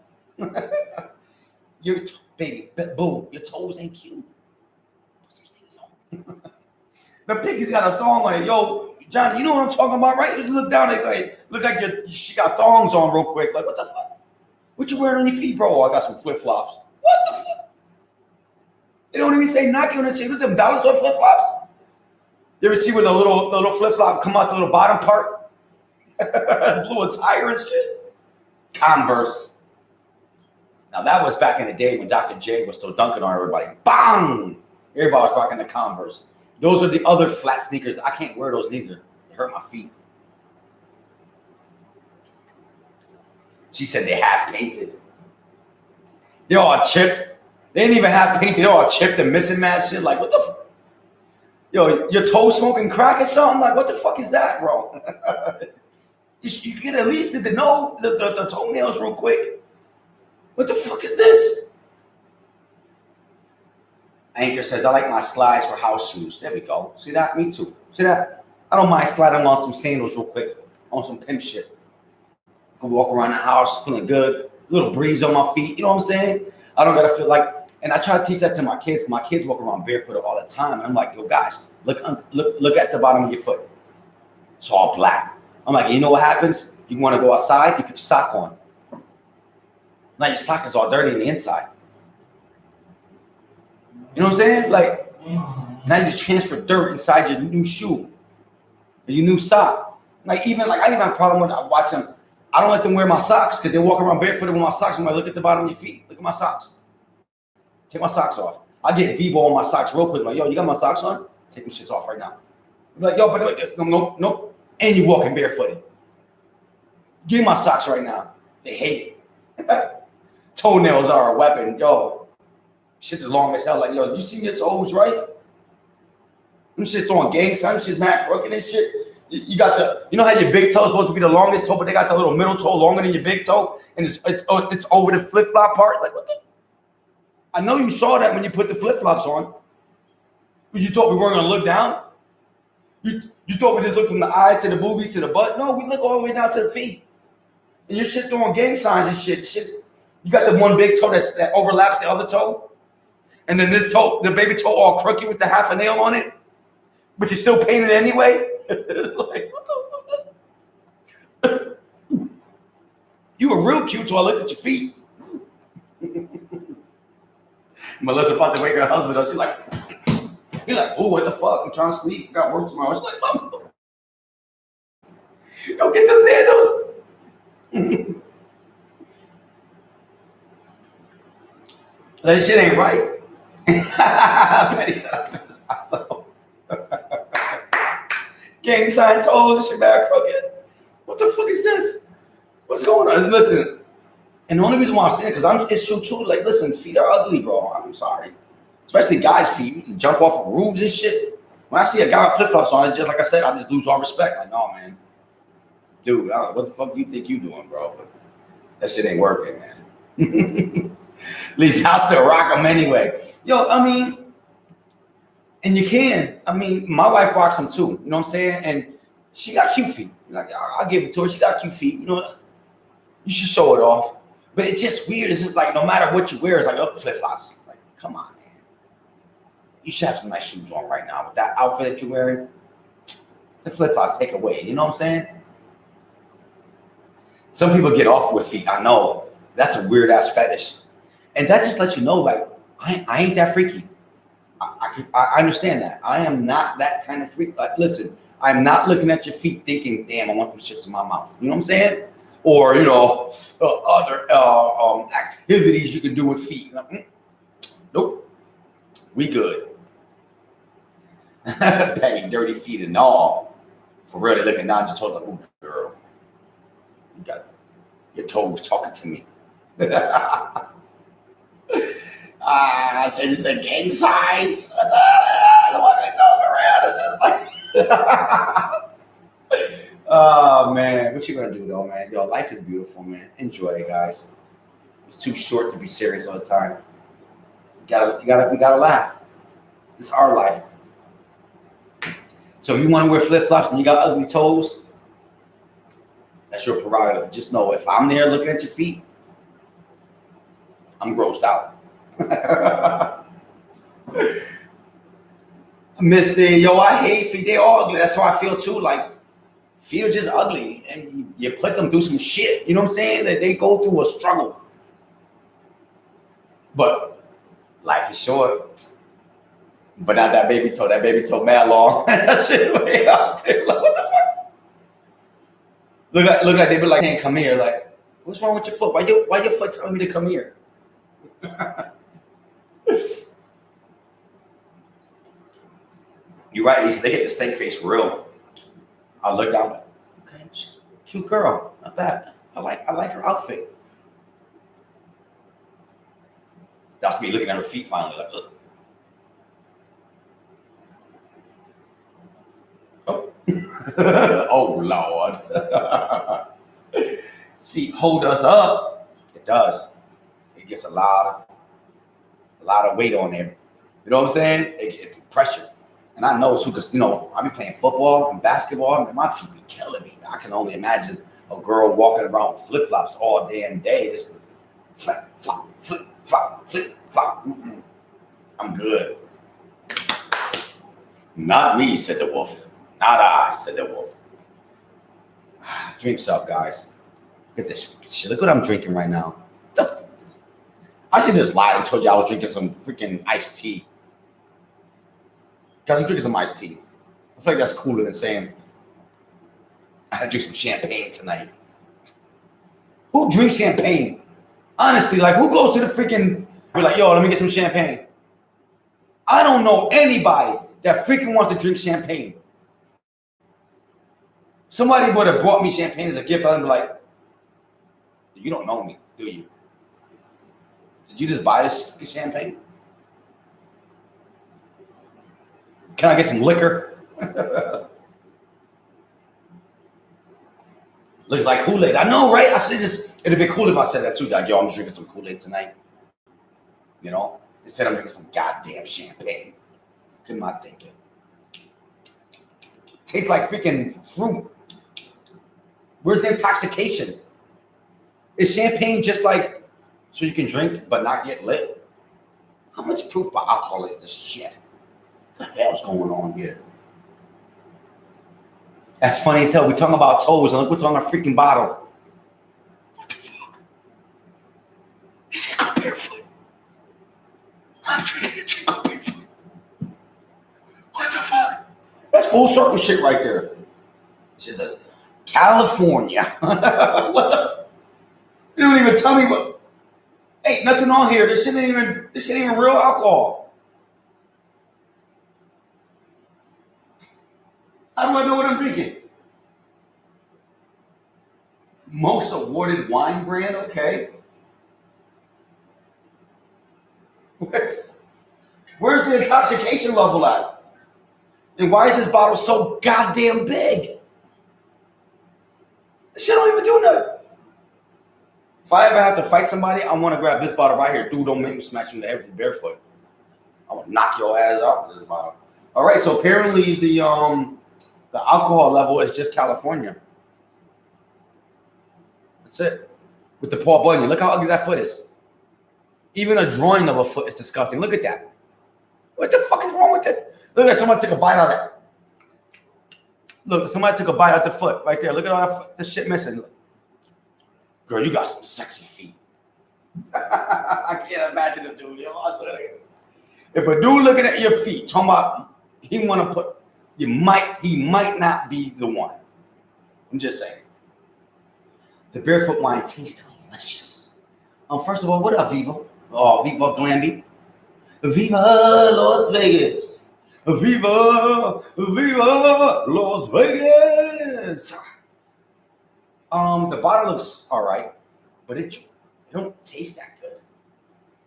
Baby, boo, your toes ain't cute. Put some sneakers on. The piggy's got a thong on it. Yo, Johnny, you know what I'm talking about, right? You look down, look like she got thongs on real quick. Like, what the fuck? What you wearing on your feet, bro? Oh, I got some flip-flops. What the fuck? They don't even say Nike on the shit. With them dollar store flip-flops? You ever see where the little flip-flop come out the little bottom part? Blew a tire and shit? Converse. Now, that was back in the day when Dr. J was still dunking on everybody. Bang! Everybody was rocking the Converse. Those are the other flat sneakers. I can't wear those neither. They hurt my feet. She said they half painted. They're all chipped. They didn't even have painted. They're all chipped and missing match shit. Like, what the fuck? Yo, your toe smoking crack or something? Like, what the fuck is that, bro? You get at least the toenails real quick. What the fuck is this? Anchor says, I like my slides for house shoes. There we go. See that? Me too. See that? I don't mind sliding on some sandals real quick. On some pimp shit. I can walk around the house feeling good. A little breeze on my feet. You know what I'm saying? I don't gotta feel like, and I try to teach that to my kids. My kids walk around barefoot all the time. And I'm like, yo, guys, look at the bottom of your foot. It's all black. I'm like, you know what happens? You want to go outside, you put your sock on. Now your sock is all dirty on the inside. You know what I'm saying? Like, now you transfer dirt inside your new shoe, or your new sock. I even have a problem with watching. I don't let them wear my socks because they walk around barefooted with my socks. I'm like, look at the bottom of your feet. Look at my socks. Take my socks off. I get Debo on my socks real quick. Like, yo, you got my socks on? Take them shits off right now. I'm like, yo, but no. And you walking barefooted. Give me my socks right now. They hate it. Toenails are a weapon. Yo, shit's as long as hell. Like, yo, you see your toes, right? Them shit's throwing gang signs. Shit's mad crooked and shit. You got you know how your big toe is supposed to be the longest toe, but they got the little middle toe longer than your big toe, and it's over the flip-flop part. Like, what the? I know you saw that when you put the flip-flops on. You thought we weren't gonna look down? You thought we just looked from the eyes to the boobies to the butt? No, we look all the way down to the feet. And your shit throwing gang signs and shit. You got the one big toe that overlaps the other toe, and then this toe, the baby toe, all crooked with the half a nail on it, but you're still painted anyway. It's like, what the fuck? You were real cute till I looked at your feet. Melissa about to wake her husband up. She's like, he's like, oh, what the fuck? I'm trying to sleep. I got work tomorrow. She's like, Mom, go get the sandals. That shit ain't right. Betty said I pissed myself. Gang sign toes, this shit bad crooked. What the fuck is this? What's going on? Listen, and the only reason why I'm saying it, because it's true too. Like, listen, feet are ugly, bro. I'm sorry. Especially guys' feet. You can jump off of roofs and shit. When I see a guy with flip-flops on it, just like I said, I just lose all respect. Like, no, man. Dude, I don't know, what the fuck you think you doing, bro? But that shit ain't working, man. At least I'll still rock them anyway. Yo, I mean, and you can. I mean, my wife rocks them too. You know what I'm saying? And she got cute feet. Like, I'll give it to her. She got cute feet. You know, you should show it off. But it's just weird. It's just like no matter what you wear, it's like, oh, flip-flops. Like, come on, man. You should have some nice shoes on right now. With that outfit that you're wearing, the flip-flops take away. You know what I'm saying? Some people get off with feet. I know. That's a weird-ass fetish. And that just lets you know, like, I ain't that freaky. I understand that. I am not that kind of freak. Like, listen, I'm not looking at your feet thinking, damn, I want them shits in my mouth. You know what I'm saying? Or, you know, other activities you can do with feet. Like, nope. We good. Banging dirty feet and all. For real, they're looking down, just told like, oh, girl, you got your toes talking to me. I said it's a gang signs. The woman's over around. It's just like, oh man, what you gonna do though, man? Yo, life is beautiful, man. Enjoy it, guys. It's too short to be serious all the time. We gotta laugh. It's our life. So if you want to wear flip-flops and you got ugly toes, that's your prerogative. Just know if I'm there looking at your feet, I'm grossed out. Misty, yo, I hate feet. They all ugly. That's how I feel too. Like, feet are just ugly, and you put them through some shit. You know what I'm saying? That they go through a struggle. But life is short. But not that baby toe. That baby toe mad long. That shit way out there. Like, what the fuck? Look like they be like, hey, come here. Like, what's wrong with your foot? Why your foot telling me to come here? You're right, Lisa. They get the steak face real. I look down. Okay, cute girl. Not bad. I like her outfit. That's me looking at her feet finally. Like, look. Oh. Oh Lord. Feet hold us up. It does. It gets a lot of weight on there. You know what I'm saying? It gets pressure. And I know too, because you know, I be playing football and basketball, and my feet be killing me. I can only imagine a girl walking around flip-flops all damn day. Just flip, flop, flip, flop, flip, flop. I'm good. Not me, said the wolf. Not I, said the wolf. Drinks up, guys. Look at this shit. Look what I'm drinking right now. I should just lied and told you I was drinking some freaking iced tea. Guys, I'm drinking some iced tea. I feel like that's cooler than saying I had to drink some champagne tonight. Who drinks champagne? Honestly, like, who goes to the freaking, we're like, yo, let me get some champagne. I don't know anybody that freaking wants to drink champagne. Somebody would have brought me champagne as a gift. I'd be like, you don't know me, do you? Did you just buy this champagne? Can I get some liquor? Looks like Kool-Aid. I know, right? I should just, it'd be cool if I said that too. Like, yo, I'm just drinking some Kool-Aid tonight. You know? Instead, I'm drinking some goddamn champagne. What am I thinking? Tastes like freaking fruit. Where's the intoxication? Is champagne just like so you can drink but not get lit? How much proof by alcohol is this shit? What the hell's going on here? That's funny as hell. We're talking about toes and look what's on our freaking bottle. What the fuck? He said go barefoot. I'm drinking a drink go barefoot. What the fuck? That's full circle shit right there. She says, California. What the fuck? You don't even tell me what. Ain't nothing on here. This ain't even real alcohol. How do I know what I'm drinking? Most awarded wine brand, okay. Where's the intoxication level at? And why is this bottle so goddamn big? This shit don't even do nothing. If I ever have to fight somebody, I want to grab this bottle right here. Dude, don't make me smash you in the head with this barefoot. I want to knock your ass out with this bottle. All right, so apparently the alcohol level is just California. That's it. With the Paul Bunyan. Look how ugly that foot is. Even a drawing of a foot is disgusting. Look at that. What the fuck is wrong with it? Look at someone took a bite out of that. Look, somebody took a bite out the foot right there. Look at all that the shit missing. Girl, you got some sexy feet. I can't imagine a dude. If a dude looking at your feet, talking about he want to put, he might not be the one. I'm just saying. The barefoot wine tastes delicious. First of all, what up, Viva? Oh, Viva Glamby. Viva Las Vegas. Viva Las Vegas. The bottle looks all right, but it don't taste that good.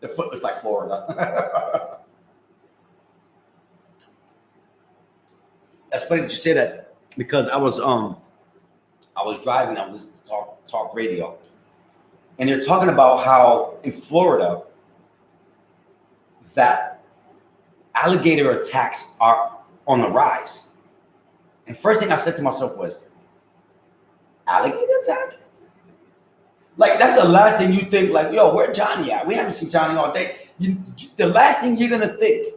The foot looks like Florida. That's funny that you say that because I was driving. I was listening to talk radio, and they're talking about how in Florida that alligator attacks are on the rise. And first thing I said to myself was, alligator attack? Like, that's the last thing you think, like, yo, where Johnny at? We haven't seen Johnny all day. The last thing you're going to think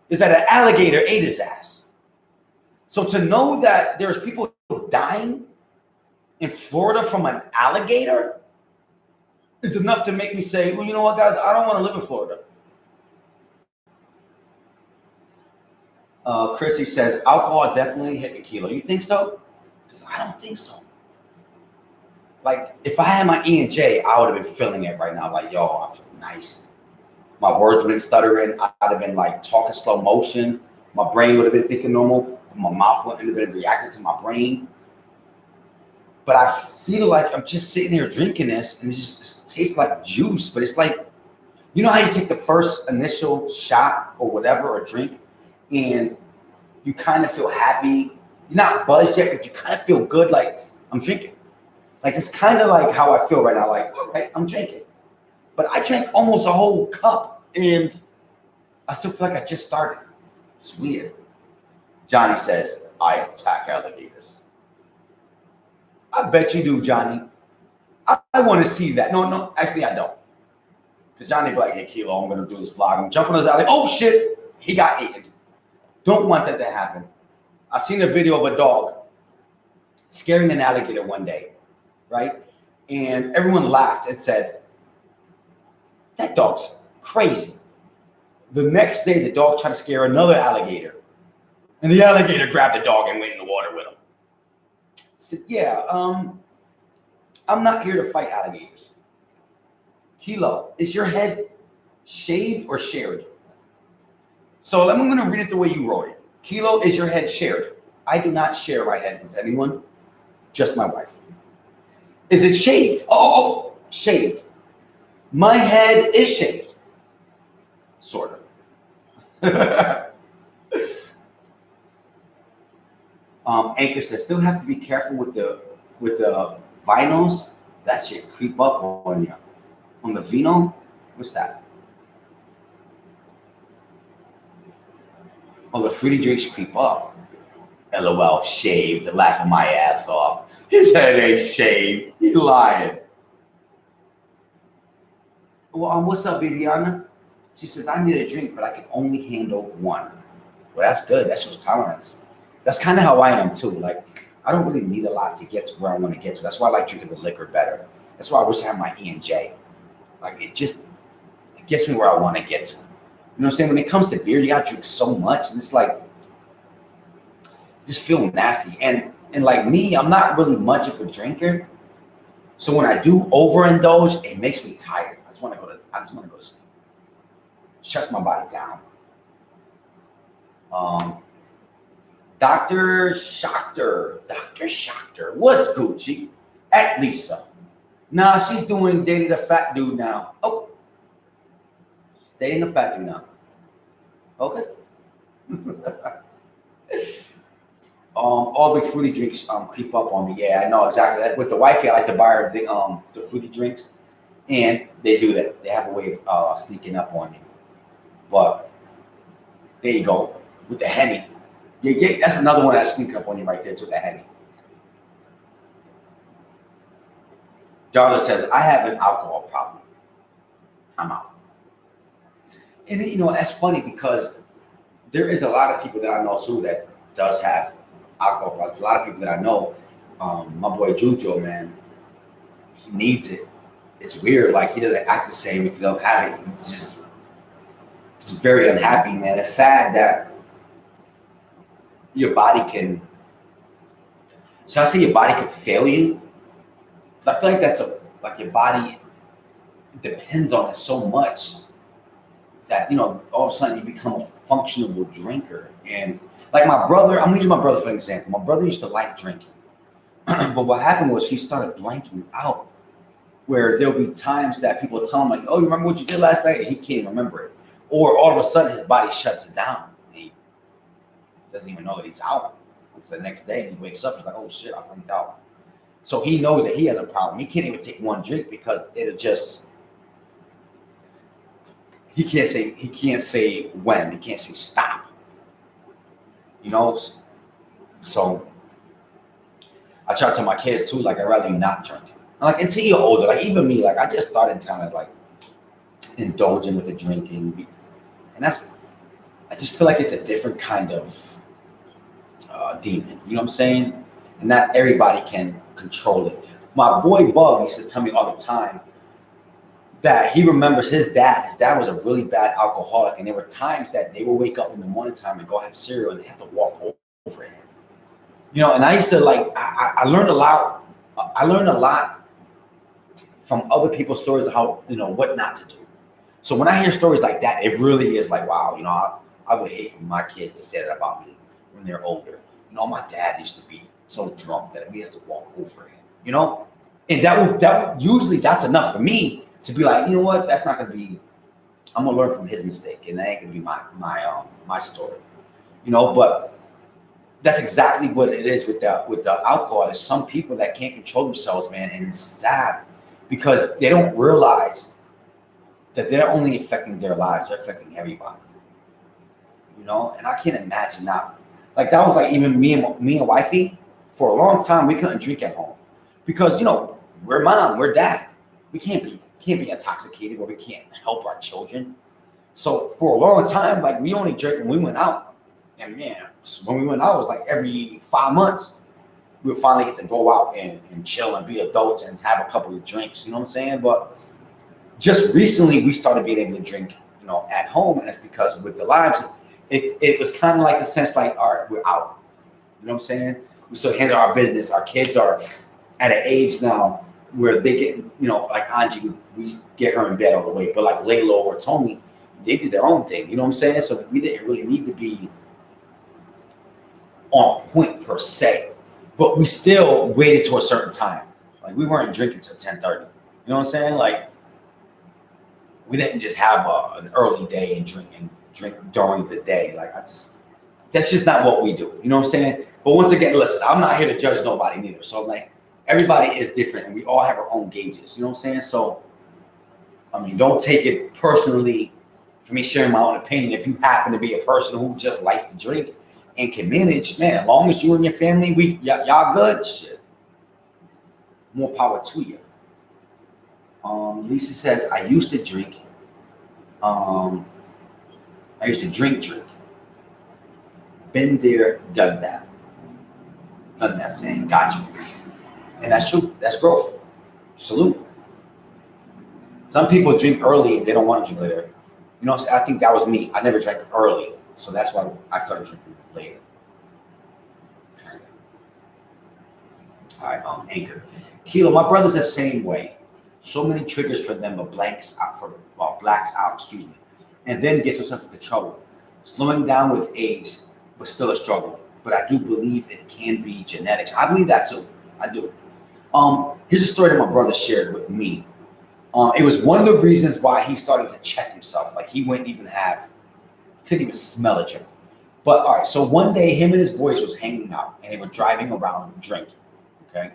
is that an alligator ate his ass. So to know that there's people dying in Florida from an alligator is enough to make me say, well, you know what, guys? I don't want to live in Florida. Chrissy says, alcohol definitely hit a kilo. You think so? Because I don't think so. Like, if I had my E&J, I would have been feeling it right now. Like, yo, I feel nice. My words would have been stuttering. I'd have been, like, talking slow motion. My brain would have been thinking normal. My mouth wouldn't have been reacting to my brain. But I feel like I'm just sitting here drinking this, and it just tastes like juice. But it's like, you know how you take the first initial shot or whatever, or drink, and you kind of feel happy. You're not buzzed yet, but you kind of feel good, like, I'm drinking. Like, it's kind of like how I feel right now. Like, all right, I'm drinking. But I drank almost a whole cup, and I still feel like I just started. It's weird. Johnny says, I attack alligators. I bet you do, Johnny. I want to see that. No, actually, I don't. Because Johnny be like, hey, Kilo, I'm going to do this vlog. I'm jumping on his alley. Oh, shit. He got eaten. Don't want that to happen. I seen a video of a dog scaring an alligator one day, right? And everyone laughed and said, that dog's crazy. The next day, the dog tried to scare another alligator. And the alligator grabbed the dog and went in the water with him. I said, yeah, I'm not here to fight alligators. Kilo, is your head shaved or shared? So I'm going to read it the way you wrote it. Kilo, is your head shared? I do not share my head with anyone, just my wife. Is it shaved? Oh, shaved. My head is shaved. Sort of. Anchor says, still have to be careful with the vinyls. That shit creep up on you. On the vino? What's that? Oh, the fruity drinks creep up. LOL, shaved, laughing my ass off. His head ain't shaved. He's lying. Well, what's up, Viviana? She says, I need a drink, but I can only handle one. Well, that's good. That shows tolerance. That's kind of how I am, too. Like, I don't really need a lot to get to where I want to get to. That's why I like drinking the liquor better. That's why I wish I had my E&J. Like, it gets me where I want to get to. You know what I'm saying? When it comes to beer, you got to drink so much. And it's like, you just feel nasty. And like me, I'm not really much of a drinker. So when I do overindulge, it makes me tired. I just want to go to sleep. Shuts my body down. Dr. Schachter. What's Gucci? At Lisa. Nah, she's doing dating the fat dude now. Oh, dating the fat dude now. Okay. All the fruity drinks creep up on me. Yeah, I know exactly that. With the wifey, I like to buy her the fruity drinks, and they do that. They have a way of sneaking up on you. But there you go with the Henny. Yeah, that's another one that sneak up on you right there. It's with the Henny. Darla says, I have an alcohol problem. I'm out. And that's funny because there is a lot of people that I know too that does have alcohol problems. A lot of people that I know, my boy Jujo, man, he needs it. It's weird. Like, he doesn't act the same if you don't have it. He's very unhappy, man. It's sad that your body can, should I say your body can fail you? Because I feel like that's like your body depends on it so much that, all of a sudden you become a functional drinker. And like my brother, I'm gonna use my brother for an example. My brother used to like drinking. But what happened was he started blanking out, where there'll be times that people tell him like, oh, you remember what you did last night? And he can't remember it. Or all of a sudden his body shuts down. And he doesn't even know that he's out. And for the next day, he wakes up, he's like, oh shit, I blanked out. So he knows that he has a problem. He can't even take one drink because it'll just, he can't say when, he can't say stop. So I try to tell my kids too, like, I'd rather you not drink. Like, until you're older, like even me, like I just started kind of like indulging with the drinking. And I just feel like it's a different kind of demon, you know what I'm saying? And not everybody can control it. My boy Bug used to tell me all the time that he remembers his dad. His dad was a really bad alcoholic, and there were times that they would wake up in the morning time and go have cereal, and they have to walk over him. And I used to like, I learned a lot. I learned a lot from other people's stories of how, what not to do. So when I hear stories like that, it really is like, wow, I would hate for my kids to say that about me when they're older. My dad used to be so drunk that we had to walk over him, and that would usually, that's enough for me to be like, you know what, that's not going to be, I'm going to learn from his mistake, and that ain't going to be my story, but that's exactly what it is with the alcohol. There's some people that can't control themselves, man, and it's sad because they don't realize that they're only affecting their lives, they're affecting everybody, and I can't imagine now. Like, that was like even me and wifey, for a long time, we couldn't drink at home because, we're mom, we're dad. We can't be intoxicated or we can't help our children. So for a long time, like, we only drank when we went out. And man, when we went out, it was like every 5 months, we would finally get to go out and chill and be adults and have a couple of drinks, you know what I'm saying? But just recently, we started being able to drink, at home. And that's because with the lives, it was kind of like the sense like, all right, we're out. You know what I'm saying? We still handle our business. Our kids are at an age now where they get, like Angie, we get her in bed all the way. But like Layla or Tony, they did their own thing. You know what I'm saying? So we didn't really need to be on point per se. But we still waited to a certain time. Like, we weren't drinking till 10:30. You know what I'm saying? Like, we didn't just have an early day and drink during the day. Like, that's just not what we do. You know what I'm saying? But once again, listen, I'm not here to judge nobody neither. So like, everybody is different and we all have our own gauges. You know what I'm saying? So, don't take it personally for me sharing my own opinion. If you happen to be a person who just likes to drink and can manage, man, as long as you and your family, y'all good, shit. More power to you. Lisa says, I used to drink. I used to drink. Been there, done that. Done that saying, got you. And that's true. That's growth. Salute. Some people drink early and they don't want to drink later. I think that was me. I never drank early. So that's why I started drinking later. All right, Anchor. Kilo, my brother's the same way. So many triggers for them, but blacks out, and then gets himself into trouble. Slowing down with age, but still a struggle. but I do believe it can be genetics. I believe that too. I do. Here's a story that my brother shared with me. It was one of the reasons why he started to check himself. Like he couldn't even smell a drink. But all right, so one day him and his boys was hanging out and they were driving around drinking. Okay.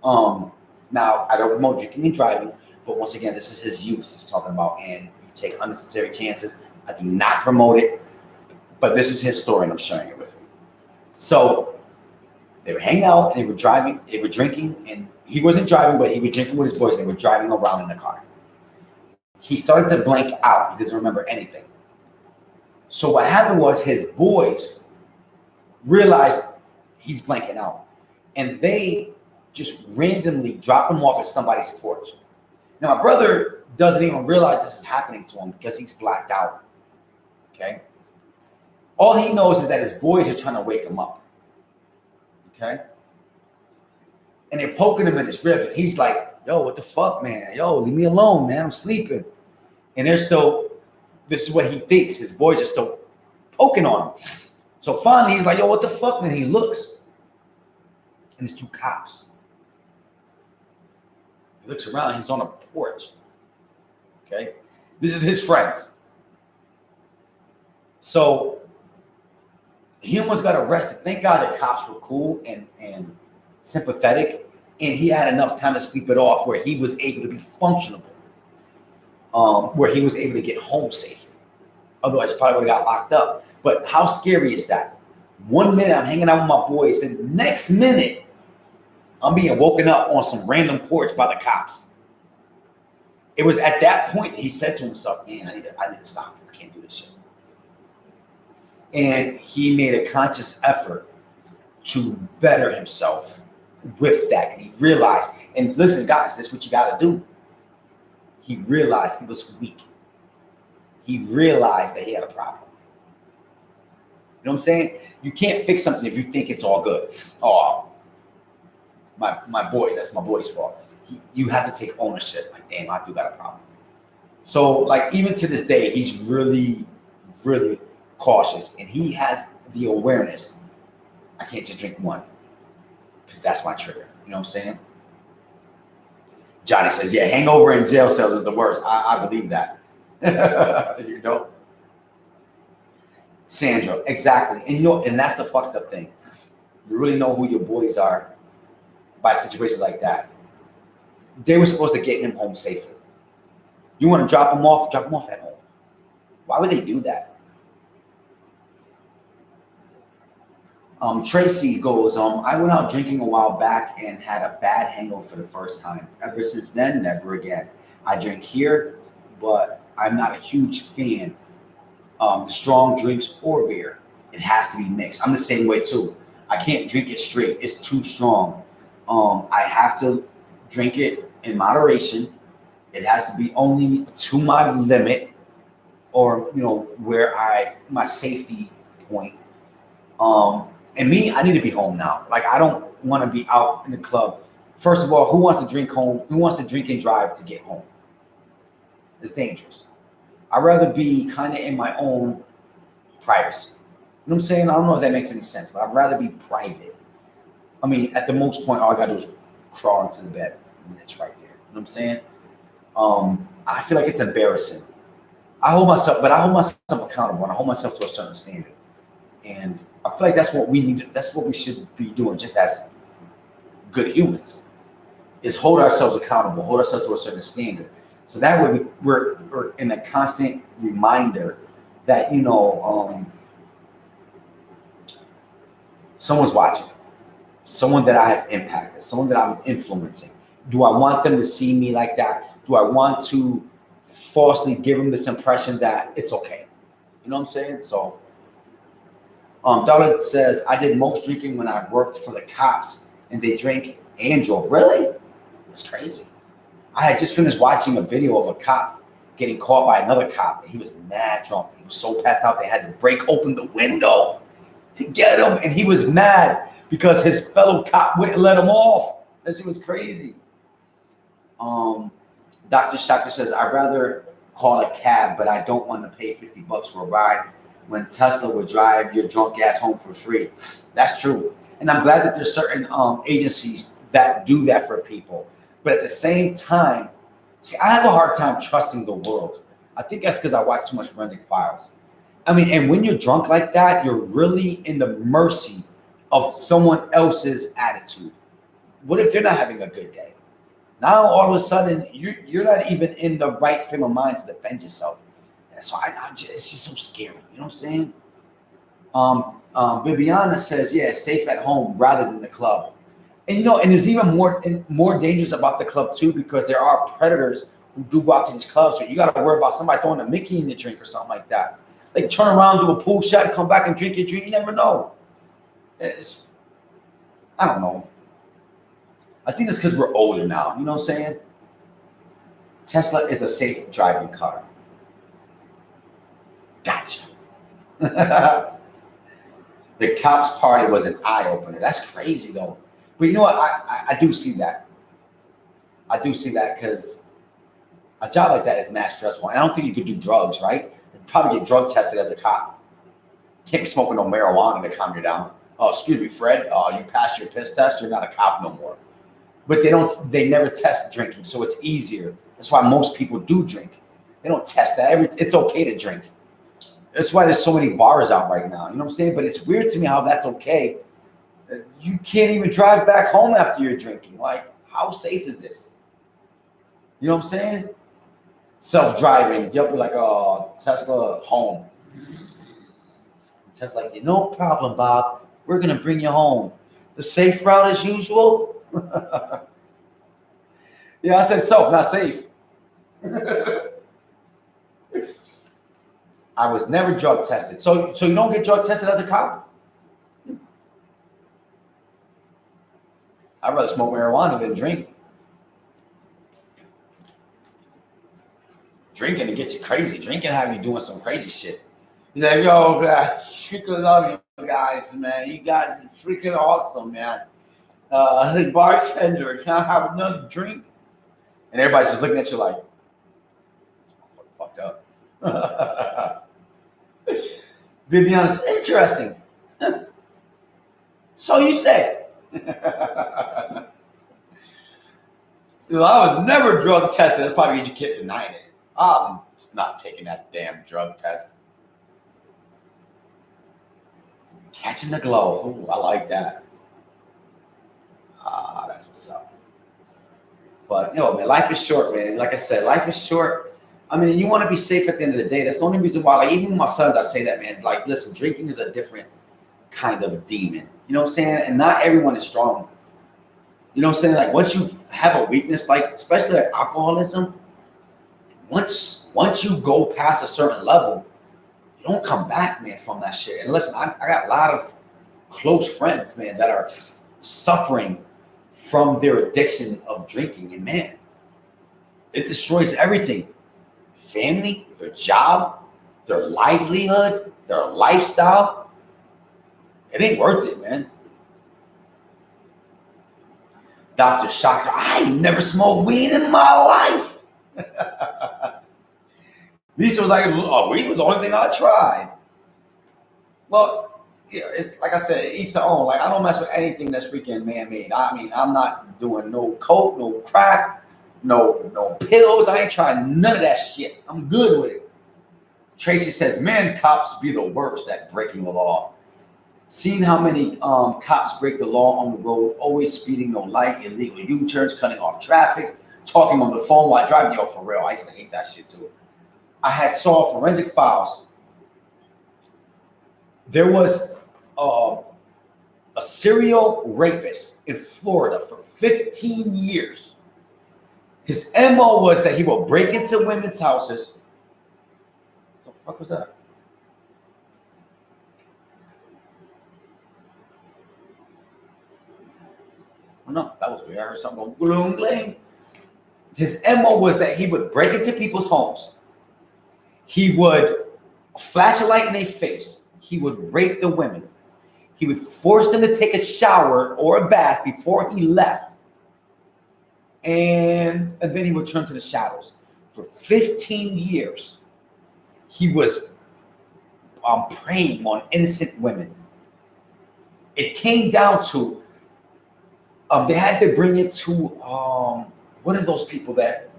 Now I don't promote drinking and driving, but once again, this is his youth he's talking about, and you take unnecessary chances. I do not promote it, but this is his story and I'm sharing it with you. So they were hanging out and they were driving, they were drinking, and he wasn't driving, but he was drinking with his boys. They were driving around in the car. He started to blank out. He doesn't remember anything. So what happened was his boys realized he's blanking out, and they just randomly dropped him off at somebody's porch. Now, my brother doesn't even realize this is happening to him because he's blacked out, okay? All he knows is that his boys are trying to wake him up, okay? And they're poking him in his rib, and he's like, yo, what the fuck, man? Yo, leave me alone, man, I'm sleeping. And they're still, this is what he thinks, his boys are still poking on him. So finally, he's like, yo, what the fuck, man? He looks, and there's two cops. He looks around, he's on a porch, okay? This is his friends. So he almost got arrested. Thank God the cops were cool and sympathetic, and he had enough time to sleep it off where he was able to be functional, where he was able to get home safely. Otherwise, he probably would have got locked up. But how scary is that? 1 minute I'm hanging out with my boys, the next minute I'm being woken up on some random porch by the cops. It was at that point that he said to himself, man, I need to stop. I can't do this shit. And he made a conscious effort to better himself with that. He realized, and listen, guys, this is what you got to do. He realized he was weak. He realized that he had a problem. You know what I'm saying? You can't fix something if you think it's all good. Oh, my boys, that's my boy's fault. You have to take ownership. Like, damn, I do got a problem. So, like, even to this day, he's really, really cautious, and he has the awareness. I can't just drink one because that's my trigger. You know what I'm saying? Johnny says, yeah, hangover in jail cells is the worst. I believe that. You know? Sandra, exactly. And and that's the fucked up thing. You really know who your boys are by situations like that. They were supposed to get him home safely. You want to drop him off at home. Why would they do that? Tracy goes, I went out drinking a while back and had a bad hangover for the first time. Ever since then, never again. I drink here, but I'm not a huge fan of strong drinks or beer. It has to be mixed. I'm the same way too. I can't drink it straight. It's too strong. I have to drink it in moderation. It has to be only to my limit, or where my safety point. And me, I need to be home now. Like, I don't want to be out in the club. First of all, who wants to drink home? Who wants to drink and drive to get home? It's dangerous. I'd rather be kind of in my own privacy. You know what I'm saying? I don't know if that makes any sense, but I'd rather be private. I mean, at the most point, all I got to do is crawl into the bed, and it's right there. You know what I'm saying? I feel like it's embarrassing. I hold myself accountable, and I hold myself to a certain standard. And I feel like that's what we need. That's what we should be doing, just as good humans, is hold ourselves accountable, hold ourselves to a certain standard. So that way we're in a constant reminder that someone's watching, someone that I have impacted, someone that I'm influencing. Do I want them to see me like that? Do I want to falsely give them this impression that it's okay? You know what I'm saying? So. Dalit says, I did most drinking when I worked for the cops, and they drank and drove. Really? That's crazy. I had just finished watching a video of a cop getting caught by another cop, and he was mad drunk. He was so passed out they had to break open the window to get him, and he was mad because his fellow cop wouldn't let him off. That shit was crazy. Dr. Shaka says, I'd rather call a cab, but I don't want to pay $50 for a ride when Tesla would drive your drunk ass home for free. That's true. And I'm glad that there's certain agencies that do that for people. But at the same time, see, I have a hard time trusting the world. I think that's because I watch too much Forensic Files. I mean, and when you're drunk like that, you're really in the mercy of someone else's attitude. What if they're not having a good day? Now all of a sudden you're not even in the right frame of mind to defend yourself. And so it's just so scary. You know what I'm saying? Bibiana says, yeah, safe at home rather than the club. And you know, and there's even more dangerous about the club too, because there are predators who do go out to these clubs. So you got to worry about somebody throwing a Mickey in your drink or something like that. Like turn around, do a pool shot, come back and drink your drink. You never know. I don't know. I think it's because we're older now. You know what I'm saying? Tesla is a safe driving car. Gotcha. The cops party was an eye opener. That's crazy though. But you know what? I do see that. I do see that because a job like that is mad stressful. And I don't think you could do drugs, right? You'd probably get drug tested as a cop. Can't be smoking no marijuana to calm you down. Oh, excuse me, Fred. You passed your piss test. You're not a cop no more. But they never test drinking, so it's easier. That's why most people do drink. They don't test that. It's okay to drink. That's why there's so many bars out right now. You know what I'm saying? But it's weird to me how that's okay. You can't even drive back home after you're drinking. Like, how safe is this? You know what I'm saying? Self-driving. You'll be like, oh, Tesla home. Tesla's like, no problem, Bob. We're going to bring you home. The safe route as usual? Yeah, I said self, not safe. I was never drug tested. So you don't get drug tested as a cop? I'd rather smoke marijuana than drink. Drinking to get you crazy. Drinking have you doing some crazy shit. He's like, yo, freaking love you guys, man. You guys are freaking awesome, man. The bartender, can I have another drink? And everybody's just looking at you like, fucked up. Viviana's interesting. So you say. I was never drug tested. That's probably because you kept denying it. I'm not taking that damn drug test. Catching the glow. Ooh, I like that. That's what's up. But, man, life is short, man. Like I said, life is short. I mean, you want to be safe at the end of the day. That's the only reason why, like, even with my sons, I say that, man. Like, listen, drinking is a different kind of demon. You know what I'm saying? And not everyone is strong. You know what I'm saying? Like, once you have a weakness, like, especially like alcoholism, once you go past a certain level, you don't come back, man, from that shit. And listen, I got a lot of close friends, man, that are suffering from their addiction of drinking. And man, it destroys everything. Family, their job, their livelihood, their lifestyle. It ain't worth it, man. Dr. Shocker, I never smoked weed in my life. Lisa was like, oh, weed was the only thing I tried. Well, yeah, it's like I said, each their own. Like, I don't mess with anything that's freaking man-made. I mean, I'm not doing no coke, no crack, no pills. I ain't trying none of that shit. I'm good with it. Tracy says, man, cops be the worst at breaking the law. Seeing how many cops break the law on the road, always speeding, no light, illegal U-turns, cutting off traffic, talking on the phone while driving. Yo, for real, I used to hate that shit too. I saw Forensic Files. There was a serial rapist in Florida for 15 years. His MO was that he would break into women's houses. What the fuck was that? Oh, no, that was weird. I heard something go gloom gling. His MO was that he would break into people's homes. He would flash a light in their face. He would rape the women. He would force them to take a shower or a bath before he left. And then he would turn to the shadows. For 15 years, he was preying on innocent women. it came down to they had to bring it to what are those people that?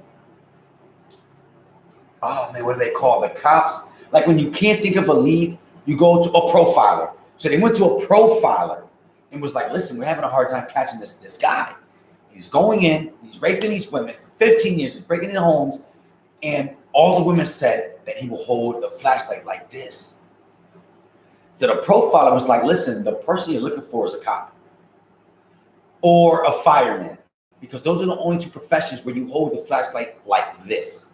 Oh man, what do they call the cops? Like when you can't think of a lead, you go to a profiler. So they went to a profiler and was like, listen, we're having a hard time catching this guy. He's going in, he's raping these women for 15 years, he's breaking into homes, and all the women said that he will hold the flashlight like this. So the profiler was like, listen, the person you're looking for is a cop or a fireman, because those are the only two professions where you hold the flashlight like this.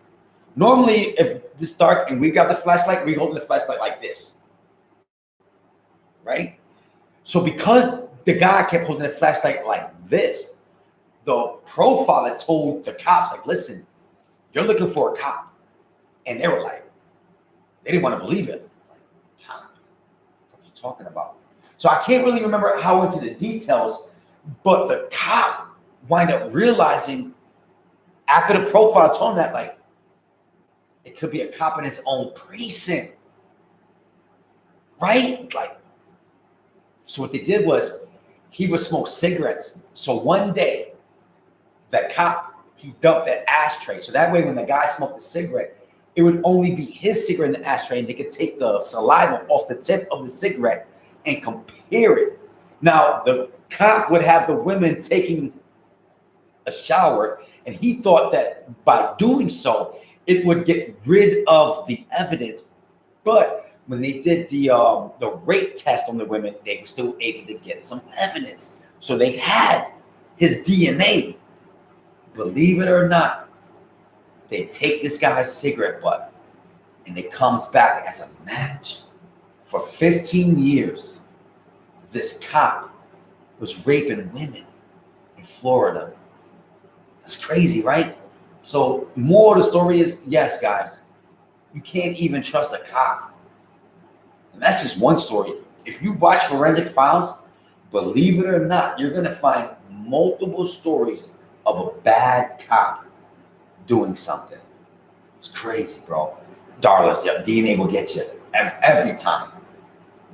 Normally, if it's dark and we got the flashlight, we're holding the flashlight like this, right? So because the guy kept holding the flashlight like this, the profiler told the cops, like, listen, you're looking for a cop. And they were like, they didn't want to believe it. Like, cop? What are you talking about? So I can't really remember how into the details, but the cop wind up realizing after the profiler told him that, like, it could be a cop in his own precinct, right? Like, so what they did was he would smoke cigarettes. So one day, that cop, he dumped that ashtray. So that way, when the guy smoked the cigarette, it would only be his cigarette in the ashtray, and they could take the saliva off the tip of the cigarette and compare it. Now, the cop would have the women taking a shower, and he thought that by doing so, it would get rid of the evidence. But when they did the rape test on the women, they were still able to get some evidence. So they had his DNA. Believe it or not, they take this guy's cigarette butt and it comes back as a match. For 15 years, this cop was raping women in Florida. That's crazy, right? So more of the story is, yes, guys, you can't even trust a cop. And that's just one story. If you watch Forensic Files, believe it or not, you're going to find multiple stories of a bad cop doing something. It's crazy, bro. Darla, yeah, DNA will get you every time.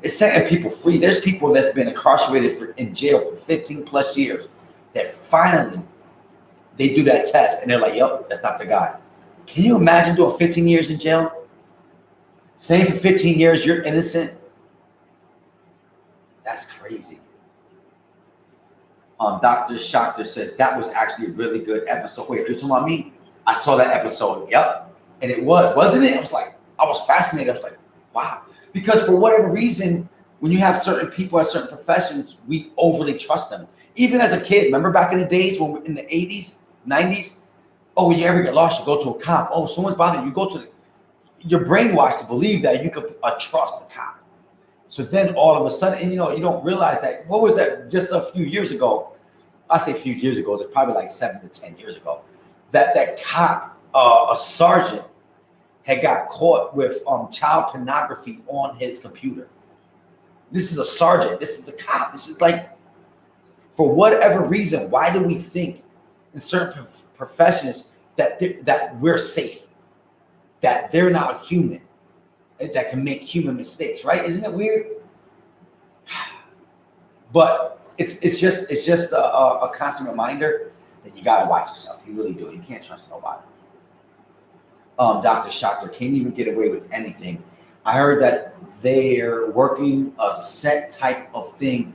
It's setting people free. There's people that's been incarcerated in jail for 15 plus years that finally they do that test and they're like, yep, that's not the guy. Can you imagine doing 15 years in jail? Saying for 15 years you're innocent? That's crazy. Dr. Shachter says that was actually a really good episode. Wait, are you talking about me? I saw that episode. Yep. And it wasn't it? I was fascinated. I was like, wow. Because for whatever reason, when you have certain people at certain professions, we overly trust them. Even as a kid, remember back in the days when in the 80s, 90s? Oh, when you ever get lost, you go to a cop. Oh, someone's bothering you. You go to you're brainwashed to believe that you could trust a cop. So then all of a sudden, and you don't realize that, what was that just a few years ago? I say a few years ago, it's probably like 7 to 10 years ago, that cop, a sergeant, had got caught with child pornography on his computer. This is a sergeant. This is a cop. This is like, for whatever reason, why do we think in certain professions that we're safe, that they're not human, that can make human mistakes, right? Isn't it weird? But it's just a constant reminder that you gotta watch yourself. You really do. You can't trust nobody. Dr. Shachter can't even get away with anything. I heard that they're working a set type of thing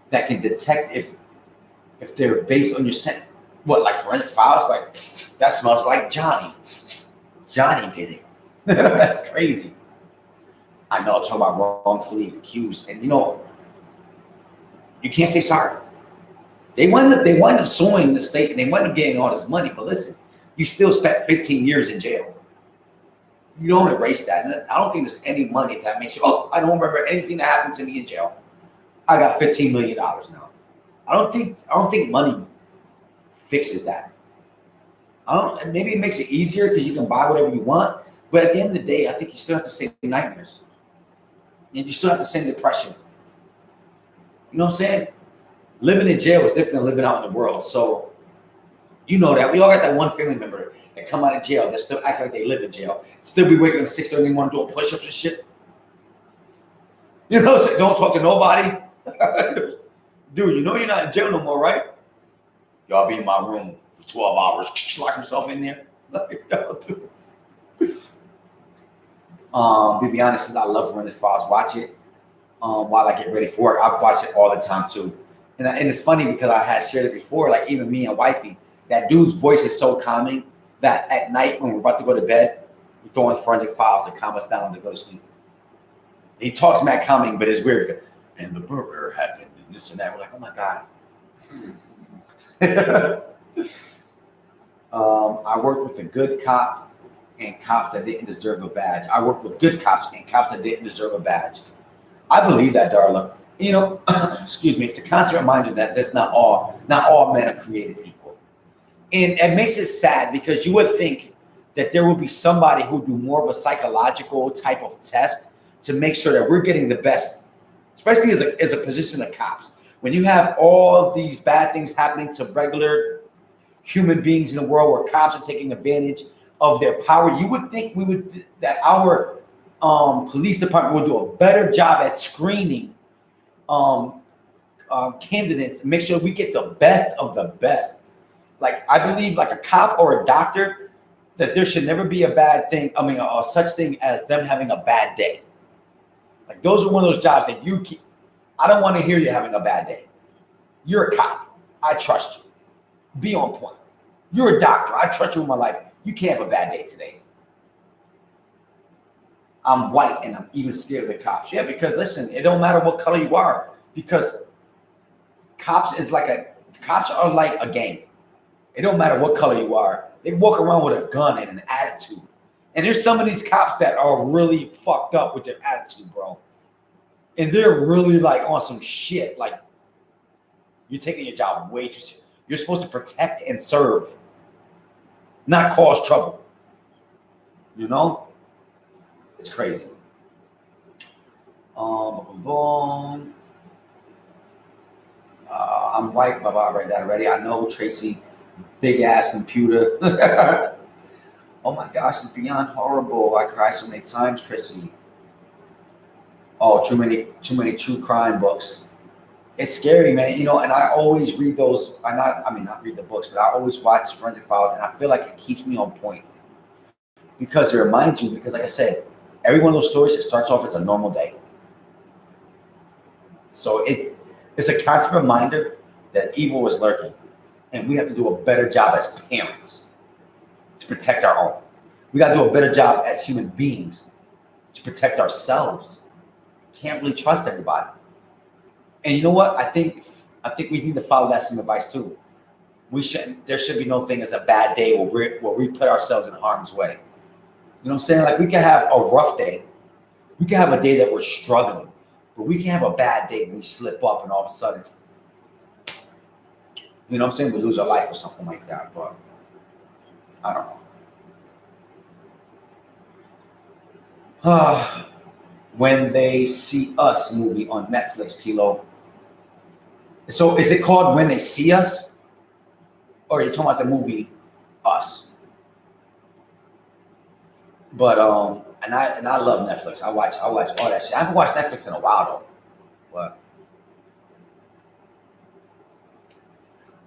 that can detect if they're based on your scent. What, like Forensic Files? Like, that smells like Johnny. Johnny did it. That's crazy. I know, talk about wrongfully accused. And you can't say sorry. They wind up suing the state and they wind up getting all this money. But listen, you still spent 15 years in jail. You don't erase that. And I don't think there's any money that makes you, oh, I don't remember anything that happened to me in jail. I got $15 million now. I don't think money fixes that. Maybe it makes it easier because you can buy whatever you want. But at the end of the day, I think you still have the same nightmares. And you still have the same depression. You know what I'm saying? Living in jail is different than living out in the world. So, you know that. We all got that one family member that come out of jail that still act like they live in jail. Still be waking up at 6:30 in the morning doing push-ups and shit. You know what I'm saying? Don't talk to nobody. Dude, you know you're not in jail no more, right? Y'all be in my room for 12 hours. Lock himself in there. Dude. To be honest, since I love Forensic Files, watch it while I get ready for work. I watch it all the time too. And it's funny because I had shared it before, like even me and wifey, that dude's voice is so calming that at night when we're about to go to bed, we throw on Forensic Files to calm us down to go to sleep. He talks mad calming, but it's weird because, and the murder happened and this and that. We're like, oh my God. I worked with a good cop and cops that didn't deserve a badge. I worked with good cops and cops that didn't deserve a badge. I believe that, Darla. You know, excuse me, it's a constant reminder that there's not all men are created equal. And it makes it sad because you would think that there will be somebody who do more of a psychological type of test to make sure that we're getting the best, especially as a position of cops. When you have all of these bad things happening to regular human beings in the world where cops are taking advantage of their power, you would think that our police department would do a better job at screening candidates and make sure we get the best of the best. Like I believe, like a cop or a doctor, that there should never be a bad thing. I mean, such thing as them having a bad day. Like those are one of those jobs that you keep. I don't want to hear you having a bad day. You're a cop. I trust you. Be on point. You're a doctor. I trust you with my life. You can't have a bad day today. I'm white and I'm even scared of the cops. Yeah, because listen, it don't matter what color you are, because cops are like a gang. It don't matter what color you are. They walk around with a gun and an attitude. And there's some of these cops that are really fucked up with their attitude, bro. And they're really like on some shit. Like you're taking your job way too serious. You're supposed to protect and serve, not cause trouble. You know? It's crazy. I'm white, Baba. I read that already. I know, Tracy. Big ass computer. Oh my gosh, it's beyond horrible. I cry so many times, Chrissy. Oh, too many true crime books. It's scary, man. You know, and I always read those. Not read the books, but I always watch Forensic Files, and I feel like it keeps me on point because it reminds you. Because, like I said, every one of those stories, it starts off as a normal day. So it's a constant reminder that evil is lurking, and we have to do a better job as parents to protect our own. We got to do a better job as human beings to protect ourselves. Can't really trust everybody. And you know what? I think we need to follow that same advice too. There should be no thing as a bad day where we put ourselves in harm's way. You know what I'm saying? Like we can have a rough day. We can have a day that we're struggling, but we can have a bad day when we slip up and all of a sudden, you know what I'm saying, we lose our life or something like that. But I don't know. When They See Us movie on Netflix, Kilo. So is it called When They See Us? Or are you talking about the movie Us? But and I love Netflix. I watch all that shit. I haven't watched Netflix in a while though. But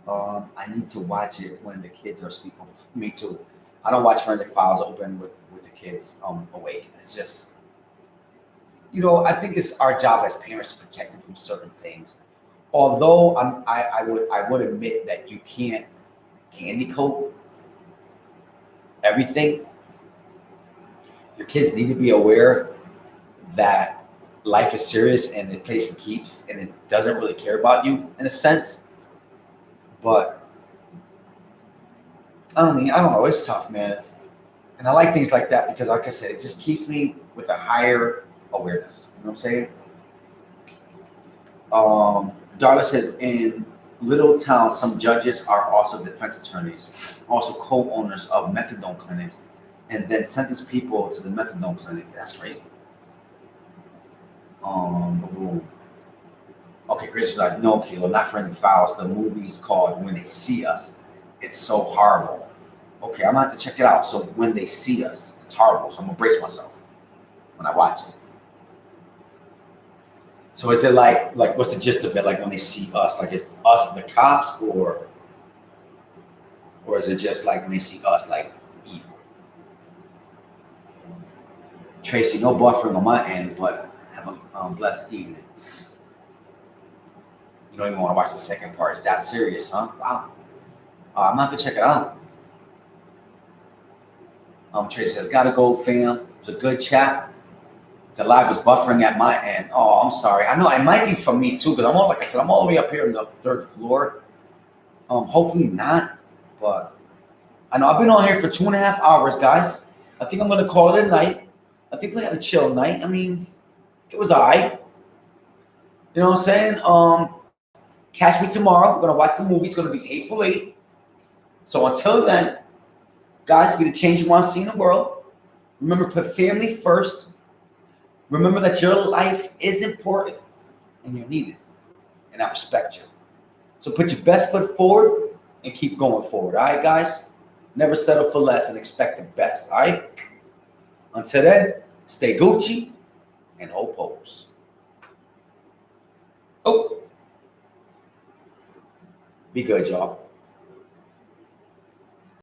I need to watch it when the kids are sleeping. Me too. I don't watch Forensic Files open with the kids awake. It's just, you know, I think it's our job as parents to protect them from certain things. Although I would admit that you can't candy coat everything. Your kids need to be aware that life is serious and it plays for keeps and it doesn't really care about you in a sense. But I don't know. It's tough, man. And I like things like that because, like I said, it just keeps me with a higher awareness. You know what I'm saying? Darla says, in little towns, some judges are also defense attorneys, also co-owners of methadone clinics, and then sentence people to the methadone clinic. That's crazy. Okay, Chris is like, no, Kilo, not Forensic Files. The movie's called When They See Us. It's so horrible. Okay, I'm gonna have to check it out. So When They See Us, it's horrible. So I'm gonna brace myself when I watch it. So is it like what's the gist of it? Like when they see us, like it's us the cops, or is it just like when they see us like evil? Tracy, no buffering on my end, but have a blessed evening. You don't even want to watch the second part. It's that serious, huh? Wow. I'm not gonna check it out. Tracy says, gotta go, fam. It was a good chat. The live is buffering at my end. Oh, I'm sorry. I know it might be for me too, because I'm all, like I said, I'm all the way up here on the 3rd floor. Hopefully not, but I know I've been on here for 2.5 hours, guys. I think I'm gonna call it a night. I think we had a chill night. I mean, it was alright. You know what I'm saying? Catch me tomorrow. We're gonna watch the movie. It's gonna be Hateful Eight. So until then, guys, be the change you want to see in the world. Remember, put family first. Remember that your life is important and you're needed. And I respect you. So put your best foot forward and keep going forward. All right, guys? Never settle for less and expect the best. All right? Until then, stay Gucci and hope hopes. Oh. Be good, y'all.